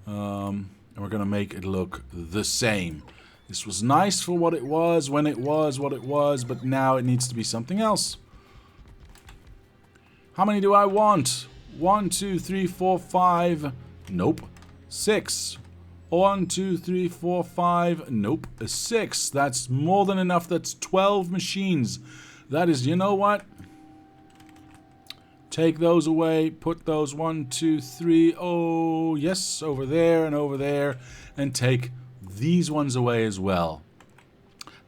and we're going to make it look the same. This was nice for what it was when it was what it was, but now it needs to be something else. How many do I want? 1, 2, 3, 4, 5. Nope. 6. 1, 2, 3, 4, 5. Nope. 6. That's more than enough. That's 12 machines. That is, you know what? Take those away. Put those 1, 2, 3. Oh, yes. Over there and over there. And take these ones away as well.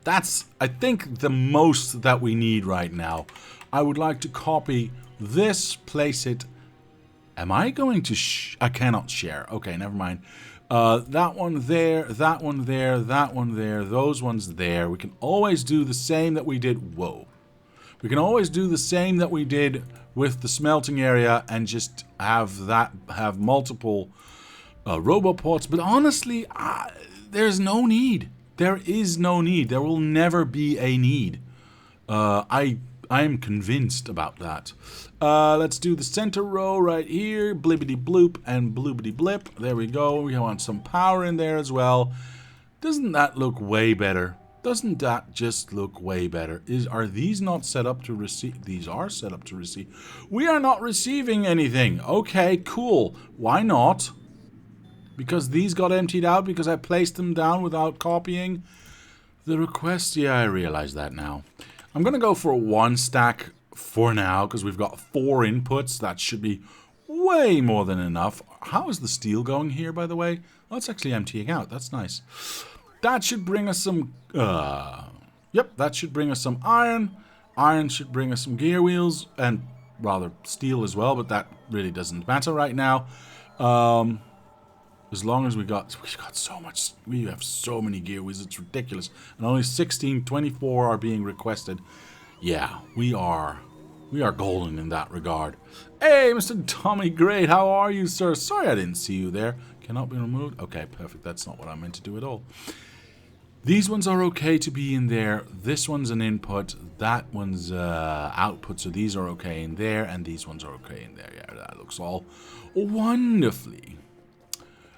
That's, I think, the most that we need right now. I would like to copy this, place it. Am I going to I cannot share. Okay, never mind. That one there, that one there, that one there, those ones there. We can always do the same that we did. Whoa. We can always do the same that we did with the smelting area and just have multiple robot ports. But honestly, there's no need. There is no need. There will never be a need. I'm convinced about that. Let's do the center row right here. Blibbity bloop and bloopity blip. There we go. We want some power in there as well. Doesn't that look way better? Doesn't that just look way better? Are these not set up to receive? These are set up to receive. We are not receiving anything. Okay, cool. Why not? Because these got emptied out because I placed them down without copying the request. Yeah, I realize that now. I'm going to go for a 1 stack for now because we've got 4 inputs. That should be way more than enough. How is the steel going here, by the way? Oh, it's actually emptying out. That's nice. That should bring us some... Yep, that should bring us some iron. Iron should bring us some gear wheels and rather steel as well, but that really doesn't matter right now. As long as we've got so much, we have so many gear wheels, it's ridiculous. And only 24 are being requested. Yeah, we are golden in that regard. Hey, Mr. Tommy Great, how are you, sir? Sorry I didn't see you there. Cannot be removed? Okay, perfect. That's not what I meant to do at all. These ones are okay to be in there. This one's an input. That one's output. So these are okay in there, and these ones are okay in there. Yeah, that looks all wonderfully.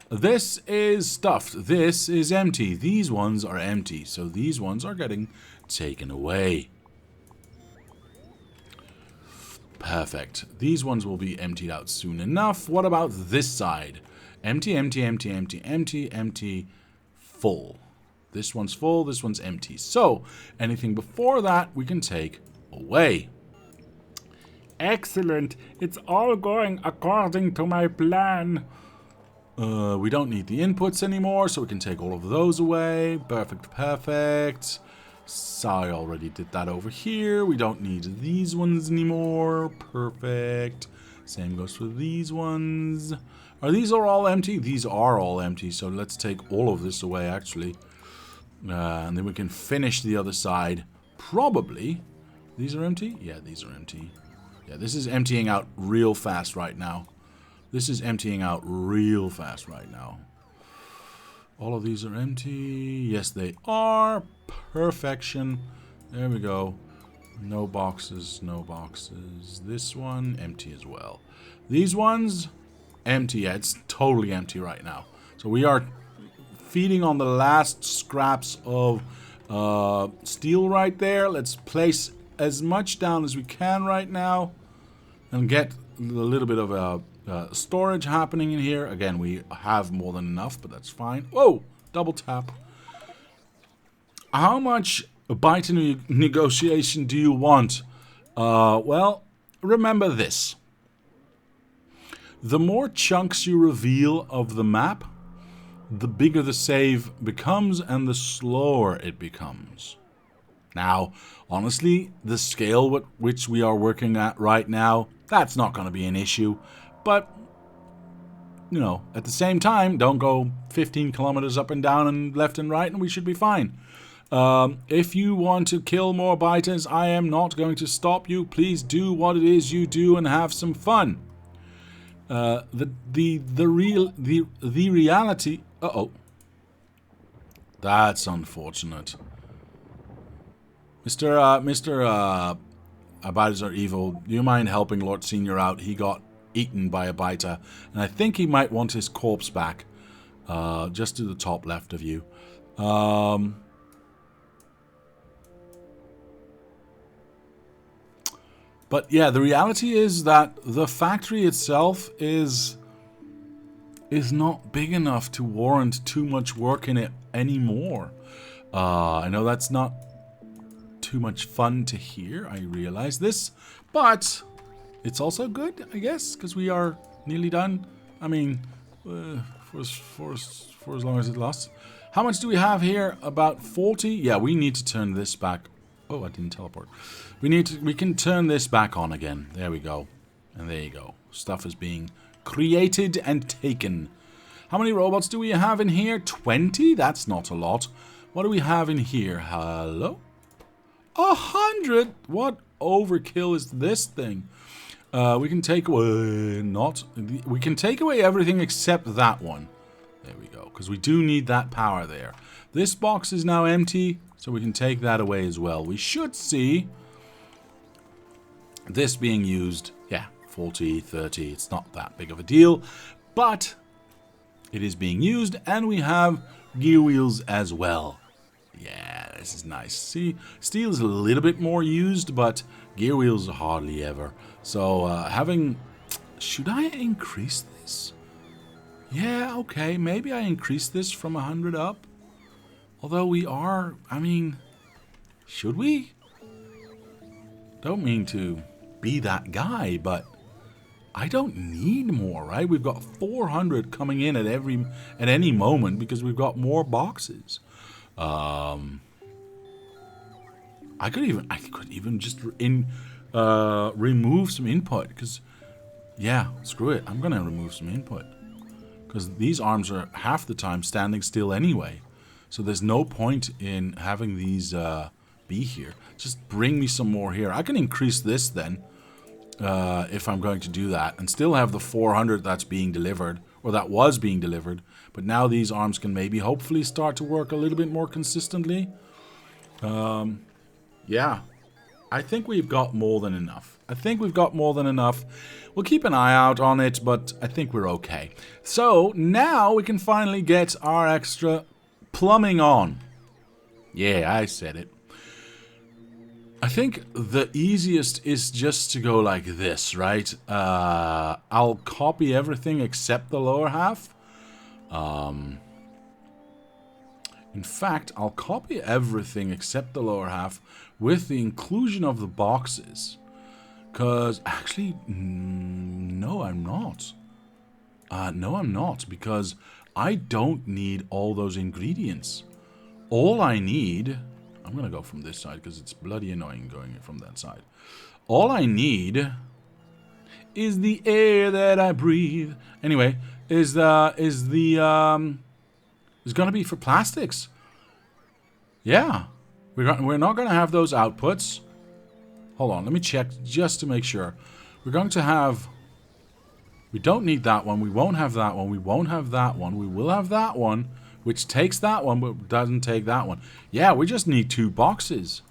This is stuffed. This is empty. These ones are empty. So these ones are getting taken away. Perfect. These ones will be emptied out soon enough. What about this side? Empty, empty, empty, empty, empty, empty, full. This one's full. This one's empty. So anything before that we can take away. Excellent. It's all going according to my plan. We don't need the inputs anymore, so we can take all of those away. Perfect, perfect. So I already did that over here. We don't need these ones anymore. Perfect. Same goes for these ones. Are these all empty? These are all empty, so let's take all of this away, actually. And then we can finish the other side. Probably. These are empty? Yeah, these are empty. Yeah, this is emptying out real fast right now. This is emptying out real fast right now. All of these are empty. Yes, they are. Perfection. There we go. No boxes, no boxes. This one, empty as well. These ones, empty. Yeah, it's totally empty right now. So we are feeding on the last scraps of steel right there. Let's place as much down as we can right now and get a little bit of a storage happening in here. Again, we have more than enough, but that's fine. Whoa! Double tap. How much bite negotiation do you want? Well, remember this. The more chunks you reveal of the map, the bigger the save becomes and the slower it becomes. Now, honestly, the scale with which we are working at right now, that's not going to be an issue. But, you know, at the same time, don't go 15 kilometers up and down and left and right and we should be fine. If you want to kill more biters, I am not going to stop you. Please do what it is you do and have some fun. The reality. Uh-oh. That's unfortunate. Mr. Biters are evil. Do you mind helping Lord Senior out? He got eaten by a biter, and I think he might want his corpse back. Just to the top left of you. But yeah, the reality is that the factory itself is not big enough to warrant too much work in it anymore. I know that's not too much fun to hear, I realize this, but it's also good, I guess, because we are nearly done. I mean, for as long as it lasts. How much do we have here? About 40? Yeah, we need to turn this back. Oh, I didn't teleport. We can turn this back on again. There we go. And there you go. Stuff is being created and taken. How many robots do we have in here? 20? That's not a lot. What do we have in here? Hello? 100? What overkill is this thing? We can take away... We can take away everything except that one. There we go. Because we do need that power there. This box is now empty, so we can take that away as well. We should see this being used. Yeah, 40, 30. It's not that big of a deal. But it is being used, and we have gear wheels as well. Yeah, this is nice. See, steel is a little bit more used, but gear wheels are hardly ever. So, having... Should I increase this? Yeah, okay. Maybe I increase this from 100 up. Although we are... I mean... Should we? Don't mean to be that guy, but... I don't need more, right? We've got 400 coming in at any moment because we've got more boxes. I could even just remove some input because, yeah, screw it. I'm gonna remove some input because these arms are half the time standing still anyway. So there's no point in having these be here. Just bring me some more here. I can increase this then. If I'm going to do that, and still have the 400 that's being delivered, or that was being delivered, but now these arms can maybe hopefully start to work a little bit more consistently. Yeah, I think we've got more than enough. We'll keep an eye out on it, but I think we're okay. So now we can finally get our extra plumbing on. Yeah, I said it. I think the easiest is just to go like this, right? I'll copy everything except the lower half. In fact, I'll copy everything except the lower half with the inclusion of the boxes. Because, actually, no, I'm not. No, I'm not, because I don't need all those ingredients. All I need... I'm going to go from this side because it's bloody annoying going from that side. All I need is the air that I breathe. Anyway, is going to be for plastics. Yeah. We're not going to have those outputs. Hold on, let me check just to make sure. We're going to have... We don't need that one. We won't have that one. We won't have that one. We will have that one. Which takes that one, but doesn't take that one. Yeah, we just need 2 boxes.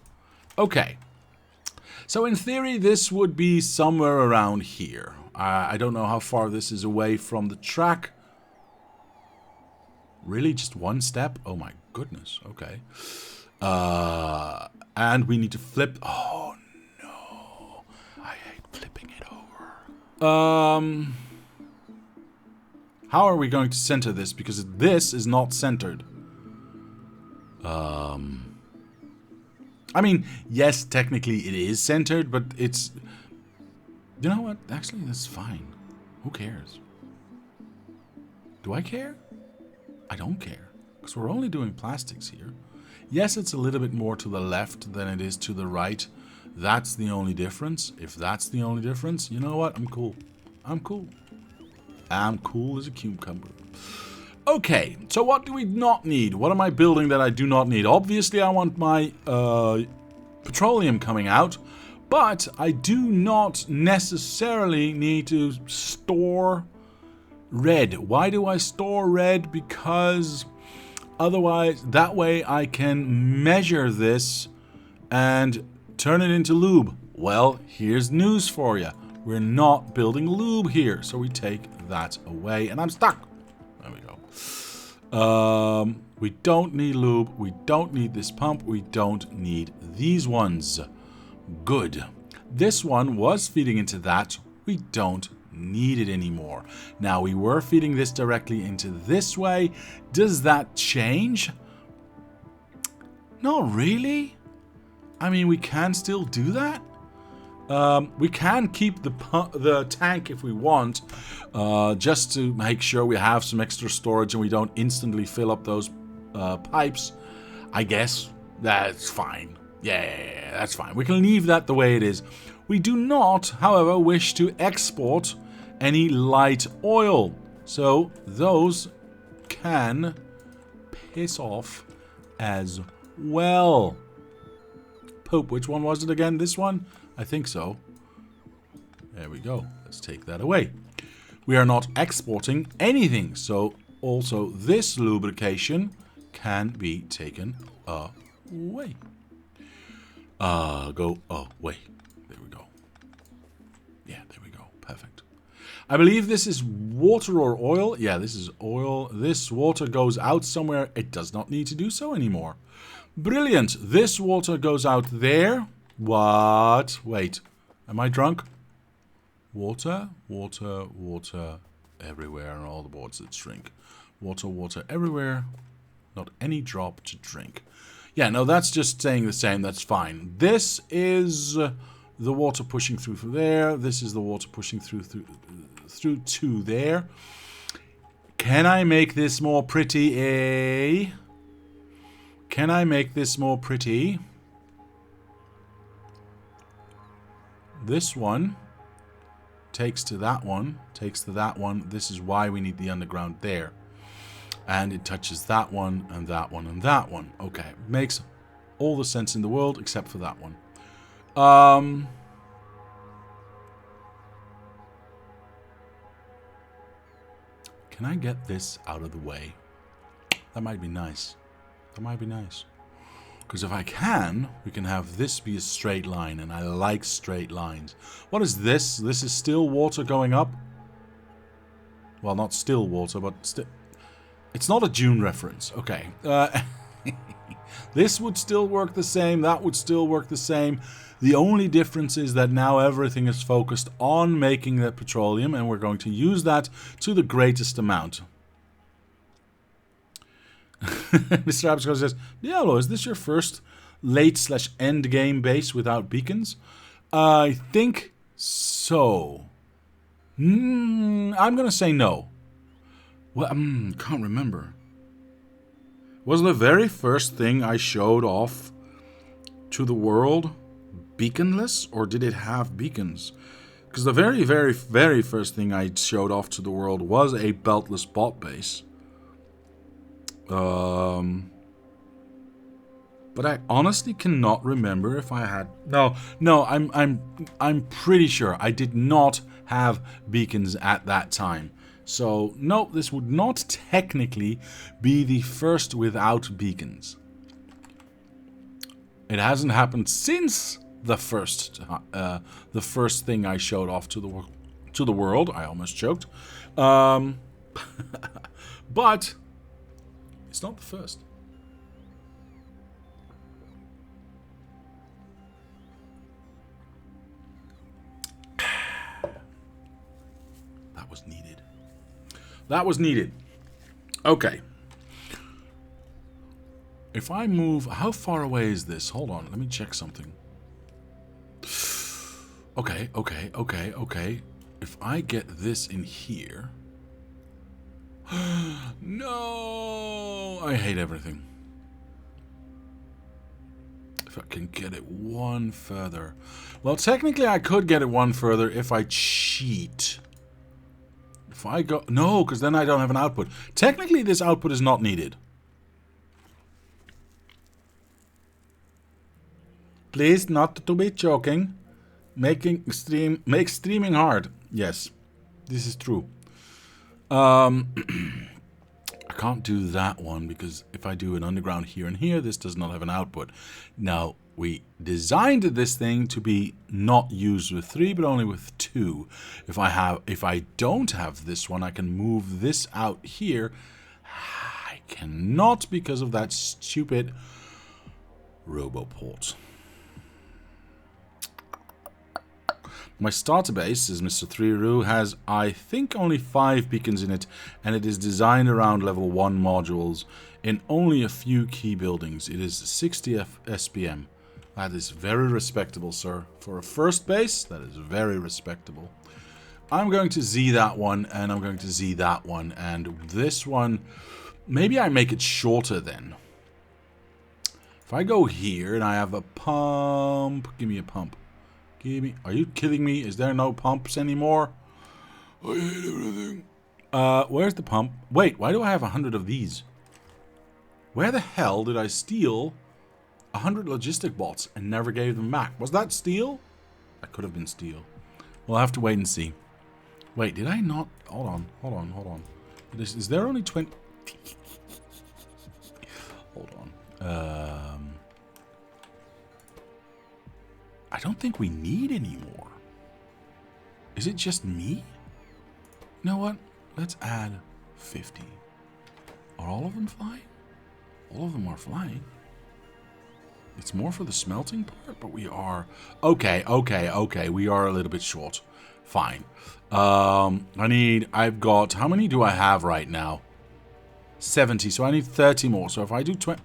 Okay. So in theory, this would be somewhere around here. I don't know how far this is away from the track. Really? Just 1 step? Oh my goodness. Okay. And we need to flip... Oh, no. I hate flipping it over. How are we going to center this? Because this is not centered. I mean, yes, technically it is centered, but it's... You know what? Actually, that's fine. Who cares? Do I care? I don't care. Because we're only doing plastics here. Yes, it's a little bit more to the left than it is to the right. That's the only difference. If that's the only difference, you know what? I'm cool. I'm cool. I'm cool as a cucumber. Okay, so what do we not need? What am I building that I do not need? Obviously, I want my petroleum coming out, But I do not necessarily need to store red. Why do I store red? Because otherwise, that way I can measure this and turn it into lube. Well, here's news for you. We're not building lube here, so we take that away, and I'm stuck. There we go. We don't need lube. We don't need this pump. We don't need these ones. Good. This one was feeding into that. We don't need it anymore. Now, we were feeding this directly into this way. Does that change? Not really. I mean, we can still do that. We can keep the tank if we want, just to make sure we have some extra storage and we don't instantly fill up those pipes. I guess that's fine. Yeah, that's fine. We can leave that the way it is. We do not, however, wish to export any light oil. So those can piss off as well. Poop, which one was it again? This one? I think so. There we go. Let's take that away. We are not exporting anything, so also this lubrication can be taken away. Go away. There we go. Yeah, there we go. Perfect. I believe this is water or oil. Yeah, this is oil. This water goes out somewhere. It does not need to do so anymore. Brilliant. This water goes out there. What? Wait. Am I drunk? Water, water, water everywhere on all the boards that shrink. Water, water everywhere. Not any drop to drink. Yeah, no, that's just staying the same. That's fine. This is the water pushing through from there. This is the water pushing through to there. Can I make this more pretty, eh? Can I make this more pretty? This one takes to that one, takes to that one. This is why we need the underground there. And it touches that one and that one and that one. Okay, makes all the sense in the world except for that one. Can I get this out of the way? That might be nice. That might be nice. Because if I can, we can have this be a straight line, and I like straight lines. What is this? This is still water going up? Well, not still water, but still... It's not a June reference. Okay. This would still work the same. That would still work the same. The only difference is that now everything is focused on making the petroleum, and we're going to use that to the greatest amount. Mr. Absco says, Diablo, is this your first late/end game base without beacons? I think so. I'm going to say no. Well, can't remember. Was the very first thing I showed off to the world beaconless, or did it have beacons? Because the very, very, very first thing I showed off to the world was a beltless bot base. But I honestly cannot remember if I had... No, I'm pretty sure I did not have beacons at that time. So, no, this would not technically be the first without beacons. It hasn't happened since the first thing I showed off to the world. I almost choked. But it's not the first. That was needed. That was needed. Okay. If I move... How far away is this? Hold on. Let me check something. Okay. If I get this in here... No! I hate everything. If I can get it one further. Well, technically I could get it one further if I cheat. If I go... No, because then I don't have an output. Technically this output is not needed. Please, not to be choking. Make streaming hard. Yes, this is true. I can't do that one because if I do an underground here and here, this does not have an output. Now, we designed this thing to be not used with 3, but only with 2. If I don't have this one, I can move this out here. I cannot because of that stupid RoboPort. My starter base, as Mr. 3Roo, has, I think, only 5 beacons in it, and it is designed around level 1 modules in only a few key buildings. It is 60 SPM. That is very respectable, sir. For a first base, that is very respectable. I'm going to Z that one, and I'm going to Z that one, and this one, maybe I make it shorter then. If I go here and I have a pump, give me a pump. Are you kidding me? Is there no pumps anymore? I hate everything. Where's the pump? Wait, why do I have 100 of these? Where the hell did I steal 100 logistic bots and never gave them back? Was that steal? That could have been steal. We'll have to wait and see. Wait, did I not? Hold on. Is there only 20? Hold on. I don't think we need any more. Is it just me? You know what? Let's add 50. Are all of them flying? All of them are flying. It's more for the smelting part, but we are... Okay. We are a little bit short. Fine. I've got... How many do I have right now? 70. So I need 30 more. So if I do 20...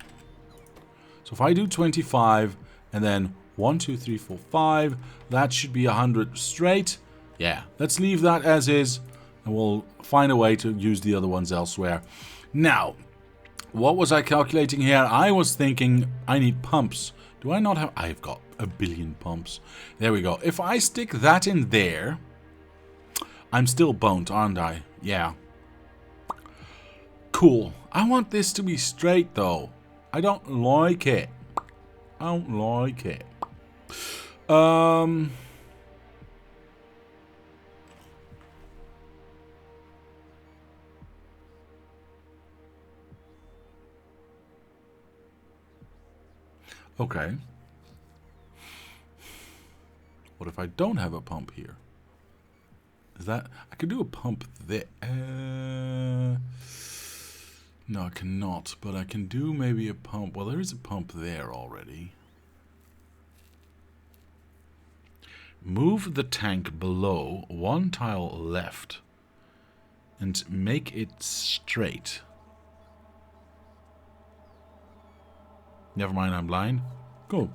So if I do 25 and then 1, 2, 3, 4, 5, that should be 100 straight. Yeah, let's leave that as is, and we'll find a way to use the other ones elsewhere. Now, what was I calculating here? I was thinking I need pumps. Do I not have... I've got a billion pumps. There we go. If I stick that in there, I'm still boned, aren't I? Yeah. Cool. I want this to be straight, though. I don't like it. I don't like it. Okay. What if I don't have a pump here? Is that... I could do a pump there. No, I cannot. But I can do maybe a pump. Well, there is a pump there already. Move the tank below 1 tile left and make it straight. Never mind, I'm blind. Cool.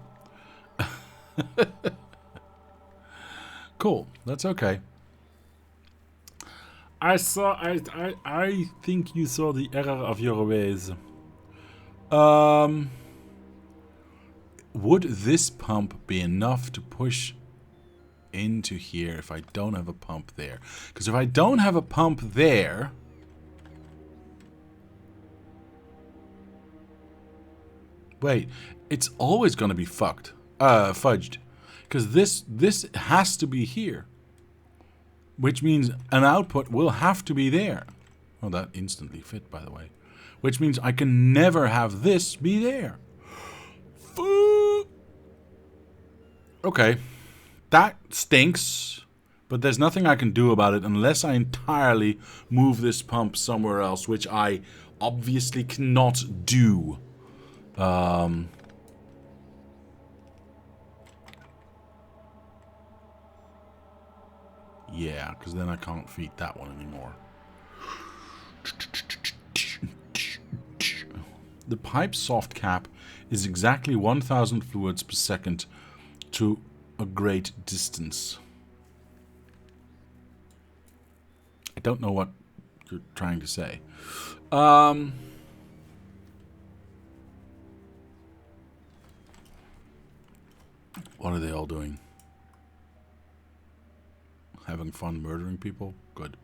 Cool, that's okay. I think you saw the error of your ways. Would this pump be enough to push into here if I don't have a pump there? Because if I don't have a pump there, wait, it's always going to be fudged, because this has to be here, which means an output will have to be there. Oh, that instantly fit, by the way, which means I can never have this be there. Okay. That stinks, but there's nothing I can do about it unless I entirely move this pump somewhere else, which I obviously cannot do. Yeah, because then I can't feed that one anymore. The pipe soft cap is exactly 1,000 fluids per second to a great distance. I don't know what you're trying to say. What are they all doing? Having fun murdering people? Good.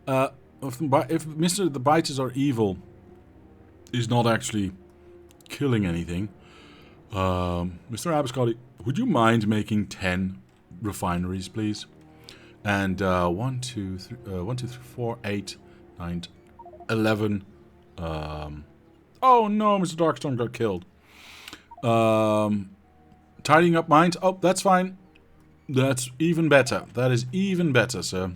If Mr. the Biters are evil is not actually killing anything, Mr. Abascotty, would you mind making 10 refineries, please. And 1, 2, 3, 1, 2, 3, 4, 8, 9, 11. Oh no, Mr. Darkstorm got killed. Tidying up mines. Oh, that's fine. That's even better. That is even better, sir.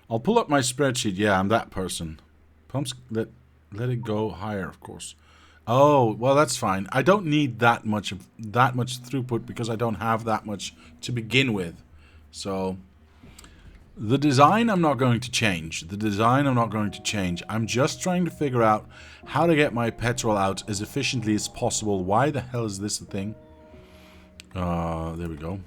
I'll pull up my spreadsheet. Yeah, I'm that person. Pumps. Let it go higher, of course. Oh, well, that's fine. I don't need that much throughput because I don't have that much to begin with. So the design I'm not going to change. I'm just trying to figure out how to get my petrol out as efficiently as possible. Why the hell is this a thing? There we go.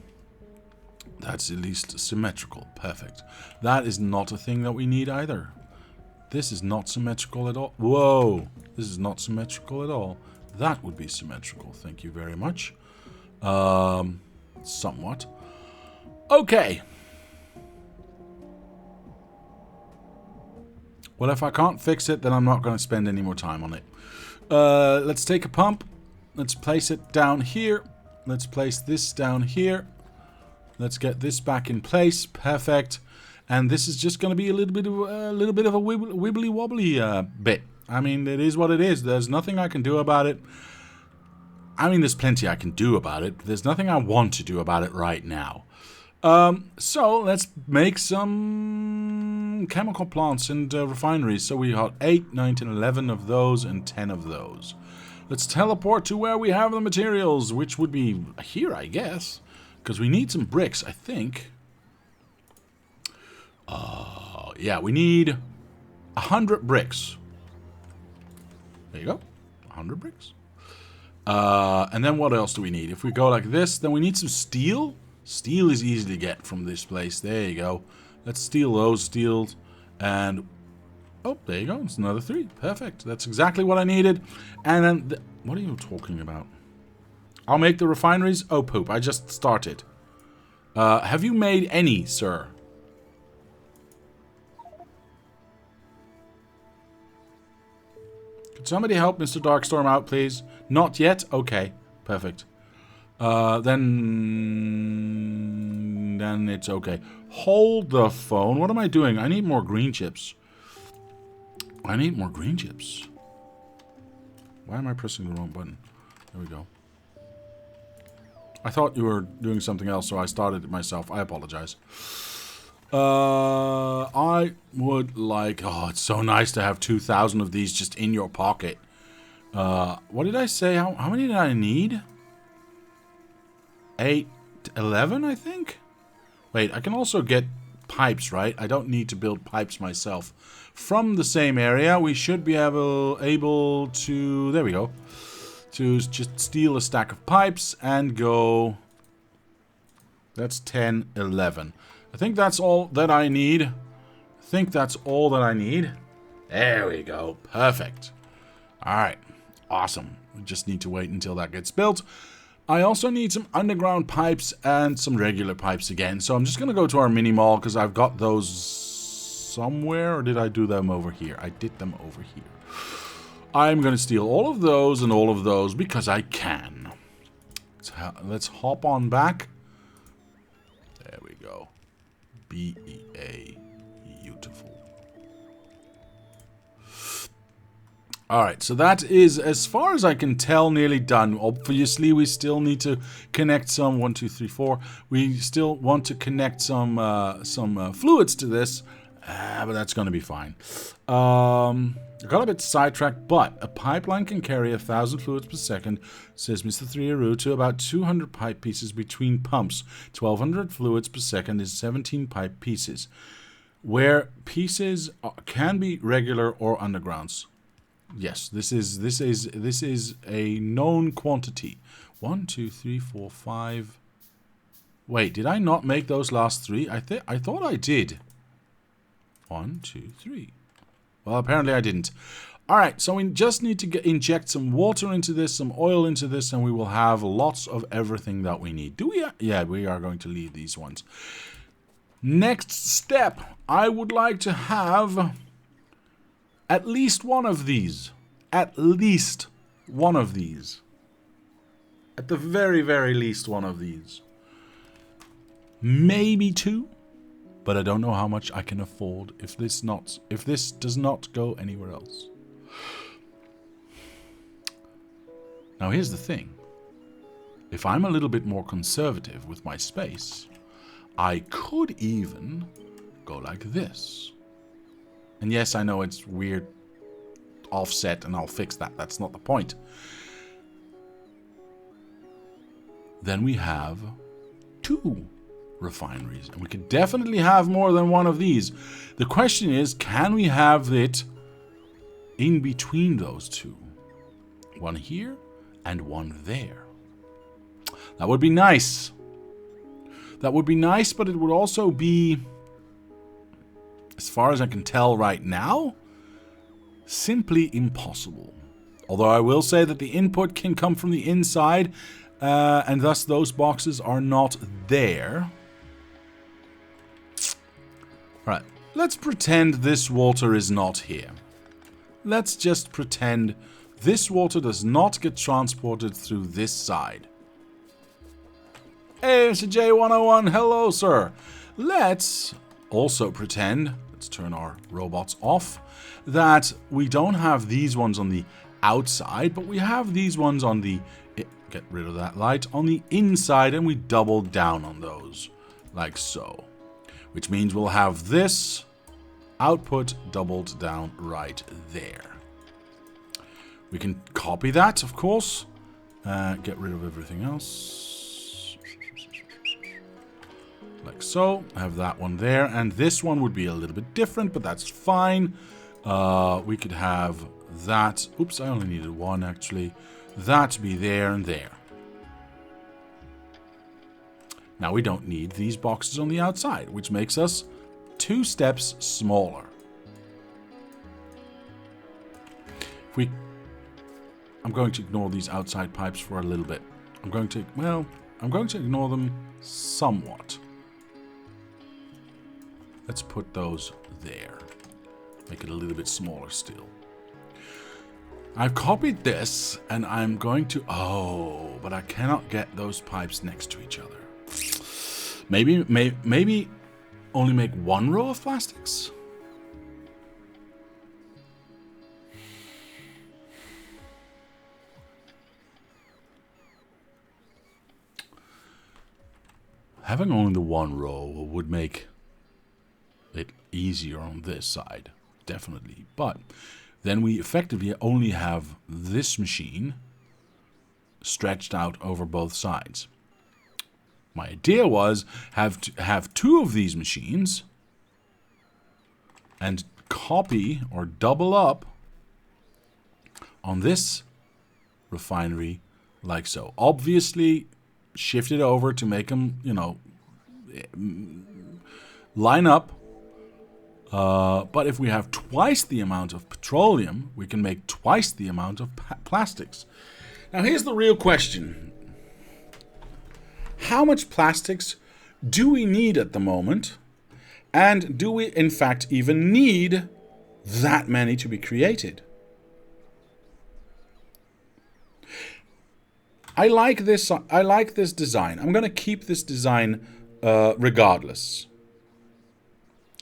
That's at least symmetrical. Perfect. That is not a thing that we need either. This is not symmetrical at all. Whoa! This is not symmetrical at all. That would be symmetrical. Thank you very much. Somewhat. Okay. Well, if I can't fix it, then I'm not going to spend any more time on it. Let's take a pump. Let's place it down here. Let's place this down here. Let's get this back in place. Perfect. And this is just going to be a little bit of a wibbly wobbly bit. I mean, it is what it is. There's nothing I can do about it. I mean, there's plenty I can do about it. But there's nothing I want to do about it right now. So let's make some chemical plants and refineries. So we got 8, 9, 10, 11 of those and 10 of those. Let's teleport to where we have the materials, which would be here, I guess. Because we need some bricks, I think. Yeah, we need 100 bricks. There you go. 100 bricks. And then what else do we need? If we go like this, then we need some steel. Steel is easy to get from this place. There you go. Let's steal those steels. And, oh, there you go. It's another 3. Perfect. That's exactly what I needed. And then, what are you talking about? I'll make the refineries. Oh, poop. I just started. Have you made any, sir? Could somebody help Mr. Darkstorm out, please? Not yet? Okay. Perfect. Then it's okay. Hold the phone. What am I doing? I need more green chips. Why am I pressing the wrong button? There we go. I thought you were doing something else, so I started it myself. I apologize. I would like... Oh, it's so nice to have 2,000 of these just in your pocket. What did I say? How many did I need? 8, 11, I think? Wait, I can also get pipes, right? I don't need to build pipes myself. From the same area, we should be able to... There we go. To just steal a stack of pipes and go... That's 10, 11. I think that's all that I need. There we go. Perfect. Alright. Awesome. We just need to wait until that gets built. I also need some underground pipes and some regular pipes again. So I'm just going to go to our mini mall because I've got those somewhere. Or did I do them over here? I did them over here. I'm going to steal all of those and all of those because I can. Let's hop on back. There we go. BEA. Beautiful. Alright, so that is, as far as I can tell, nearly done. Obviously, we still need to connect some 1, 2, 3, 4. We still want to connect some fluids to this, but that's going to be fine. I got a bit sidetracked, but a pipeline can carry 1,000 fluids per second, says Mr. 3Aru, to about 200 pipe pieces between pumps. 1,200 fluids per second is 17 pipe pieces, where pieces can be regular or undergrounds. Yes, this is a known quantity. 1, 2, 3, 4, 5. Wait, did I not make those last 3? I thought I did. 1, 2, 3. Well, apparently I didn't. Alright, so we just need to inject some water into this, some oil into this, and we will have lots of everything that we need. Do we? Yeah, we are going to leave these ones. Next step, I would like to have at least one of these. At least one of these. At the very, very least one of these. maybe 2, but I don't know how much I can afford if this does not go anywhere else. Now here's the thing. If I'm a little bit more conservative with my space, I could even go like this. And yes, I know it's weird offset, and I'll fix that. That's not the point. Then we have 2 refineries, and we could definitely have more than one of these. The question is, can we have it in between those 2? One here and one there. That would be nice. That would be nice, but it would also be, as far as I can tell right now, simply impossible. Although I will say that the input can come from the inside, and thus those boxes are not there. Right, let's pretend this water is not here. Let's just pretend this water does not get transported through this side. Hey, Mr. J101, hello, sir. Let's also pretend, let's turn our robots off, that we don't have these ones on the outside, but we have these ones on the, get rid of that light, on the inside, and we double down on those, like so. Which means we'll have this output doubled down right there. We can copy that, of course. Get rid of everything else. Like so. Have that one there. And this one would be a little bit different, but that's fine. We could have that. Oops, I only needed one, actually. That be there and there. Now we don't need these boxes on the outside, which makes us 2 steps smaller. I'm going to ignore these outside pipes for a little bit. I'm going to ignore them somewhat. Let's put those there. Make it a little bit smaller still. I've copied this, and I'm going to... Oh, but I cannot get those pipes next to each other. Maybe only make 1 row of plastics? Having only the 1 row would make it easier on this side, definitely. But then we effectively only have this machine stretched out over both sides. My idea was have 2 of these machines and copy or double up on this refinery like so. Obviously, shift it over to make them, line up. But if we have twice the amount of petroleum, we can make twice the amount of plastics. Now, here's the real question. How much plastics do we need at the moment? And do we, in fact, even need that many to be created? I like this design. I'm going to keep this design regardless.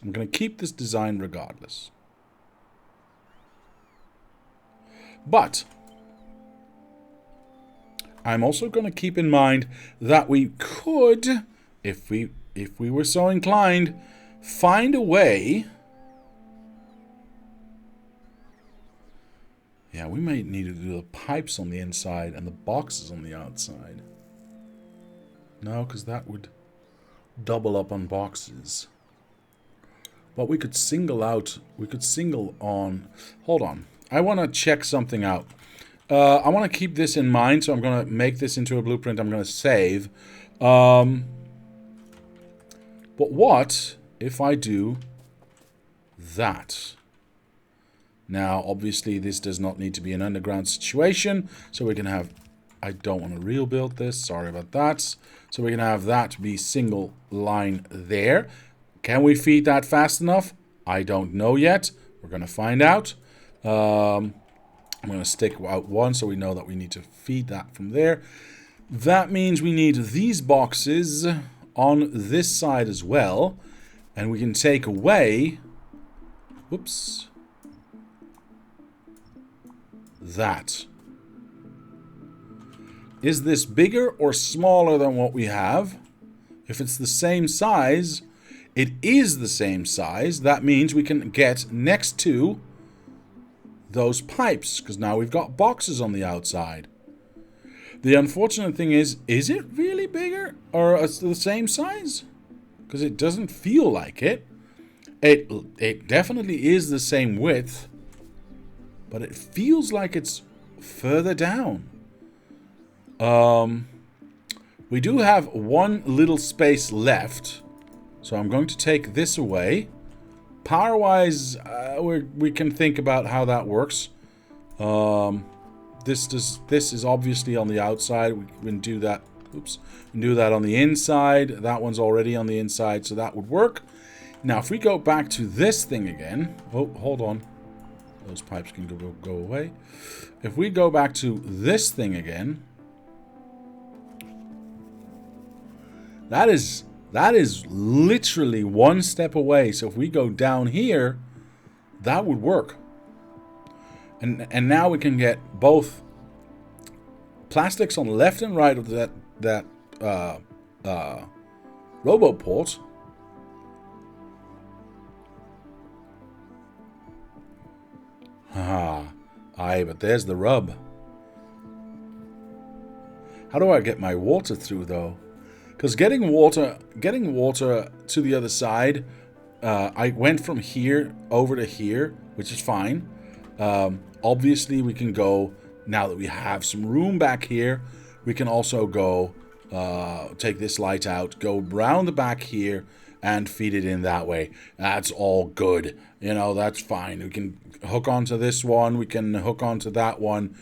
I'm going to keep this design regardless. But I'm also going to keep in mind that we could, if we were so inclined, find a way. Yeah, we may need to do the pipes on the inside and the boxes on the outside. No, because that would double up on boxes. But we could single on... Hold on. I want to check something out. I want to keep this in mind, so I'm going to make this into a blueprint I'm going to save. But what if I do that? Now, obviously, this does not need to be an underground situation, so we can have... I don't want to real build this, sorry about that. So we can have that be single line there. Can we feed that fast enough? I don't know yet. We're going to find out. I'm going to stick out 1 so we know that we need to feed that from there. That means we need these boxes on this side as well. And we can take away... Whoops. That. Is this bigger or smaller than what we have? If it's the same size, it is the same size. That means we can get next to those pipes, because now we've got boxes on the outside. The unfortunate thing is it really bigger or it's the same size? Because it doesn't feel like it. It definitely is the same width, but it feels like it's further down. We do have one little space left, so I'm going to take this away. Power-wise, we can think about how that works. This is obviously on the outside. We can do that. Oops. We can do that on the inside. That one's already on the inside, so that would work. Now, if we go back to this thing again. Oh, hold on. Those pipes can go away. If we go back to this thing again. That is literally one step away. So if we go down here, that would work. And now we can get both plastics on the left and right of that robo port. Aye, but there's the rub. How do I get my water through though? Because getting water to the other side, I went from here over to here, which is fine. Obviously, we can go, now that we have some room back here, we can also go, take this light out, go round the back here, and feed it in that way. That's all good. You know, that's fine. We can hook onto this one, we can hook onto that one.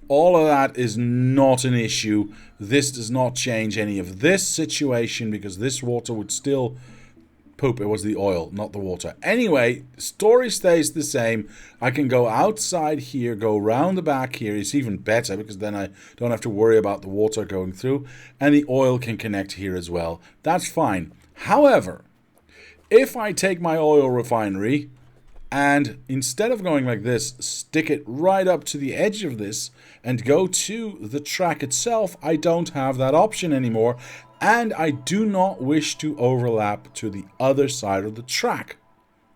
All of that is not an issue. This does not change any of this situation because this water would still... Poop, it was the oil, not the water. Anyway, story stays the same. I can go outside here, go round the back here. It's even better because then I don't have to worry about the water going through. And the oil can connect here as well. That's fine. However, if I take my oil refinery and instead of going like this, stick it right up to the edge of this and go to the track itself, I don't have that option anymore. And I do not wish to overlap to the other side of the track,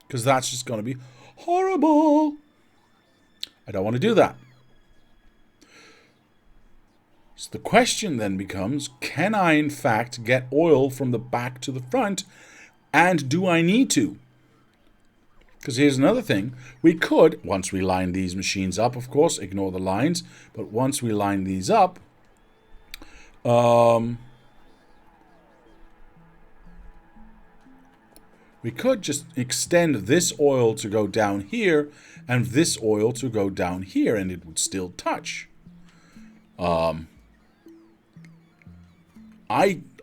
because that's just going to be horrible. I don't want to do that. So the question then becomes, can I in fact get oil from the back to the front? And do I need to? Because here's another thing. We could, once we line these machines up, of course, ignore the lines. But once we line these up, we could just extend this oil to go down here and this oil to go down here, and it would still touch. I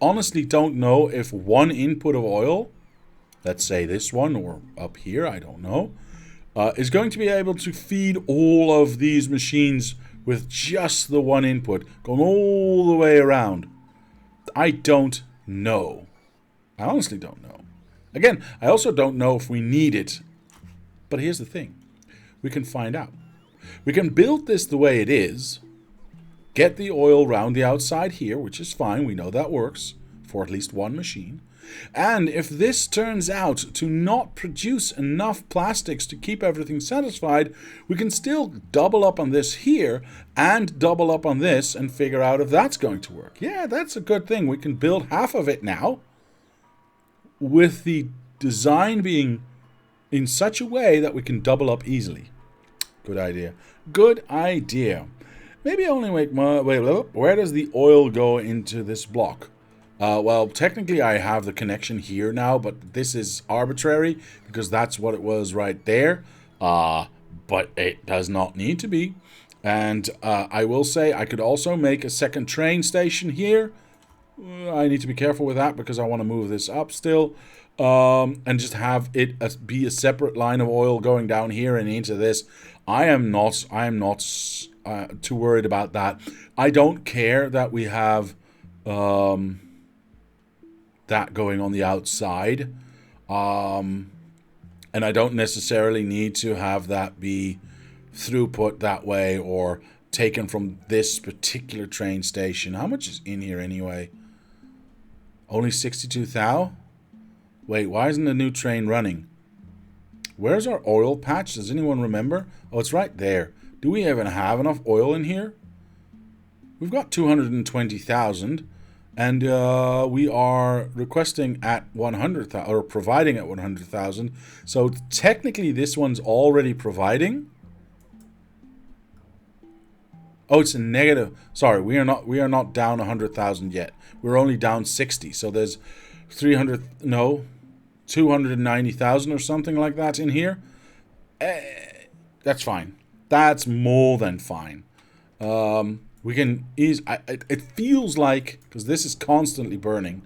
honestly don't know if one input of oil, let's say this one or up here, I don't know, is going to be able to feed all of these machines with just the one input, going all the way around. I don't know. I honestly don't know. Again, I also don't know if we need it. But here's the thing. We can find out. We can build this the way it is. Get the oil round the outside here, which is fine. We know that works for at least one machine. And if this turns out to not produce enough plastics to keep everything satisfied, we can still double up on this here and double up on this and figure out if that's going to work. Yeah, that's a good thing. We can build half of it now, with the design being in such a way that we can double up easily. Good idea. Good idea. Maybe I only make my... Wait, where does the oil go into this block? Well, technically I have the connection here now, but this is arbitrary because that's what it was right there. But it does not need to be. And I will say I could also make a second train station here. I need to be careful with that because I want to move this up still. And just have it be a separate line of oil going down here and into this. I am not too worried about that. I don't care that we have that that going on the outside. And I don't necessarily need to have that be throughput that way or taken from this particular train station. How much is in here anyway? Only 62,000? Wait, why isn't the new train running? Where's our oil patch? Does anyone remember? Oh, it's right there. Do we even have enough oil in here? We've got 220,000. And we are requesting at 100,000, or providing at 100,000. So technically this one's already providing. Oh, it's a negative. Sorry, we are not down 100,000 yet. We're only down 60. So there's 290,000 or something like that in here. That's fine. That's more than fine. We can ease. It feels like, because this is constantly burning,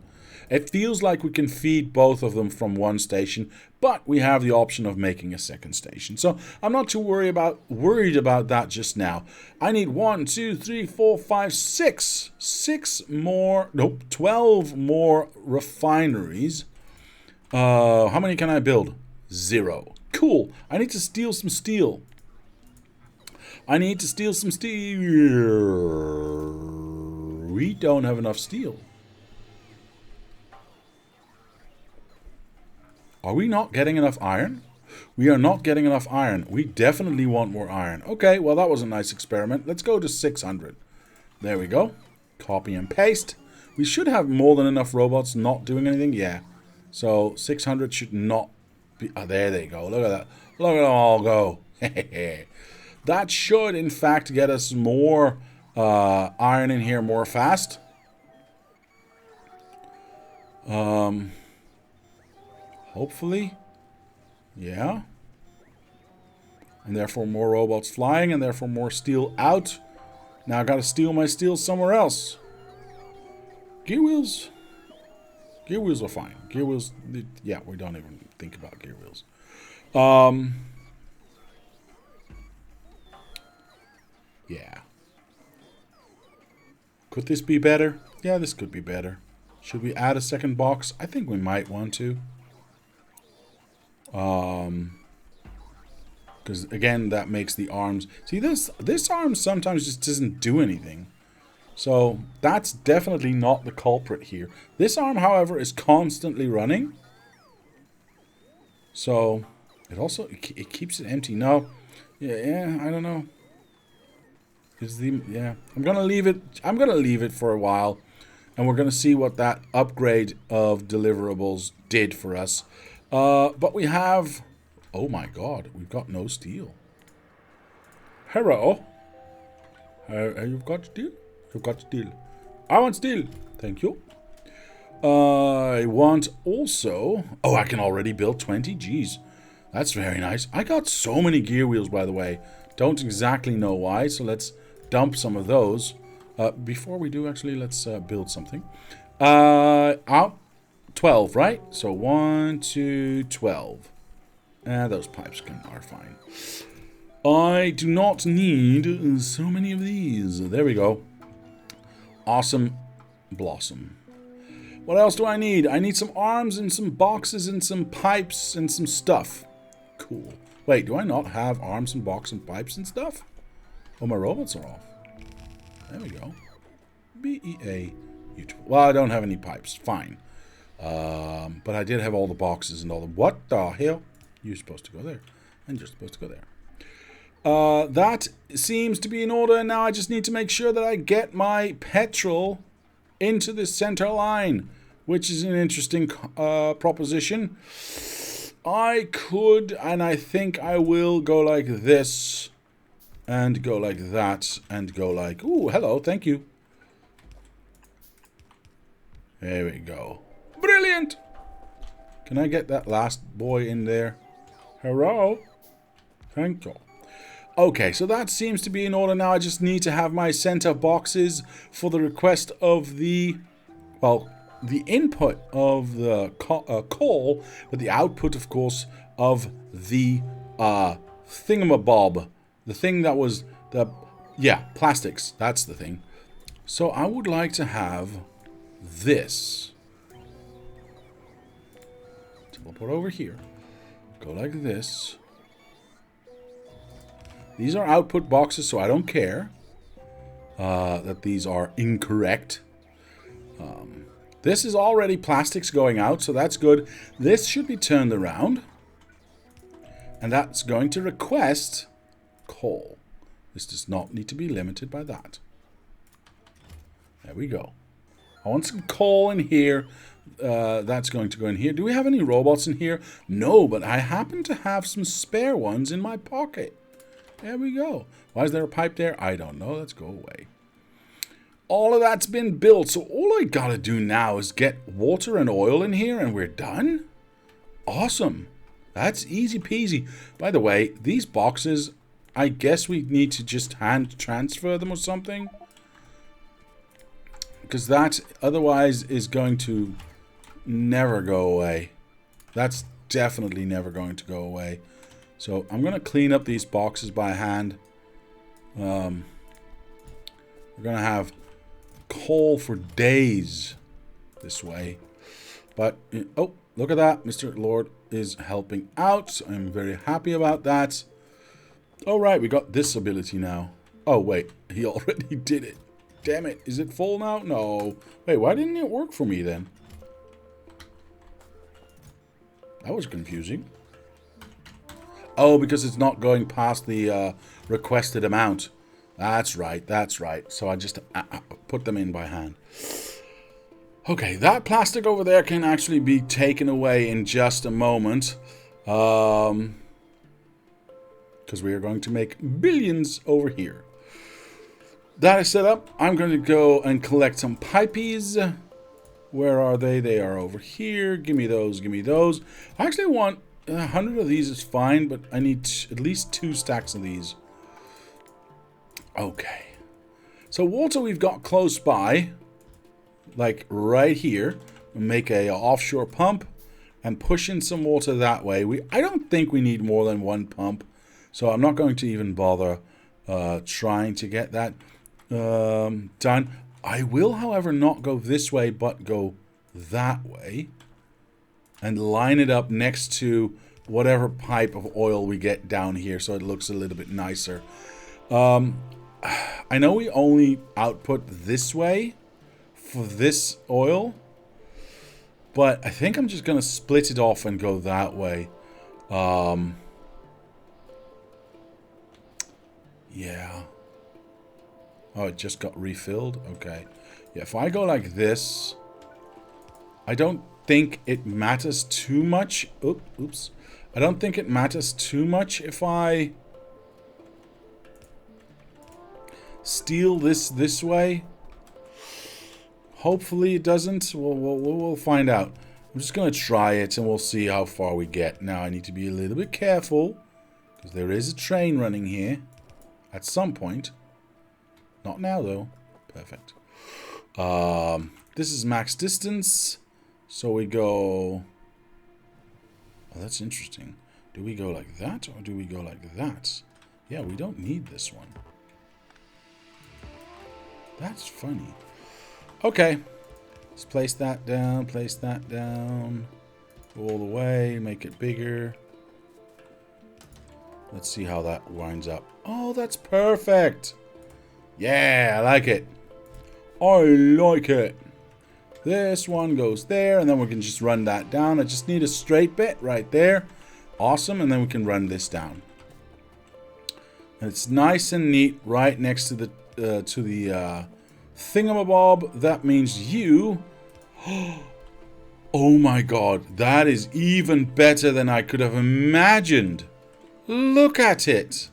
it feels like we can feed both of them from one station, but we have the option of making a second station. So I'm not too worried about that just now. I need 1, 2, 3, 4, 5, 6. 12 more refineries. How many can I build? 0. Cool. I need to steal some steel. We don't have enough steel. Are we not getting enough iron? We are not getting enough iron. We definitely want more iron. Okay, well, that was a nice experiment. Let's go to 600. There we go. Copy and paste. We should have more than enough robots not doing anything. Yeah. So 600 should not be... Oh, there they go. Look at that. Look at them all go. That should, in fact, get us more iron in here more fast. Hopefully. Yeah. And therefore more robots flying, and therefore more steel out. Now I gotta steal my steel somewhere else. Gear wheels. Gear wheels are fine. Gear wheels, yeah, we don't even think about gear wheels. Yeah. Could this be better? Yeah, this could be better. Should we add a second box? I think we might want to. Because again, that makes the arms... See, this arm sometimes just doesn't do anything. So that's definitely not the culprit here. This arm, however, is constantly running. So it also it keeps it empty. No, yeah, I don't know. I'm gonna leave it. I'm gonna leave it for a while, and we're gonna see what that upgrade of deliverables did for us. But we have. Oh my God, we've got no steel. Hello. You've got steel. You've got steel. I want steel. Thank you. I want also... Oh, I can already build 20. Jeez. That's very nice. I got so many gear wheels, by the way. Don't exactly know why, so let's dump some of those. Before we do, actually, let's build something. 12, right? So 1, 2, 12. Those pipes are fine. I do not need so many of these. There we go. Awesome blossom. What else do I need? I need some arms and some boxes and some pipes and some stuff. Cool. Wait, do I not have arms and boxes and pipes and stuff? Oh, my robots are off. There we go. BEA. Well, I don't have any pipes. Fine. But I did have all the boxes and all the... What the hell? You're supposed to go there. And you're supposed to go there. That seems to be in order. And now I just need to make sure that I get my petrol into the center line, which is an interesting proposition. I could, and I think I will, go like this, and go like that, and go like... Ooh, hello, thank you. There we go. Brilliant! Can I get that last boy in there? Hello? Thank you. Okay, so that seems to be in order now. I just need to have my center boxes for the request of the... Well, the input of the coal, but the output, of course, of the thingamabob. The thing that was the... Yeah, plastics. That's the thing. So I would like to have this. Teleport over here. Go like this. These are output boxes, so I don't care that these are incorrect. This is already plastics going out, so that's good. This should be turned around. And that's going to request coal. This does not need to be limited by that. There we go. I want some coal in here. That's going to go in here. Do we have any robots in here? No, but I happen to have some spare ones in my pocket. There we go. Why is there a pipe there? I don't know. Let's go away. All of that's been built, so all I gotta do now is get water and oil in here and we're done? Awesome. That's easy peasy. By the way, these boxes, I guess we need to just hand transfer them or something. Because that otherwise is going to never go away. That's definitely never going to go away. So I'm going to clean up these boxes by hand. We're going to have coal for days this way. But, oh, look at that. Mr. Lord is helping out. I'm very happy about that. All right, we got this ability now. Oh, wait. He already did it. Damn it. Is it full now? No. Wait, why didn't it work for me then? That was confusing. Oh, because it's not going past the requested amount. That's right. That's right. So I just put them in by hand. Okay, that plastic over there can actually be taken away in just a moment. Because we are going to make billions over here. That is set up. I'm going to go and collect some pipies. Where are they? They are over here. Give me those. Give me those. I actually want 100 of these is fine, but I need at least 2 stacks of these. Okay. So water we've got close by. Like right here. Make a offshore pump. And push in some water that way. I don't think we need more than 1 pump. So I'm not going to even bother trying to get that done. I will, however, not go this way, but go that way. And line it up next to whatever pipe of oil we get down here so it looks a little bit nicer. I know we only output this way for this oil. But I think I'm just going to split it off and go that way. Yeah. Oh, it just got refilled? Okay. Yeah, if I go like this, I don't think it matters too much. Oops. I don't think it matters too much if I steal this way. Hopefully it doesn't. We'll find out. I'm just going to try it and we'll see how far we get. Now I need to be a little bit careful because there is a train running here at some point. Not now though. Perfect. This is max distance. So we go... Oh, that's interesting. Do we go like that or do we go like that? Yeah, we don't need this one. That's funny. Okay. Let's place that down. Place that down. Go all the way. Make it bigger. Let's see how that winds up. Oh, that's perfect. Yeah, I like it. I like it. This one goes there, and then we can just run that down. I just need a straight bit right there. Awesome, and then we can run this down. And it's nice and neat right next to the thingamabob. That means you... Oh my god, that is even better than I could have imagined. Look at it.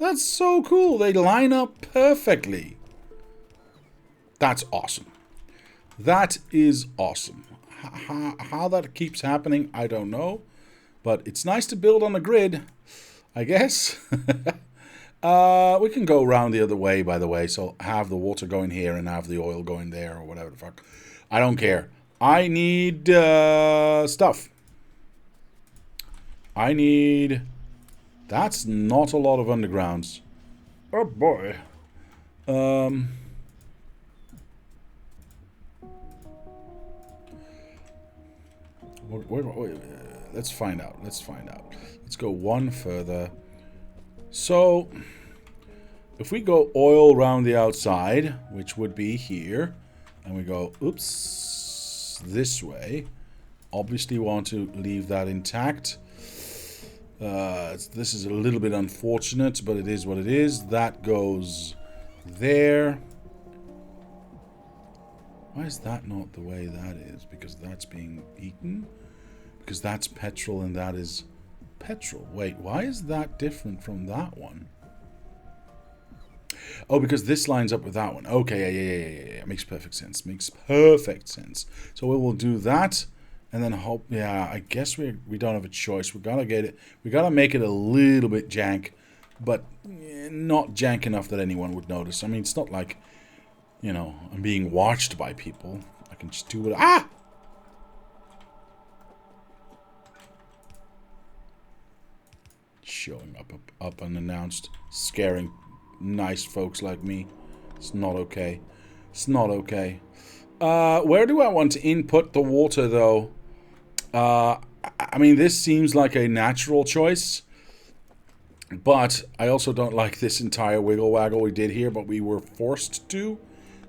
That's so cool. They line up perfectly. That's awesome. That is awesome. How that keeps happening, I don't know. But it's nice to build on a grid, I guess. We can go around the other way, by the way. So have the water going here and have the oil going there or whatever the fuck. I don't care. I need stuff. I need... That's not a lot of undergrounds. Oh boy. Let's find out. Let's find out. Let's go one further. So, if we go oil around the outside, which would be here, and we go, oops, this way, obviously want to leave that intact. This is a little bit unfortunate, but it is what it is. That goes there. Why is that not the way that is? Because that's being eaten? Because that's petrol and that is petrol. Wait, why is that different from that one? Oh, because this lines up with that one. Okay, yeah. Makes perfect sense. Makes perfect sense. So we will do that. And then hope, yeah, I guess we don't have a choice. We gotta get it. We gotta make it a little bit jank, but not jank enough that anyone would notice. I mean, it's not like, you know, I'm being watched by people. I can just do it. Ah! Showing up unannounced, scaring nice folks like me. It's not okay. It's not okay. Where do I want to input the water, though? I mean, this seems like a natural choice, but I also don't like this entire wiggle waggle we did here, but we were forced to.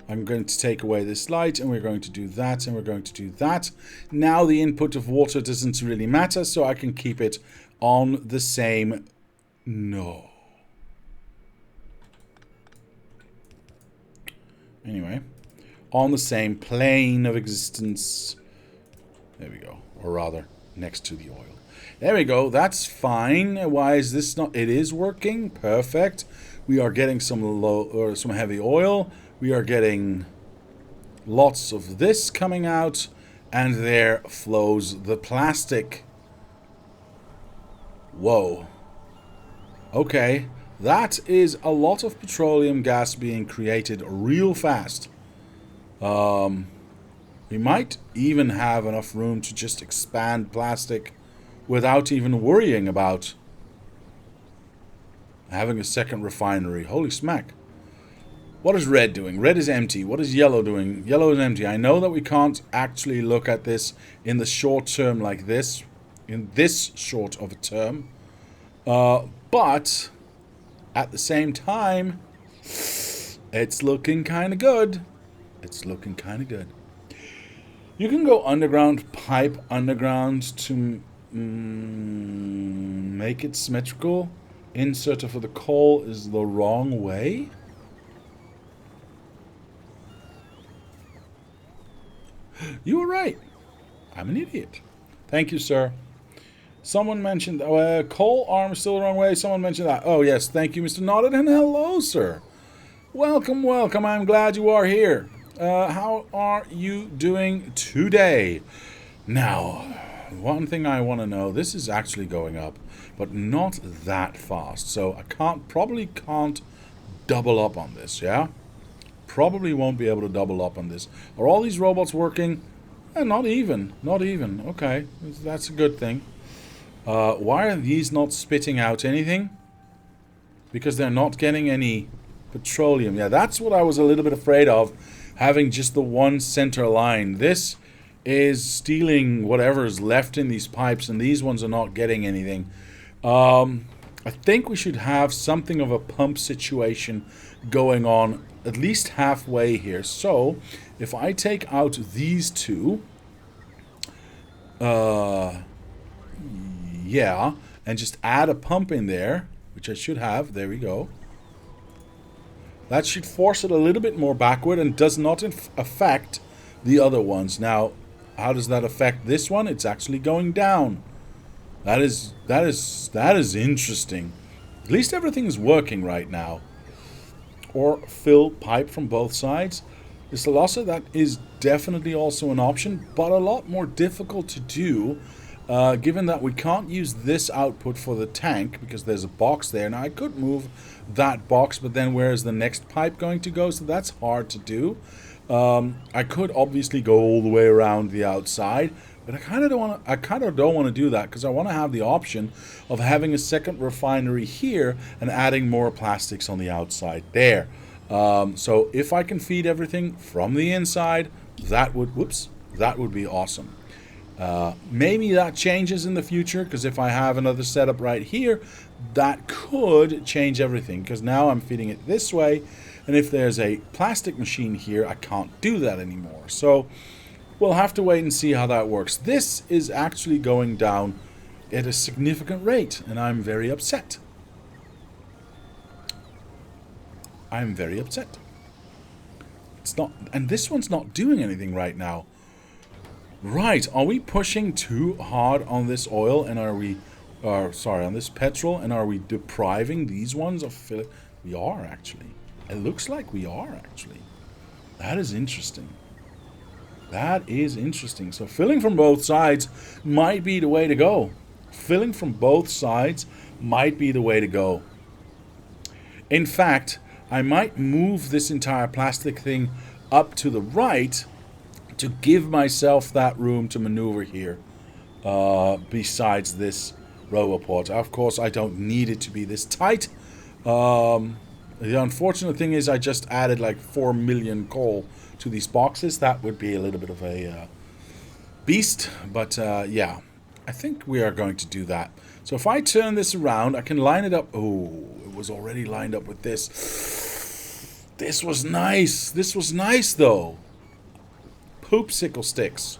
I'm going to take away this light, and we're going to do that, and we're going to do that. Now the input of water doesn't really matter, so I can keep it on the same... No. Anyway, on the same plane of existence. There we go. Or rather, next to the oil. There we go. That's fine. Why is this not... It is working. Perfect. We are getting some low or some heavy oil. We are getting lots of this coming out. And there flows the plastic. Whoa. Okay. That is a lot of petroleum gas being created real fast. We might even have enough room to just expand plastic without even worrying about having a second refinery. Holy smack. What is red doing? Red is empty. What is yellow doing? Yellow is empty. I know that we can't actually look at this in the short term like this. In this short of a term. But at the same time, it's looking kind of good. It's looking kind of good. You can go underground, pipe underground to make it symmetrical. Inserter for the coal is the wrong way. You were right. I'm an idiot. Thank you, sir. Someone mentioned coal arm is still the wrong way. Someone mentioned that. Oh, yes. Thank you, Mr. Nodded. And hello, sir. Welcome, welcome. I'm glad you are here. How are you doing today? Now, one thing I want to know. This is actually going up, but not that fast. So I probably can't double up on this, yeah? Probably won't be able to double up on this. Are all these robots working? Not even. Not even. Okay. That's a good thing. Why are these not spitting out anything? Because they're not getting any petroleum. Yeah, that's what I was a little bit afraid of. Having just the one center line. This is stealing whatever's left in these pipes, and these ones are not getting anything. I think we should have something of a pump situation going on at least halfway here. So, if I take out these two, yeah, and just add a pump in there, which I should have. There we go. That should force it a little bit more backward and does not affect the other ones. Now, how does that affect this one? It's actually going down. That is interesting. At least everything is working right now. Or fill pipe from both sides. The Salasa, that is definitely also an option, but a lot more difficult to do, given that we can't use this output for the tank because there's a box there. Now I could move that box, but then where is the next pipe going to go? So that's hard to do. I could obviously go all the way around the outside, but I kind of don't want to do that because I want to have the option of having a second refinery here and adding more plastics on the outside there. So if I can feed everything from the inside, that would be awesome. Maybe that changes in the future, because if I have another setup right here, that could change everything, because now I'm feeding it this way, and if there's a plastic machine here, I can't do that anymore. So we'll have to wait and see how that works. This is actually going down at a significant rate, and I'm very upset. I'm very upset. It's not, and this one's not doing anything right now. Right, are we pushing too hard on this oil, and are we, sorry, on this petrol, and are we depriving these ones of filling? We are, actually. It looks like we are, actually. That is interesting. That is interesting. So filling from both sides might be the way to go. Filling from both sides might be the way to go. In fact, I might move this entire plastic thing up to the right to give myself that room to maneuver here, besides this roboport. Of course, I don't need it to be this tight. The unfortunate thing is I just added like 4 million coal to these boxes. That would be a little bit of a beast, but yeah, I think we are going to do that. So if I turn this around, I can line it up. Oh, it was already lined up with this. This was nice. This was nice, though. Poop sickle sticks.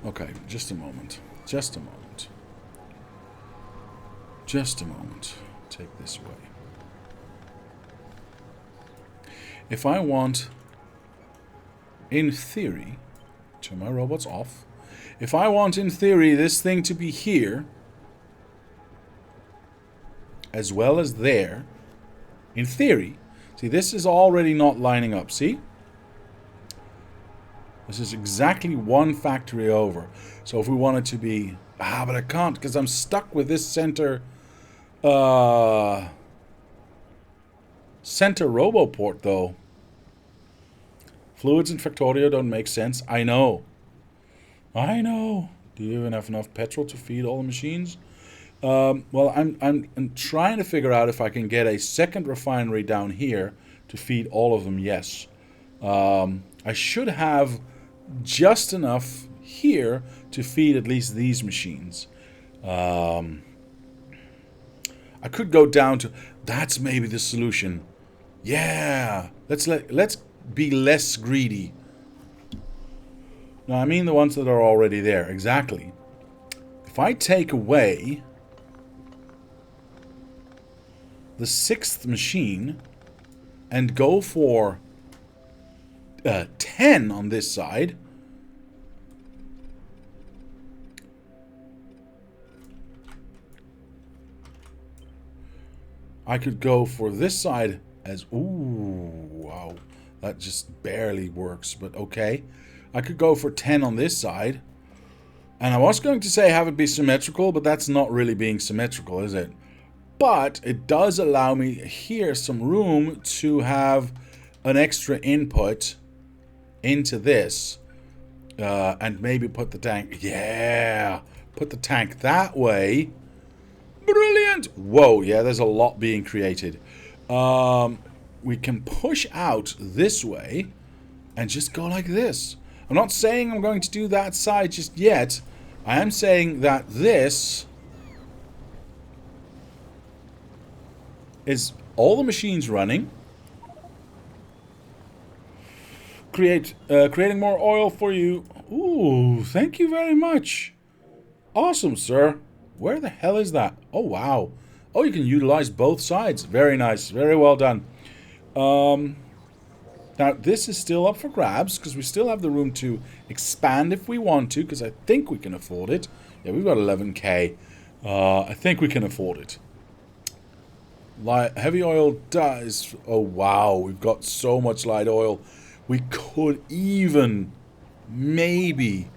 Okay, just a moment. Just a moment. Just a moment. Take this away. If I want, in theory, turn my robots off. If I want, in theory, this thing to be here, as well as there, in theory, see, this is already not lining up, see? This is exactly one factory over. So if we want it to be... but I can't, because I'm stuck with this center... center roboport, though. Fluids in Factorio don't make sense. I know. I know. Do you even have enough petrol to feed all the machines? Well, I'm trying to figure out if I can get a second refinery down here to feed all of them, yes. I should have just enough here to feed at least these machines. I could go down to... That's maybe the solution. Yeah. Let's be less greedy. No, I mean the ones that are already there. Exactly. If I take away the 6th machine and go for 10 on this side, I could go for this side as... Ooh, wow. That just barely works, but okay. I could go for 10 on this side. And I was going to say have it be symmetrical, but that's not really being symmetrical, is it? But it does allow me here some room to have an extra input into this. And maybe put the tank... Yeah! Put the tank that way. Brilliant! Whoa, yeah, there's a lot being created. We can push out this way and just go like this. I'm not saying I'm going to do that side just yet. I am saying that this is all the machines running. Creating more oil for you. Ooh, thank you very much. Awesome, sir. Where the hell is that? Oh, wow. Oh, you can utilize both sides. Very nice. Very well done. Now, this is still up for grabs, because we still have the room to expand if we want to, because I think we can afford it. Yeah, we've got 11k. I think we can afford it. Heavy oil does... Oh, wow. We've got so much light oil. We could even maybe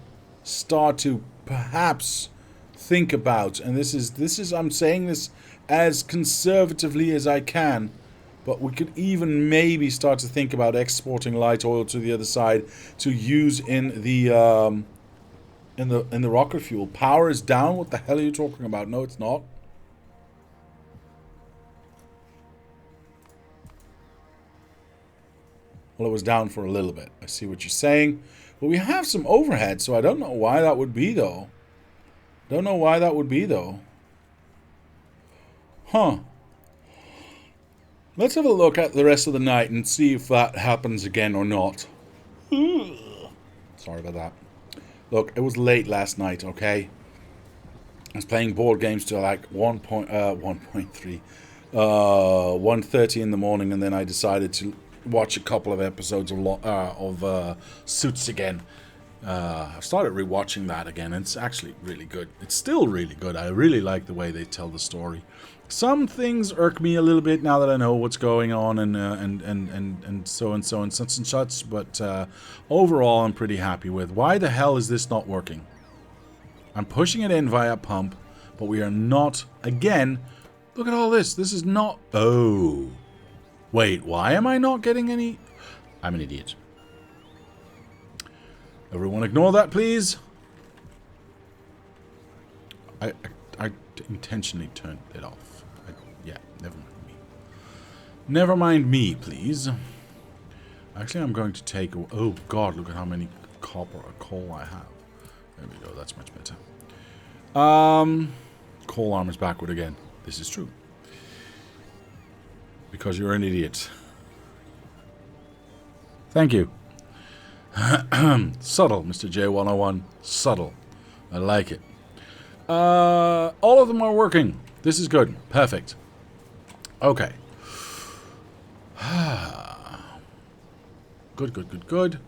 start to perhaps think about, and this is I'm saying this as conservatively as I can, but we could even maybe start to think about exporting light oil to the other side to use in the rocket fuel. Power is down. What the hell are you talking about? No, it's not. Well, it was down for a little bit. I see what you're saying. But we have some overhead, so I don't know why that would be, though. Don't know why that would be, though. Huh. Let's have a look at the rest of the night and see if that happens again or not. Sorry about that. Look, it was late last night, okay? I was playing board games till like 1:30 in the morning, and then I decided to watch a couple of episodes of Suits again. I've started rewatching that again, and it's actually really good. It's still really good. I really like the way they tell the story. Some things irk me a little bit now that I know what's going on and so and such and such, but overall I'm pretty happy with. Why the hell is this not working? I'm pushing it in via pump, but we are not, again, look at all this. This is not, oh. Wait, why am I not getting any? I'm an idiot. Everyone ignore that, please. I intentionally turned it off. Yeah, never mind me. Never mind me, please. Actually, I'm going to take... Oh, God, look at how many copper or coal I have. There we go, that's much better. Coal armor's backward again. This is true. Because you're an idiot. Thank you. Subtle, Mr. J101. Subtle. I like it. All of them are working. This is good. Perfect. Okay. Good. Good.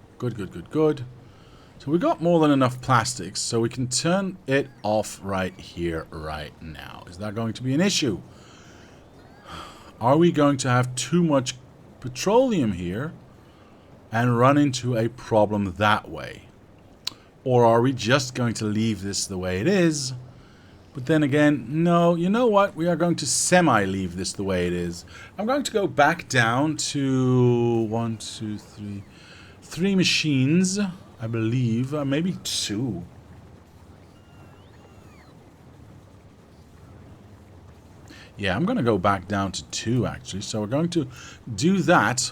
So we got more than enough plastics, so we can turn it off right here, right now. Is that going to be an issue? Are we going to have too much petroleum here and run into a problem that way? Or are we just going to leave this the way it is? But then again, no, you know what? We are going to semi-leave this the way it is. I'm going to go back down to 3 machines, I believe. Maybe 2. Yeah, I'm going to go back down to 2, actually. So we're going to do that.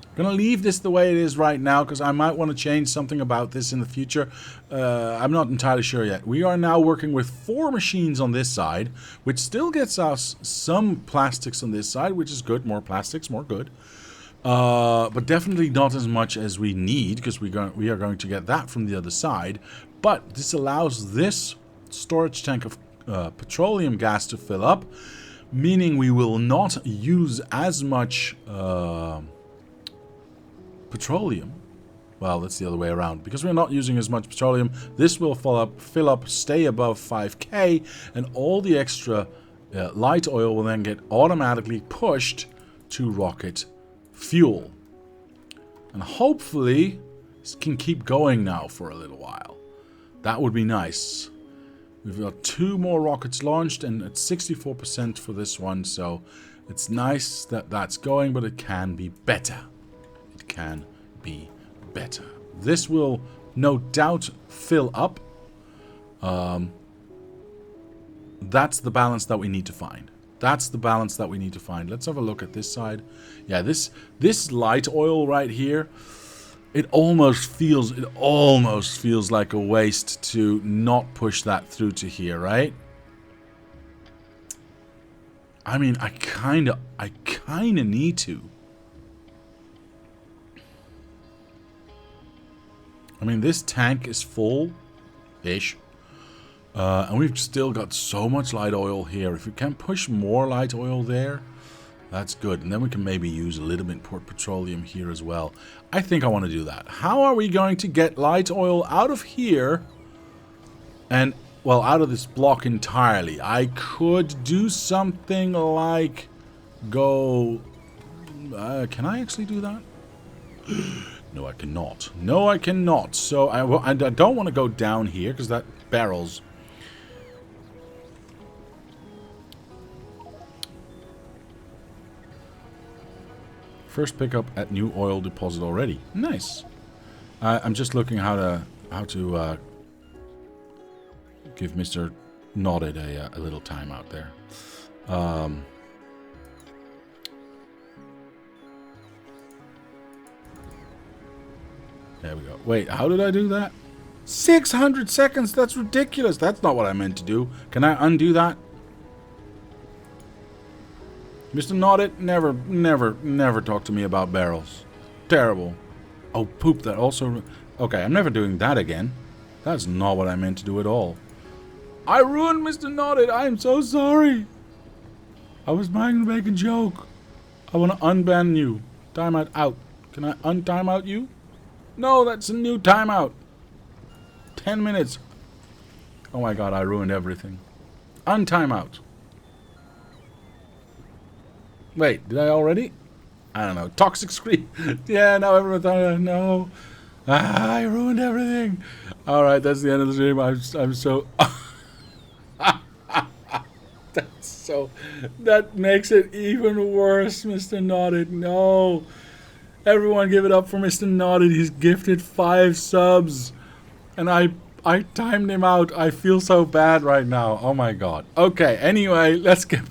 I'm going to leave this the way it is right now because I might want to change something about this in the future. I'm not entirely sure yet. We are now working with 4 machines on this side, which still gets us some plastics on this side, which is good. More plastics, more good. But definitely not as much as we need because we are going to get that from the other side. But this allows this storage tank of petroleum gas to fill up, meaning we will not use as much petroleum. Well, that's the other way around. Because we're not using as much petroleum, this will fill up, stay above 5k, and all the extra light oil will then get automatically pushed to rocket fuel. And hopefully, this can keep going now for a little while. That would be nice. We've got 2 more rockets launched, and it's 64% for this one, so it's nice that that's going, but it can be better. It can be better. This will no doubt fill up. That's the balance that we need to find. That's the balance that we need to find. Let's have a look at this side. Yeah, this light oil right here, it almost feels like a waste to not push that through to here, right? I mean, I kind of need to. I mean, this tank is full-ish. And we've still got so much light oil here. If we can push more light oil there, that's good. And then we can maybe use a little bit more petroleum here as well. I think I want to do that. How are we going to get light oil out of here and, well, out of this block entirely? I could do something like go... can I actually do that? No, I cannot. No, I cannot. So I don't want to go down here because that barrels... First pickup at new oil deposit already. Nice. I'm just looking how to give Mr. Nodded a little time out there. There we go. Wait, how did I do that? 600 seconds? That's ridiculous. That's not what I meant to do. Can I undo that? Mr. Nodded, never talk to me about barrels. Terrible. Oh, poop, that also... Okay, I'm never doing that again. That's not what I meant to do at all. I ruined Mr. Nodded. I am so sorry. I was trying to make a joke. I want to unban you. Timeout out. Can I untimeout you? No, that's a new timeout. 10 minutes. Oh my god, I ruined everything. Untimeout. Wait, did I already? I don't know. Toxic screen. Yeah, now everyone thought, no. I ruined everything. Alright, that's the end of the stream. I'm so... That's so... That makes it even worse, Mr. Nodded. No. Everyone give it up for Mr. Nodded. He's gifted 5 subs. And I timed him out. I feel so bad right now. Oh my god. Okay, anyway, let's get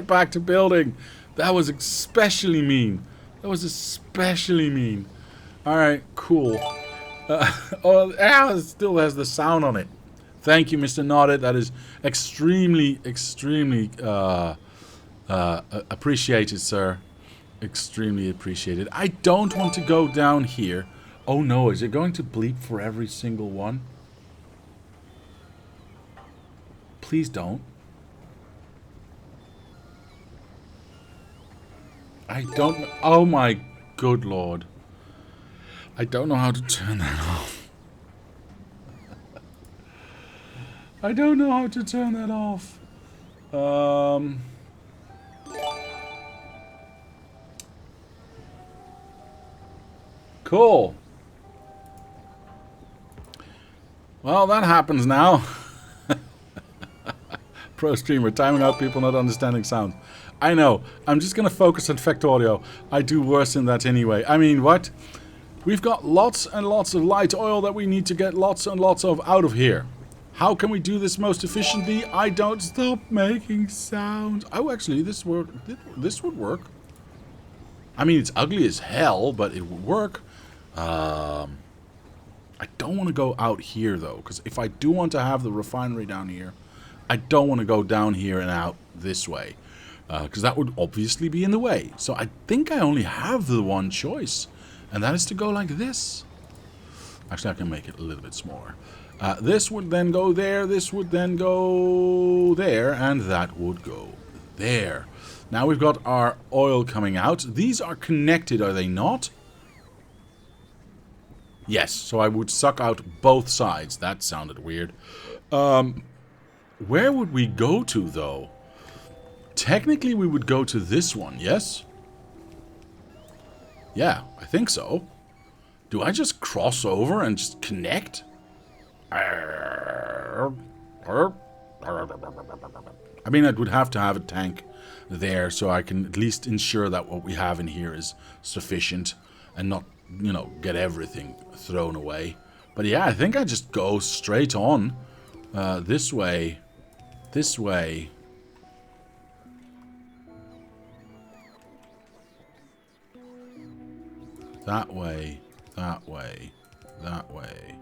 back to building. That was especially mean. That was especially mean. Alright, cool. It still has the sound on it. Thank you, Mr. Nodded. That is extremely appreciated, sir. Extremely appreciated. I don't want to go down here. Oh no, is it going to bleep for every single one? Please don't. I don't... Oh my good lord. I don't know how to turn that off. I don't know how to turn that off. Cool. Well, that happens now. Pro streamer, timing out people not understanding sound. I know. I'm just going to focus on Factorio. I do worse than that anyway. I mean, what? We've got lots and lots of light oil that we need to get lots and lots of out of here. How can we do this most efficiently? I don't stop making sounds. Oh, actually, this would work. I mean, it's ugly as hell, but it would work. I don't want to go out here, though, because if I do want to have the refinery down here, I don't want to go down here and out this way, because that would obviously be in the way. So I think I only have the one choice, and that is to go like this. Actually, I can make it a little bit smaller. This would then go there, this would then go there, and that would go there. Now we've got our oil coming out. These are connected, are they not? Yes, so I would suck out both sides. That sounded weird. Where would we go to, though? Technically, we would go to this one, yes? Yeah, I think so. Do I just cross over and just connect? I mean, I would have to have a tank there so I can at least ensure that what we have in here is sufficient and not, you know, get everything thrown away. But yeah, I think I just go straight on this way, that way, that way, that way,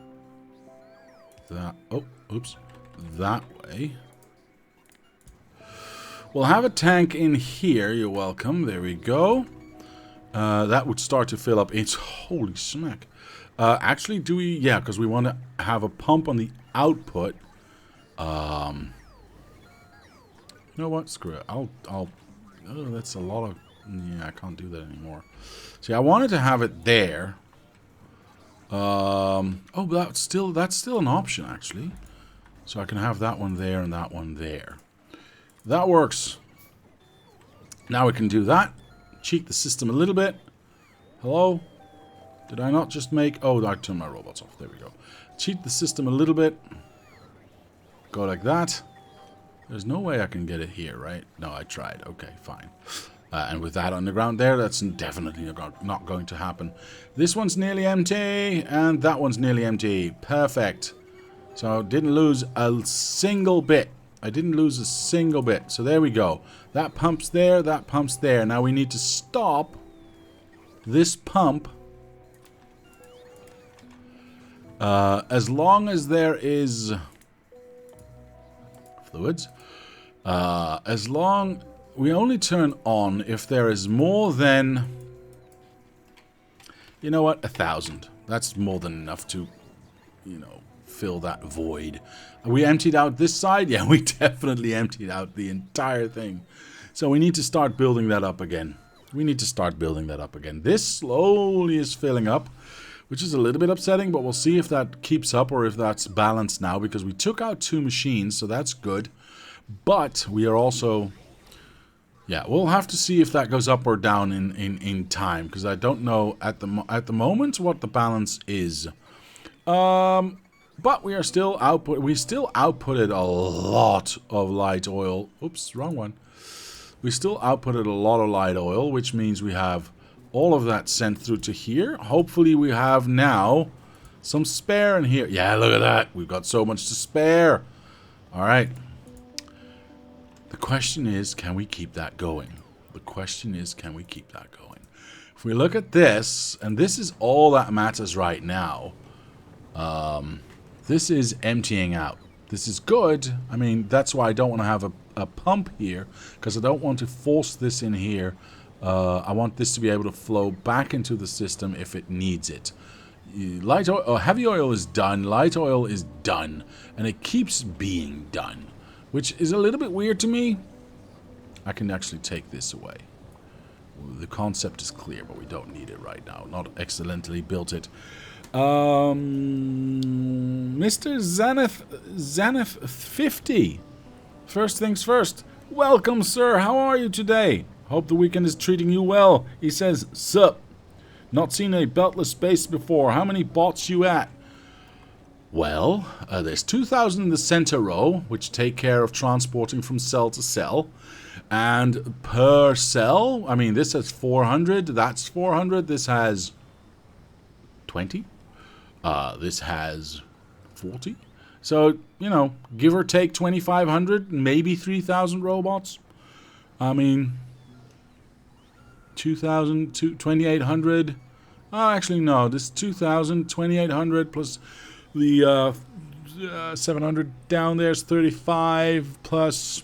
oh, oops, that way. We'll have a tank in here, you're welcome, there we go. That would start to fill up. It's holy smack. Actually, do we? Yeah, because we want to have a pump on the output. You know what? Screw it. I'll. Oh, that's a lot of. Yeah, I can't do that anymore. See, I wanted to have it there. Oh, but that's still an option actually. So I can have that one there and that one there. That works. Now we can do that. Cheat the system a little bit. Hello? Did I not just make... Oh, I turned my robots off. There we go. Cheat the system a little bit. Go like that. There's no way I can get it here, right? No, I tried. Okay, fine. And with that underground there, that's definitely not going to happen. This one's nearly empty, and that one's nearly empty. Perfect. So didn't lose a single bit. I didn't lose a single bit. So there we go. That pump's there, that pump's there. Now we need to stop this pump. As long as there is fluids. As long... We only turn on if there is more than... You know what? 1,000. That's more than enough to, you know, fill that void. We emptied out this side? Yeah, we definitely emptied out the entire thing. So we need to start building that up again. This slowly is filling up, which is a little bit upsetting, but we'll see if that keeps up or if that's balanced now, because we took out 2 machines, so that's good. But we are also... Yeah, we'll have to see if that goes up or down in time, because I don't know at the moment what the balance is. But we are still we still outputted a lot of light oil. Oops, wrong one. We still outputted a lot of light oil, which means we have all of that sent through to here. Hopefully we have now some spare in here. Yeah, look at that. We've got so much to spare. All right. The question is, can we keep that going? If we look at this, and this is all that matters right now, this is emptying out. This is good. I mean, that's why I don't want to have a pump here, because I don't want to force this in here. I want this to be able to flow back into the system if it needs it. Light oil, or heavy oil is done, light oil is done, and it keeps being done. Which is a little bit weird to me. I can actually take this away. The concept is clear, but we don't need it right now. Not excellently built it. Mr. Zaneth 50. First things first. Welcome, sir. How are you today? Hope the weekend is treating you well. He says, sup. Not seen a beltless base before. How many bots you at? Well, there's 2,000 in the center row, which take care of transporting from cell to cell. And per cell, I mean, this has 400, that's 400, this has 20, this has 40. So, you know, give or take 2,500, maybe 3,000 robots. I mean, 2,000, 2,800. Oh, actually, no, this is 2,000, 2,800 plus... The 700 down there is 35 plus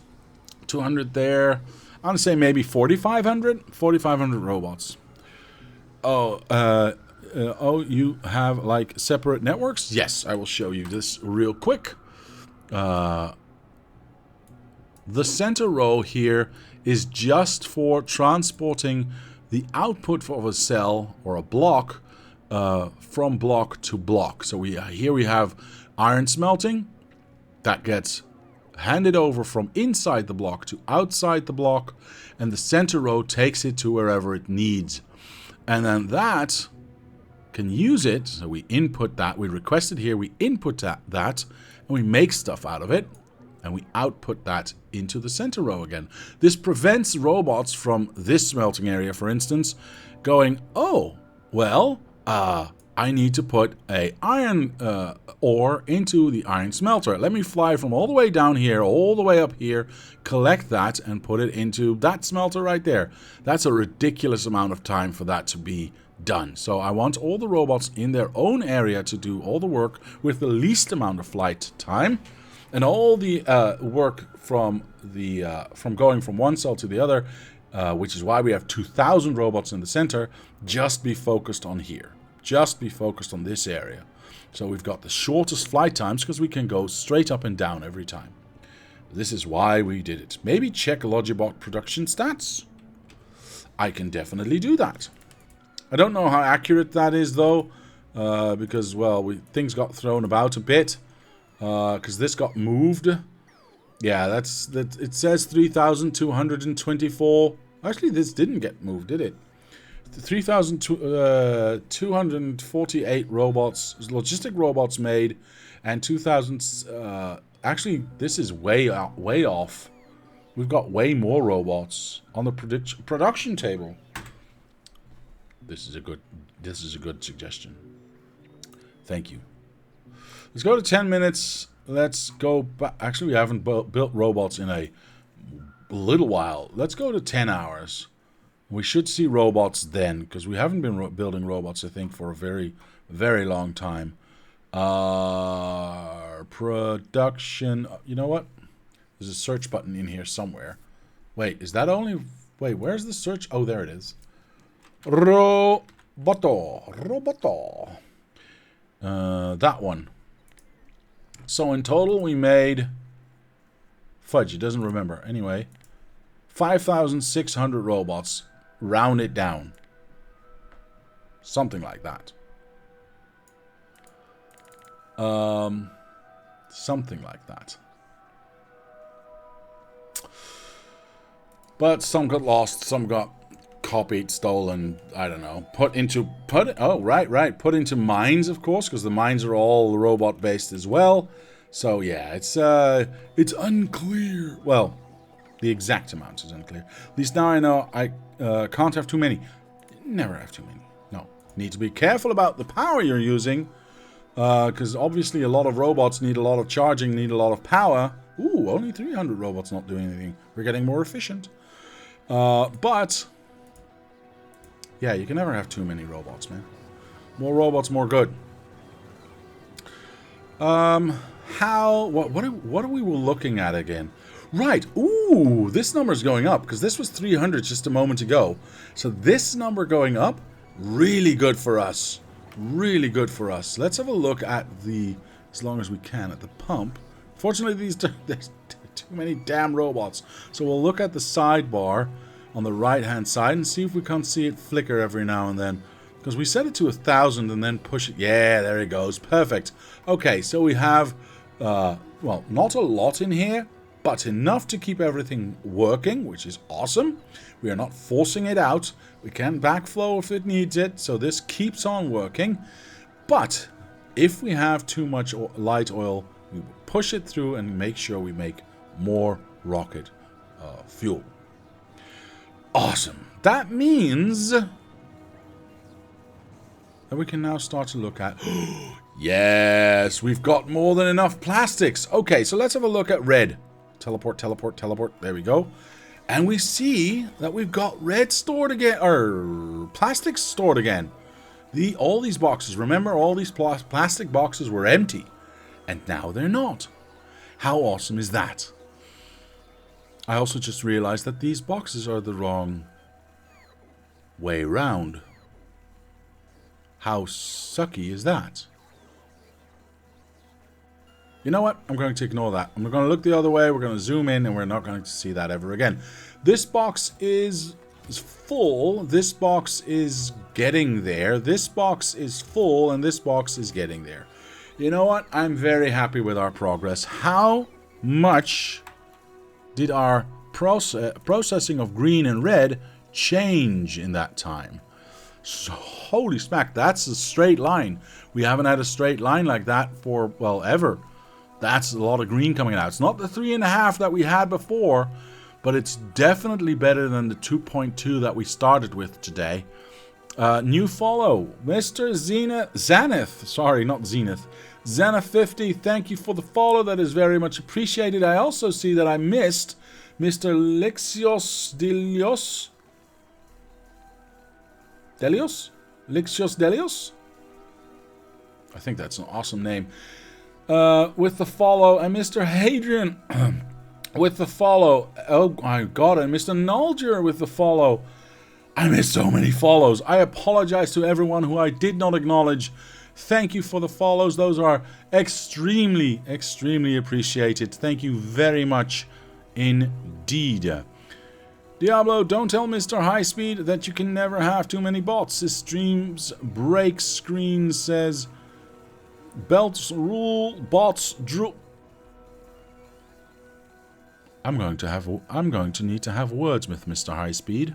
200 there. I'm going to say maybe 4,500? 4,500 robots. Oh, you have like separate networks? Yes, I will show you this real quick. The center row here is just for transporting the output of a cell or a block from block to block. So here we have iron smelting that gets handed over from inside the block to outside the block, and the center row takes it to wherever it needs, and then that can use it. So we input that, we request it here, we input that, and we make stuff out of it, and we output that into the center row again. This prevents robots from this smelting area, for instance, going, oh, well, I need to put a iron ore into the iron smelter. Let me fly from all the way down here, all the way up here, collect that, and put it into that smelter right there. That's a ridiculous amount of time for that to be done. So I want all the robots in their own area to do all the work with the least amount of flight time, and all the work from going from one cell to the other, which is why we have 2,000 robots in the center, just be focused on here. Just be focused on this area. So we've got the shortest flight times because we can go straight up and down every time. This is why we did it. Maybe check Logibot production stats. I can definitely do that. I don't know how accurate that is though, because, well, things got thrown about a bit, because this got moved. Yeah, it says 3,224. Actually, this didn't get moved, did it? 3,248 robots, logistic robots made, and 2,000. Actually, this is way off. We've got way more robots on the production table. This is a good suggestion. Thank you. Let's go to 10 minutes. Let's go back. Actually, we haven't built robots in a little while. Let's go to 10 hours. We should see robots then, because we haven't been building robots, I think, for a very, very long time. Production. You know what? There's a search button in here somewhere. Wait, is that only... Wait, where's the search? Oh, there it is. Roboto. That one. So in total we made... Fudge, it doesn't remember. Anyway, 5,600 robots. Round it down. Something like that. Something like that. But some got lost, some got copied, stolen, I don't know. Put into mines, of course, because the mines are all robot based as well. So yeah, it's unclear. Well, the exact amount is unclear. At least now I know I can't have too many. Never have too many. No. Need to be careful about the power you're using. Because obviously a lot of robots need a lot of charging, need a lot of power. Ooh, only 300 robots not doing anything. We're getting more efficient. But yeah, you can never have too many robots, man. More robots, more good. What are we looking at again? Right. Ooh, this number's going up because this was 300 just a moment ago. So this number going up, really good for us. Really good for us. Let's have a look at the, as long as we can, at the pump. Fortunately, there's too many damn robots. So we'll look at the sidebar on the right-hand side and see if we can't see it flicker every now and then. Because we set it to 1,000 and then push it. Yeah, there it goes. Perfect. Okay, so we have, well, not a lot in here, but enough to keep everything working, which is awesome. We are not forcing it out. We can backflow if it needs it, so this keeps on working. But if we have too much light oil, we will push it through and make sure we make more rocket fuel. Awesome. That means that we can now start to look at... Yes, we've got more than enough plastics. Okay, so let's have a look at red. Teleport, teleport, teleport. There we go. And we see that we've got red stored again, or plastics stored again. All these boxes, remember, all these plastic boxes were empty. And now they're not. How awesome is that? I also just realized that these boxes are the wrong way round. How sucky is that? You know what? I'm going to ignore that. I'm going to look the other way. We're going to zoom in and we're not going to see that ever again. This box is full. This box is getting there. This box is full and this box is getting there. You know what? I'm very happy with our progress. How much did our processing of green and red change in that time? So, holy smack, that's a straight line. We haven't had a straight line like that for, well, ever. That's a lot of green coming out. It's not the 3.5 that we had before, but it's definitely better than the 2.2 that we started with today. New follow, Mr. Zenith. Sorry, not Zenith. Zenith50, thank you for the follow. That is very much appreciated. I also see that I missed Mr. Lixios Delios. Lixios? I think that's an awesome name. With the follow, and Mr. Hadrian with the follow. Oh my god, and Mr. Nalger with the follow. I missed so many follows. I apologize to everyone who I did not acknowledge. Thank you for the follows. Those are extremely, extremely appreciated. Thank you very much indeed. Diablo, don't tell Mr. High Speed that you can never have too many bots. His streams break screen says belts rule bots drew. I'm going to need to have words with Mr. High Speed.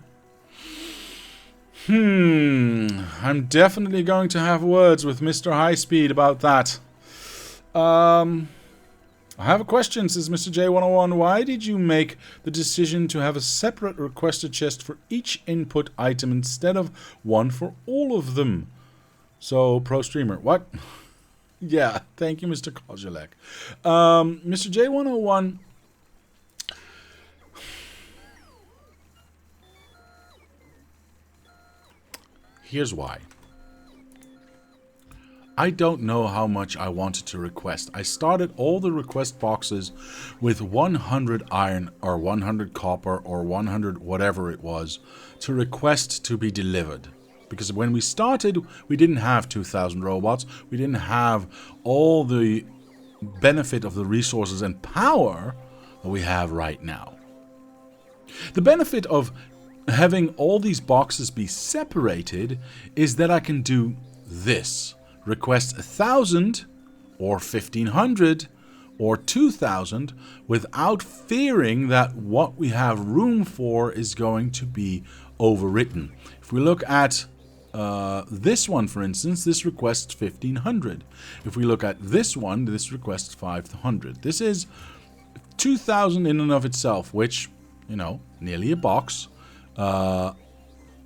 I'm definitely going to have words with Mr. High Speed about that. I'll I have a question, says Mr. J101. Why did you make the decision to have a separate requested chest for each input item instead of one for all of them? So, pro streamer, what? Yeah, thank you, Mr. Kozulek. Mr. J101, here's why. I don't know how much I wanted to request. I started all the request boxes with 100 iron or 100 copper or 100 whatever it was to request to be delivered. Because when we started, we didn't have 2,000 robots. We didn't have all the benefit of the resources and power that we have right now. The benefit of having all these boxes be separated is that I can do this. Request 1,000 or 1,500 or 2,000 without fearing that what we have room for is going to be overwritten. If we look at this one, for instance, this requests 1,500. If we look at this one, this requests 500. This is 2,000 in and of itself, which, you know, nearly a box.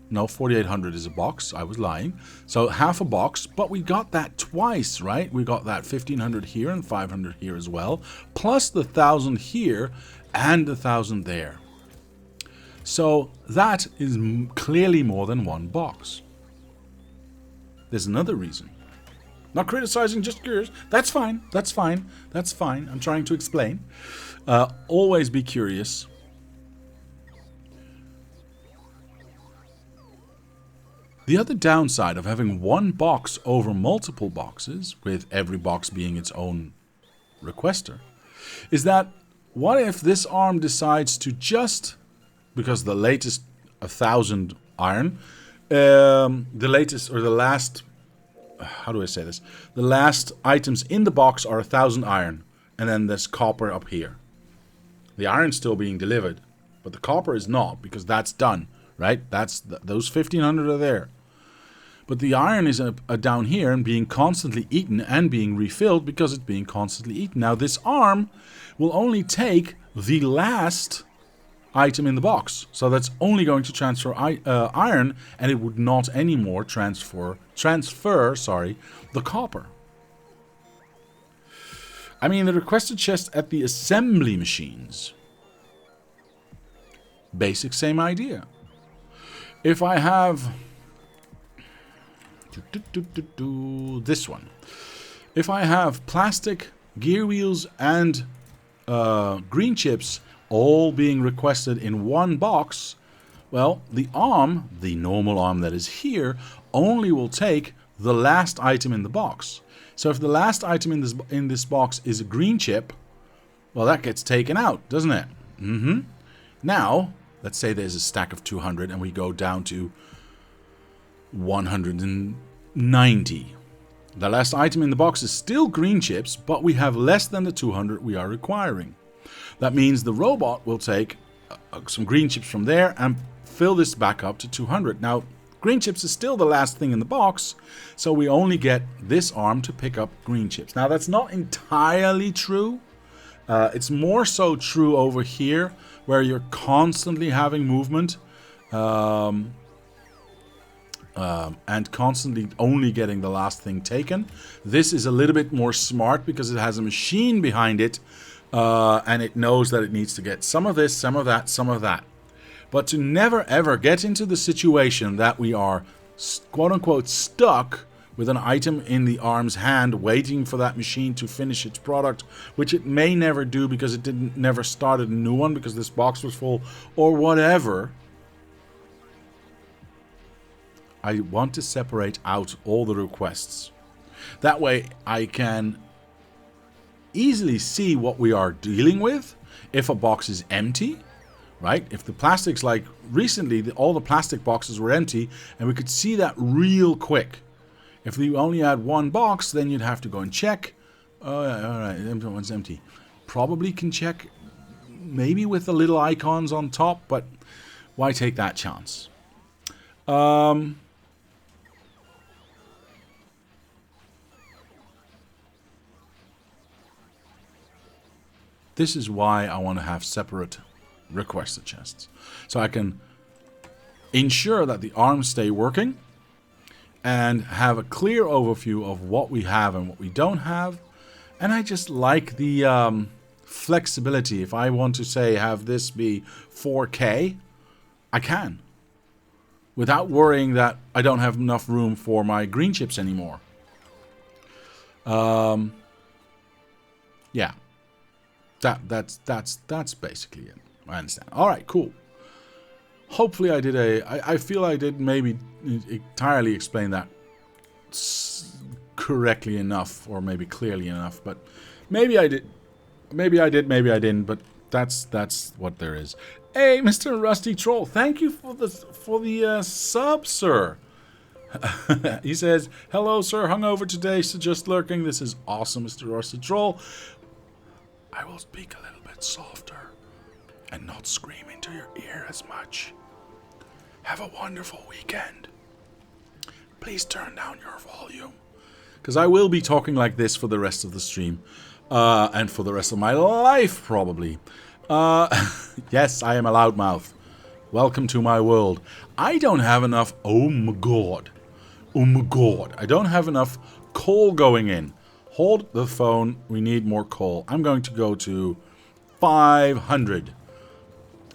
No, 4,800 is a box. I was lying. So half a box, but we got that twice, right? We got that 1,500 here and 500 here as well, plus the 1,000 here and the 1,000 there. So that is clearly more than one box. There's another reason. Not criticizing, just curious. That's fine. That's fine. That's fine. I'm trying to explain. Always be curious. The other downside of having one box over multiple boxes, with every box being its own requester, is that what if this arm decides to just, because the latest 1,000 iron, the latest or the last, how do I say this? The last items in the box are 1,000 iron, and then there's copper up here. The iron's still being delivered, but the copper is not, because that's done, right? Those 1,500 are there. But the iron is down here and being constantly eaten and being refilled because it's being constantly eaten. Now this arm will only take the last item in the box. So that's only going to transfer iron, and it would not anymore transfer the copper. I mean, the requested chest at the assembly machines. Basic same idea. If I have this one. If I have plastic, gear wheels, and green chips all being requested in one box, well, the arm, the normal arm that is here, only will take the last item in the box. So if the last item in this box is a green chip, well, that gets taken out, doesn't it? Now, let's say there's a stack of 200 and we go down to 190. The last item in the box is still green chips, but we have less than the 200 we are requiring. That means the robot will take some green chips from there and fill this back up to 200. Now, green chips is still the last thing in the box, so we only get this arm to pick up green chips. Now, that's not entirely true. It's more so true over here, where you're constantly having movement. And constantly only getting the last thing taken. This is a little bit more smart because it has a machine behind it, and it knows that it needs to get some of this, some of that, some of that. But to never ever get into the situation that we are quote-unquote stuck with an item in the arm's hand waiting for that machine to finish its product, which it may never do because it never started a new one because this box was full or whatever. I want to separate out all the requests. That way I can easily see what we are dealing with if a box is empty, right? If the plastics, like recently, all the plastic boxes were empty and we could see that real quick. If we only had one box, then you'd have to go and check. Oh, yeah, all right, the one's empty. Probably can check maybe with the little icons on top, but why take that chance? This is why I want to have separate requested chests. So I can ensure that the arms stay working and have a clear overview of what we have and what we don't have. And I just like the flexibility. If I want to say have this be 4K, I can. Without worrying that I don't have enough room for my green chips anymore. Yeah. That's basically it. I understand. Alright, cool. Hopefully I feel I did maybe entirely explain that correctly enough, or maybe clearly enough, but maybe I did. Maybe I did, maybe I didn't, but that's what there is. Hey, Mr. Rusty Troll, thank you for the sub, sir. He says, hello, sir, hungover today, so just lurking. This is awesome, Mr. Rusty Troll. I will speak a little bit softer and not scream into your ear as much. Have a wonderful weekend. Please turn down your volume, because I will be talking like this for the rest of the stream. And for the rest of my life, probably. Yes, I am a loudmouth. Welcome to my world. I don't have enough... Oh my god. Oh my god. I don't have enough coal going in. Hold the phone. We need more coal. I'm going to go to 500.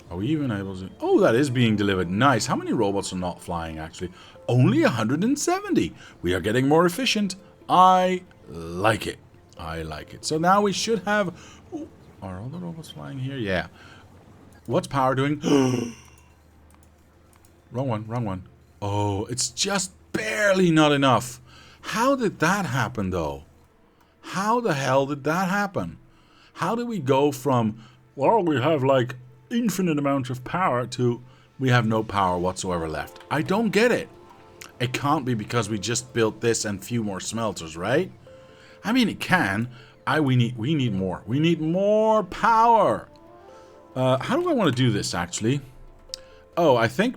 Are we even able to... Oh, that is being delivered. Nice. How many robots are not flying, actually? Only 170. We are getting more efficient. I like it. I like it. So now we should have... Ooh, are all the robots flying here? Yeah. What's power doing? Wrong one, wrong one. Oh, it's just barely not enough. How did that happen, though? How the hell did that happen? How did we go from, well, we have like infinite amount of power to we have no power whatsoever left? I don't get it. It can't be because we just built this and few more smelters, right? I mean, it can. We need more. We need more power. How do I want to do this, actually? Oh, I think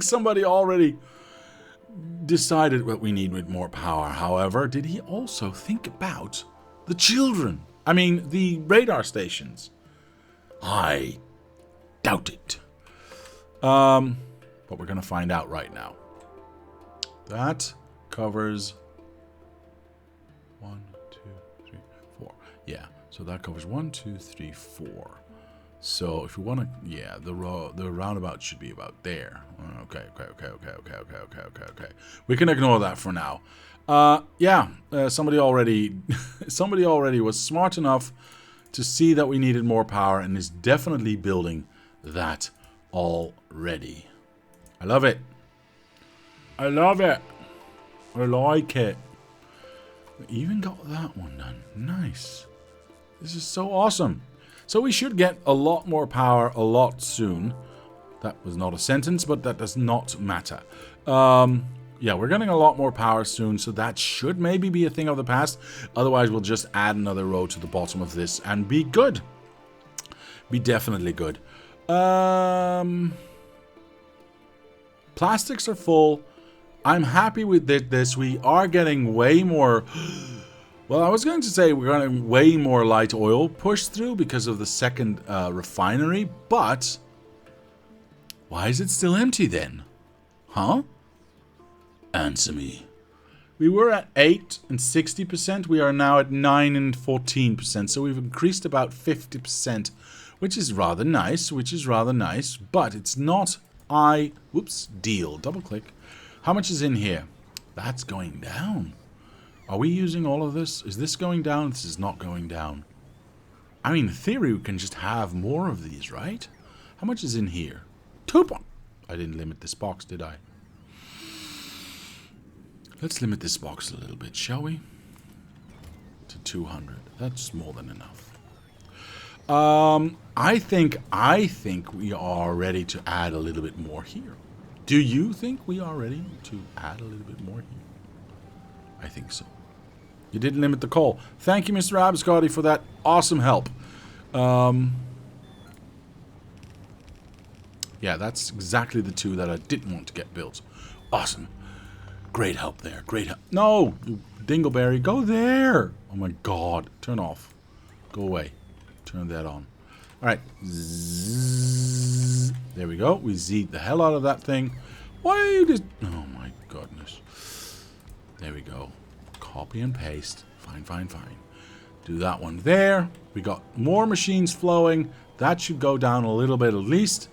somebody already decided what we need with more power. However, did he also think about the children? I mean, the radar stations. I doubt it. But we're going to find out right now. That covers... 1, 2, 3, 4. Yeah, so that covers 1, 2, 3, 4. So if you want to, yeah, the roundabout should be about there. Okay. We can ignore that for now. Somebody already was smart enough to see that we needed more power and is definitely building that already. I love it. I love it. I like it. We even got that one done. Nice. This is so awesome. So we should get a lot more power a lot soon. That was not a sentence, but that does not matter. Yeah, we're getting a lot more power soon, so that should maybe be a thing of the past. Otherwise, we'll just add another row to the bottom of this and be good. Be definitely good. Plastics are full. I'm happy with this. We are getting way more... Well, I was going to say we're getting way more light oil pushed through because of the second refinery, but... Why is it still empty then? Huh? Answer me. We were at 8 and 60%. We are now at 9 and 14%. So we've increased about 50%, which is rather nice, but it's not deal. Double click. How much is in here? That's going down. Are we using all of this? Is this going down? This is not going down. I mean, in theory, we can just have more of these, right? How much is in here? 2. I didn't limit this box, did I? Let's limit this box a little bit, shall we? To 200. That's more than enough. I think we are ready to add a little bit more here. Do you think we are ready to add a little bit more here? I think so. You didn't limit the coal. Thank you, Mr. Abscotty, for that awesome help. Yeah, that's exactly the 2 that I didn't want to get built. Awesome. Great help there. Great help. No! You Dingleberry, go there! Oh my god. Turn off. Go away. Turn that on. Alright. There we go. We Z'd the hell out of that thing. Why did... Oh my goodness. There we go. Copy and paste. Fine, fine, fine. Do that one there. We got more machines flowing. That should go down a little bit at least.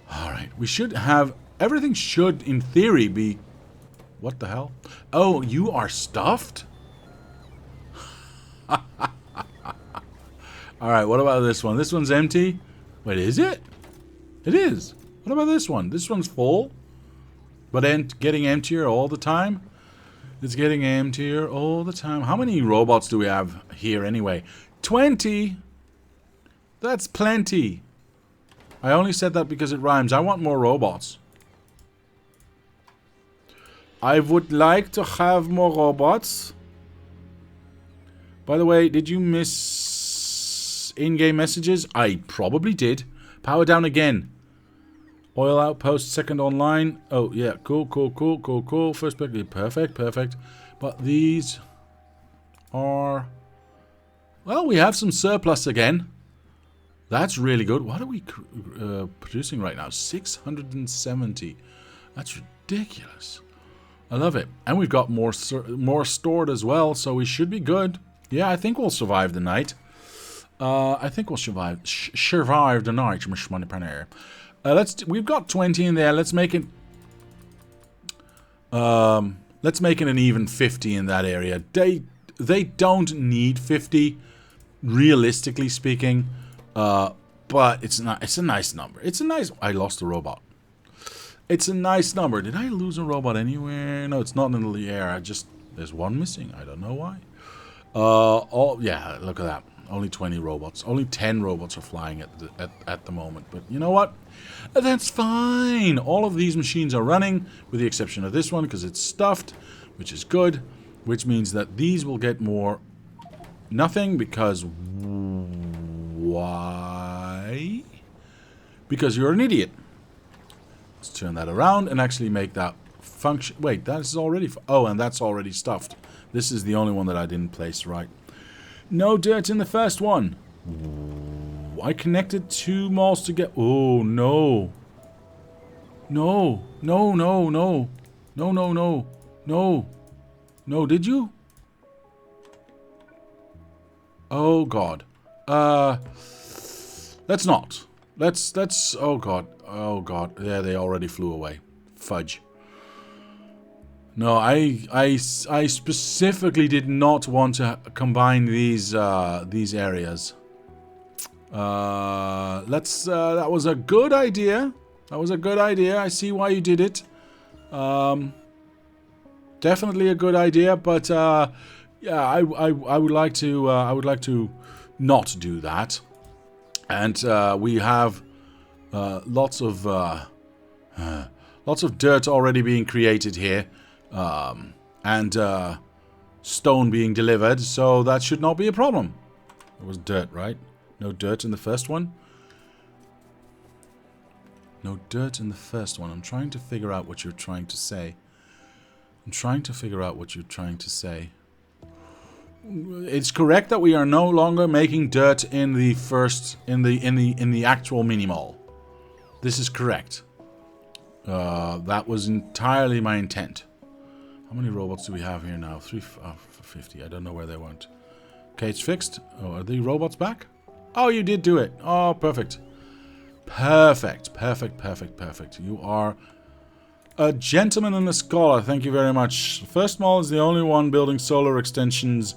Alright. We should have... Everything should, in theory, be... What the hell? Oh, you are stuffed? Alright, what about this one? This one's empty. Wait, is it? It is. What about this one? This one's full. But getting emptier all the time? It's getting emptier all the time. How many robots do we have here anyway? 20! That's plenty. I only said that because it rhymes. I want more robots. I would like to have more robots. By the way, did you miss in-game messages? I probably did. Power down again. Oil outpost, second online. Oh, yeah. Cool, cool, cool, cool, cool. First pick. Perfect, perfect. But these are... Well, we have some surplus again. That's really good. What are we producing right now? 670. That's ridiculous. I love it. And we've got more stored as well, so we should be good. Yeah, I think we'll survive the night. I think we'll survive the night, Miss Moneypreneur. We've got 20 in there. Let's make it an even 50 in that area. They don't need 50, realistically speaking. But it's not. It's a nice number. It's a nice. I lost a robot. It's a nice number. Did I lose a robot anywhere? No, it's not in the air. There's one missing. I don't know why. Yeah, look at that. Only 20 robots. Only 10 robots are flying at the moment. But you know what? That's fine. All of these machines are running, with the exception of this one, because it's stuffed, which is good. Which means that these will get more... Nothing, because... Why? Because you're an idiot. Let's turn that around and actually make that function. Wait, that is already... Oh, and that's already stuffed. This is the only one that I didn't place right. No dirt in the first one. I connected 2 malls to get... Oh, no. No. No, no, no. No, no, no. No. No, did you? Oh, God. Let's not. Let's... Oh, God. Oh, God. Yeah, they already flew away. Fudge. No, I specifically did not want to combine these areas. That was a good idea. That was a good idea. I see why you did it. Definitely a good idea, but yeah, I would like to not do that. And we have lots of dirt already being created here. And stone being delivered, so that should not be a problem. It was dirt, right? No dirt in the first one? No dirt in the first one. I'm trying to figure out what you're trying to say. It's correct that we are no longer making dirt in the first in the actual mini-mall. This is correct. That was entirely my intent. How many robots do we have here now? 50. I don't know where they went. Okay, it's fixed. Oh, are the robots back? Oh, you did do it. Oh, perfect. Perfect. Perfect, perfect, perfect. You are a gentleman and a scholar. Thank you very much. First mall is the only one building solar extensions,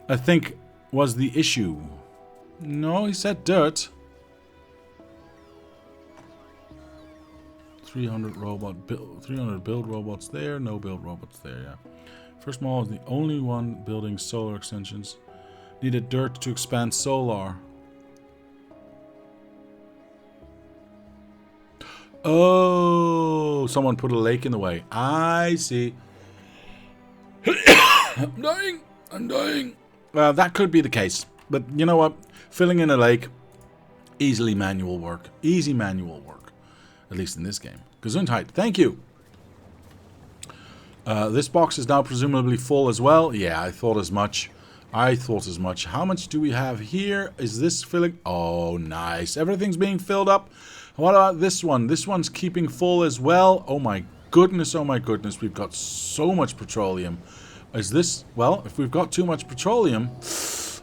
I think, was the issue. No, he said dirt. 300 build robots there, no build robots there, yeah. First mall is the only one building solar extensions. Needed dirt to expand solar. Oh, someone put a lake in the way. I see. I'm dying. I'm dying. That could be the case. But you know what? Filling in a lake, easily manual work. Easy manual work. At least in this game. Gesundheit, thank you. This box is now presumably full as well. Yeah, I thought as much. I thought as much. How much do we have here? Is this filling? Oh, nice. Everything's being filled up. What about this one? This one's keeping full as well. Oh my goodness, oh my goodness. We've got so much petroleum. Is this... Well, if we've got too much petroleum...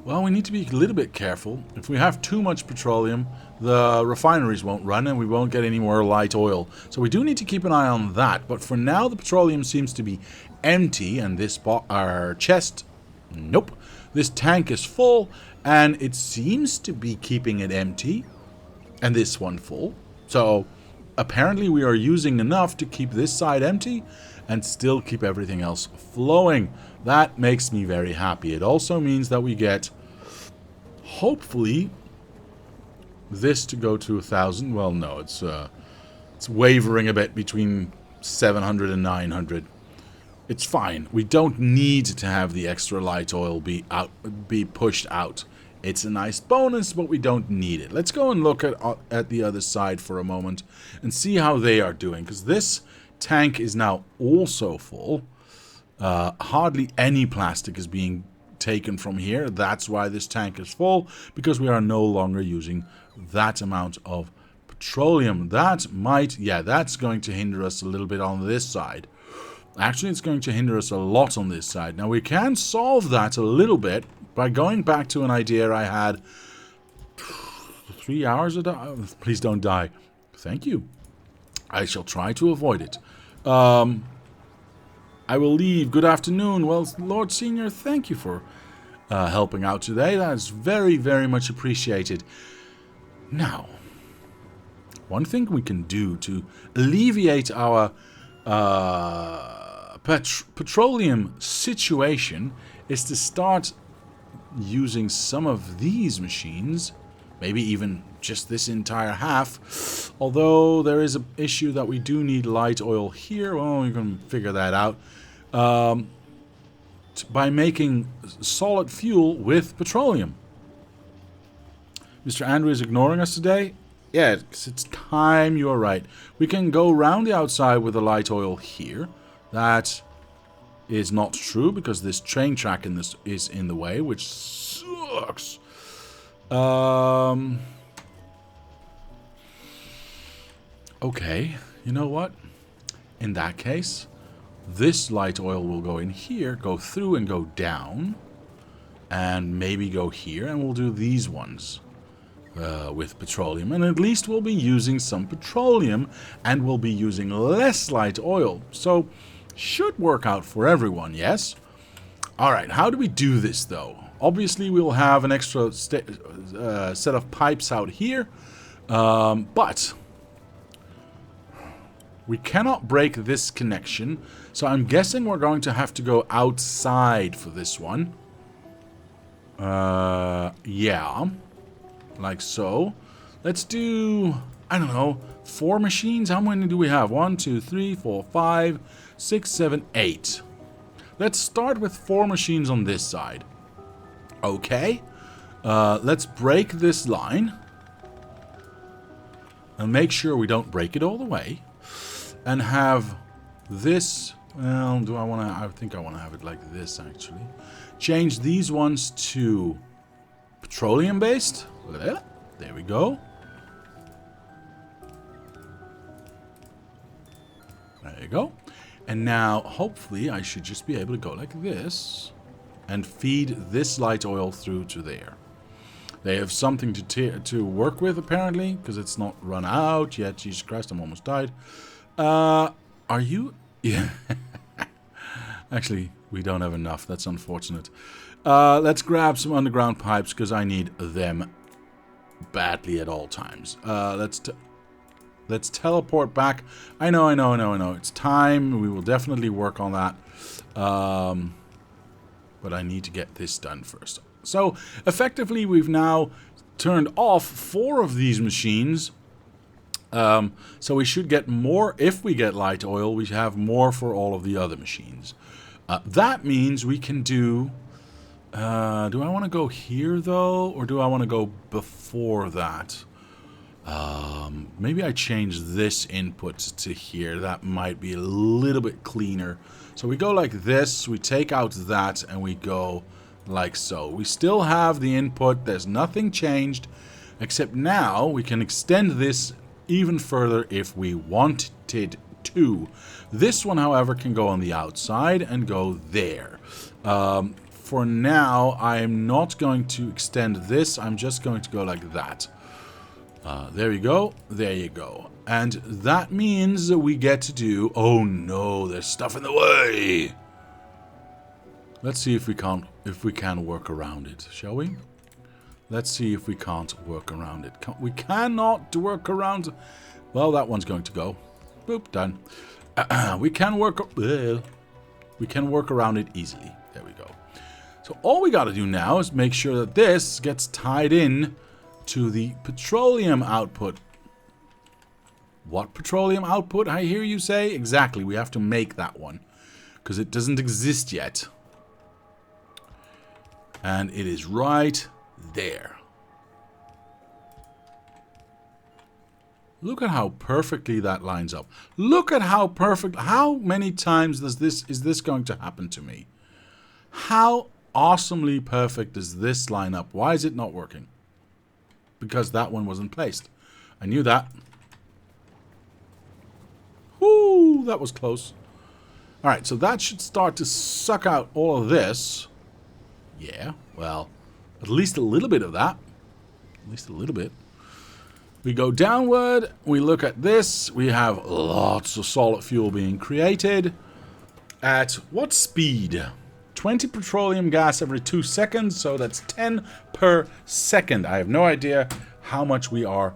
Well, we need to be a little bit careful. If we have too much petroleum, the refineries won't run and we won't get any more light oil. So we do need to keep an eye on that. But for now, the petroleum seems to be empty. And this our chest... Nope. This tank is full, and it seems to be keeping it empty, and this one full. So, apparently we are using enough to keep this side empty, and still keep everything else flowing. That makes me very happy. It also means that we get, hopefully, this to go to 1,000. Well, no, it's wavering a bit between 700 and 900. It's fine. We don't need to have the extra light oil be pushed out. It's a nice bonus, but we don't need it. Let's go and look at the other side for a moment and see how they are doing. Because this tank is now also full. Hardly any plastic is being taken from here. That's why this tank is full. Because we are no longer using that amount of petroleum. That might... Yeah, that's going to hinder us a little bit on this side. Actually, it's going to hinder us a lot on this side. Now, we can solve that a little bit by going back to an idea I had 3 hours ago. Please don't die. Thank you. I shall try to avoid it. I will leave. Good afternoon. Well, Lord Senior, thank you for helping out today. That is very, very much appreciated. Now, one thing we can do to alleviate our... petroleum situation is to start using some of these machines, maybe even just this entire half, although there is an issue that we do need light oil here. Well, we can figure that out by making solid fuel with petroleum. Mr. Andrew is ignoring us today. Yeah, it's time. You are right. We can go round the outside with the light oil here. That is not true because this train track is in the way, which sucks. Okay, you know what? In that case, this light oil will go in here, go through and go down, and maybe go here, and we'll do these ones. With petroleum, and at least we'll be using some petroleum and we'll be using less light oil, so should work out for everyone. Yes. Alright, how do we do this though? Obviously we'll have an extra set of pipes out here, but we cannot break this connection, so I'm guessing we're going to have to go outside for this one. Yeah. Like so. Let's do, I don't know, 4 machines. How many do we have? 1, 2, 3, 4, 5, 6, 7, 8. Let's start with 4 machines on this side. Okay. Let's break this line. And make sure we don't break it all the way. And have this... Well, do I want to... I think I want to have it like this, actually. Change these ones to petroleum-based. There we go. There you go. And now, hopefully, I should just be able to go like this and feed this light oil through to there. They have something to work with, apparently, because it's not run out yet. Jesus Christ, I'm almost died. Are you? Yeah. Actually, we don't have enough. That's unfortunate. Let's grab some underground pipes, because I need them badly at all times. Let's teleport back. I know. It's time. We will definitely work on that. But I need to get this done first. So, effectively, we've now turned off 4 of these machines. So we should get more. If we get light oil, we have more for all of the other machines. That means we can do... do I want to go here, though? Or do I want to go before that? Maybe I change this input to here. That might be a little bit cleaner. So we go like this. We take out that and we go like so. We still have the input. There's nothing changed, except now we can extend this even further if we wanted to. This one, however, can go on the outside and go there. For now, I'm not going to extend this. I'm just going to go like that. There you go. There you go. And that means that we get to do... Oh no, there's stuff in the way. Let's see if we can work around it, shall we? Let's see if we can't work around it. We cannot work around... Well, that one's going to go. Boop, done. We can work around it easily. There we go. So all we got to do now is make sure that this gets tied in to the petroleum output. What petroleum output, I hear you say? Exactly, we have to make that one. Because it doesn't exist yet. And it is right there. Look at how perfectly that lines up. Look at how perfect... How many times is this going to happen to me? How awesomely perfect does this line up? Why is it not working? Because that one wasn't placed. I knew that. Whoo, that was close. Alright, so that should start to suck out all of this. Yeah, well, at least a little bit of that. At least a little bit. We go downward, we look at this, we have lots of solid fuel being created. At what speed? 20 petroleum gas every 2 seconds, so that's 10 per second. I have no idea how much we are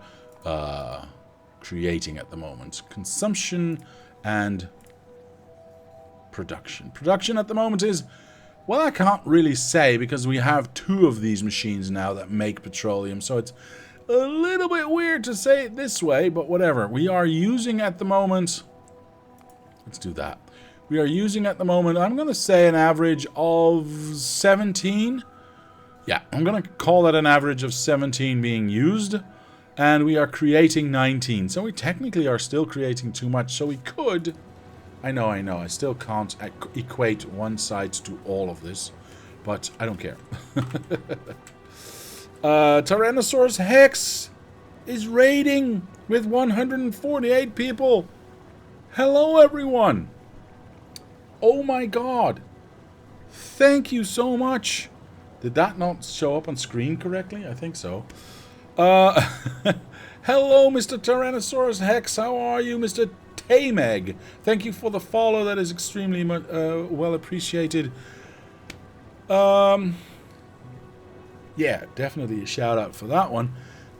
creating at the moment. Consumption and production. Production at the moment is, well, I can't really say because we have 2 of these machines now that make petroleum, so it's a little bit weird to say it this way, but whatever. We are using at the moment... Let's do that. We are using at the moment, I'm going to say an average of 17. Yeah, I'm going to call that an average of 17 being used. And we are creating 19. So we technically are still creating too much. So we could... I know. I still can't equate one side to all of this. But I don't care. Tyrannosaurus Hex is raiding with 148 people. Hello, everyone. Oh my god. Thank you so much. Did that not show up on screen correctly? I think so. Hello, Mr. Tyrannosaurus Hex. How are you, Mr. Tameg? Thank you for the follow. That is extremely well appreciated. Yeah, definitely a shout out for that one.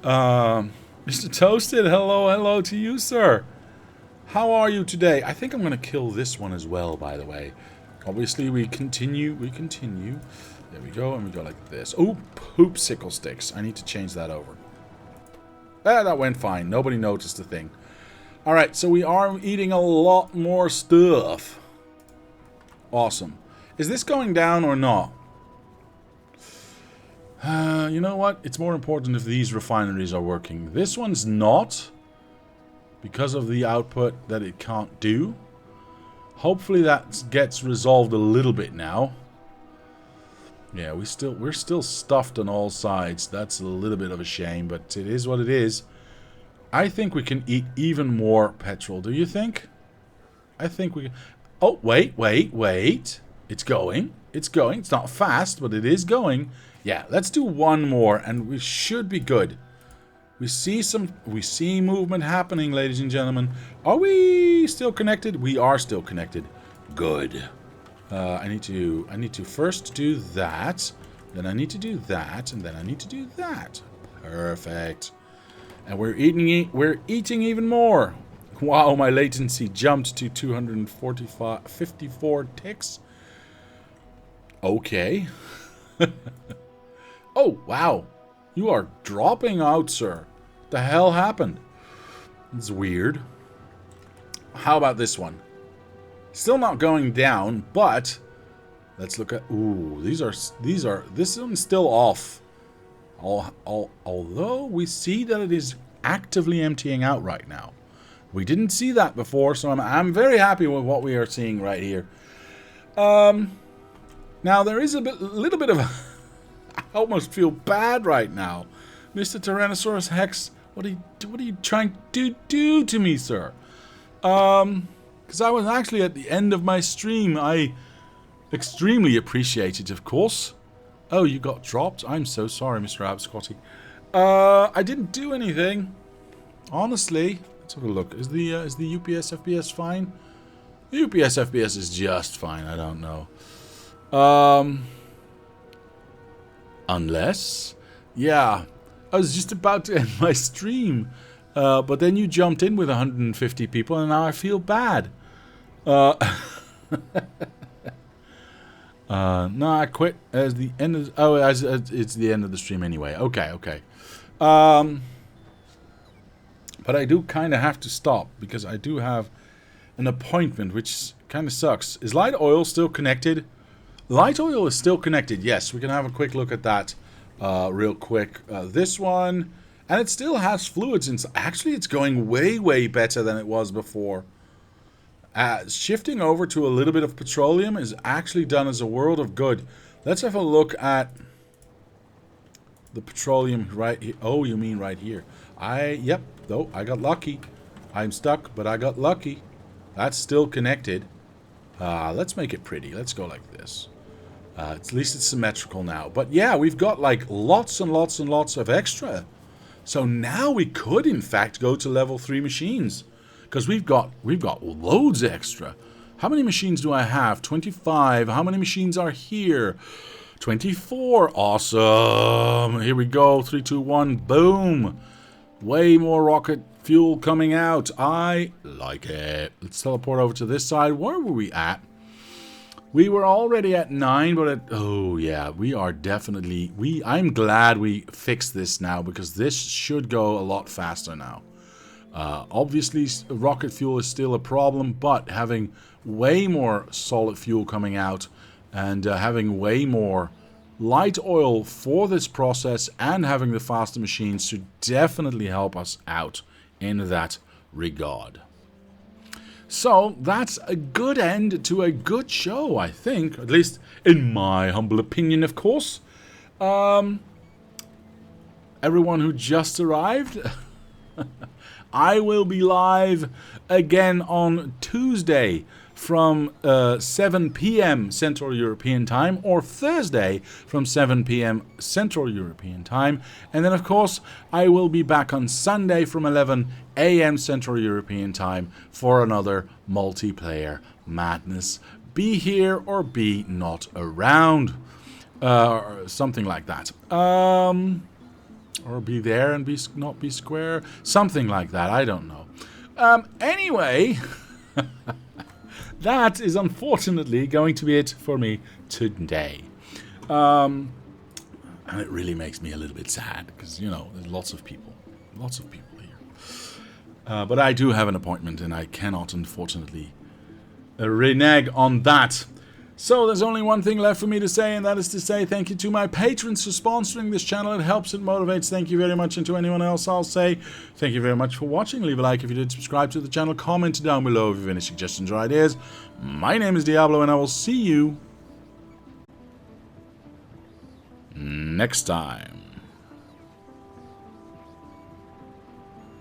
Mr. Toasted, hello to you, sir. How are you today? I think I'm going to kill this one as well, by the way. Obviously, we continue. There we go, and we go like this. Oh, poop sickle sticks. I need to change that over. That went fine. Nobody noticed a thing. Alright, so we are eating a lot more stuff. Awesome. Is this going down or not? You know what? It's more important if these refineries are working. This one's not. Because of the output that it can't do. Hopefully that gets resolved a little bit now. Yeah, we're still stuffed on all sides. That's a little bit of a shame, but it is what it is. I think we can eat even more petrol. Do you think? I think we can... Oh, wait. It's going. It's not fast, but it is going. Yeah, let's do one more, and we should be good. We see movement happening, ladies and gentlemen. Are we still connected? We are still connected. Good. I need to first do that. Then I need to do that, and then I need to do that. Perfect. And we're eating even more. Wow, my latency jumped to 254 ticks. Okay. Oh, wow. You are dropping out, sir. What the hell happened? It's weird. How about this one? Still not going down, but let's look at... Ooh, this one's still off. Although we see that it is actively emptying out right now. We didn't see that before, so I'm very happy with what we are seeing right here. Now, there is a little bit of... I almost feel bad right now. Mr. Tyrannosaurus Hex, what are you trying to do to me, sir? Because I was actually at the end of my stream. I extremely appreciate it, of course. Oh, you got dropped? I'm so sorry, Mr. Abscotty. I didn't do anything. Honestly, let's have a look. Is the UPS FPS fine? The UPS FPS is just fine. I don't know. Unless, yeah, I was just about to end my stream, but then you jumped in with 150 people, and now I feel bad. No, I quit as the end of. Oh, as it's the end of the stream anyway. Okay, okay. But I do kind of have to stop because I do have an appointment, which kind of sucks. Is light oil still connected? Light oil is still connected. Yes, we can have a quick look at that real quick. This one, and it still has fluids inside. Actually, it's going way, way better than it was before. Shifting over to a little bit of petroleum is actually done as a world of good. Let's have a look at the petroleum right here. Oh, you mean right here. Yep, though, I got lucky. I'm stuck, but I got lucky. That's still connected. Let's make it pretty. Let's go like this. At least it's symmetrical now. But yeah, we've got like lots and lots and lots of extra. So now we could, in fact, go to level 3 machines. Because we've got loads extra. How many machines do I have? 25. How many machines are here? 24. Awesome. Here we go. 3, 2, 1. Boom. Way more rocket fuel coming out. I like it. Let's teleport over to this side. Where were we at? We were already at 9, but oh yeah, we are definitely... I'm glad we fixed this now, because this should go a lot faster now. Obviously, rocket fuel is still a problem, but having way more solid fuel coming out and having way more light oil for this process and having the faster machines should definitely help us out in that regard. So that's a good end to a good show, I think, at least in my humble opinion, of course. Everyone who just arrived, I will be live again on Tuesday from 7 p.m. Central European Time, or Thursday from 7 p.m. Central European Time. And then, of course, I will be back on Sunday from 11 a.m. Central European Time for another multiplayer madness. Be here or be not around. Or something like that. Or be there and not be square. Something like that. I don't know. Anyway... that is unfortunately going to be it for me today. And it really makes me a little bit sad because, you know, there's lots of people here. But I do have an appointment and I cannot, unfortunately, renege on that. So there's only one thing left for me to say, and that is to say thank you to my patrons for sponsoring this channel. It helps, it motivates. Thank you very much. And to anyone else, I'll say thank you very much for watching. Leave a like if you did, subscribe to the channel, comment down below if you have any suggestions or ideas. My name is Diablo, and I will see you next time.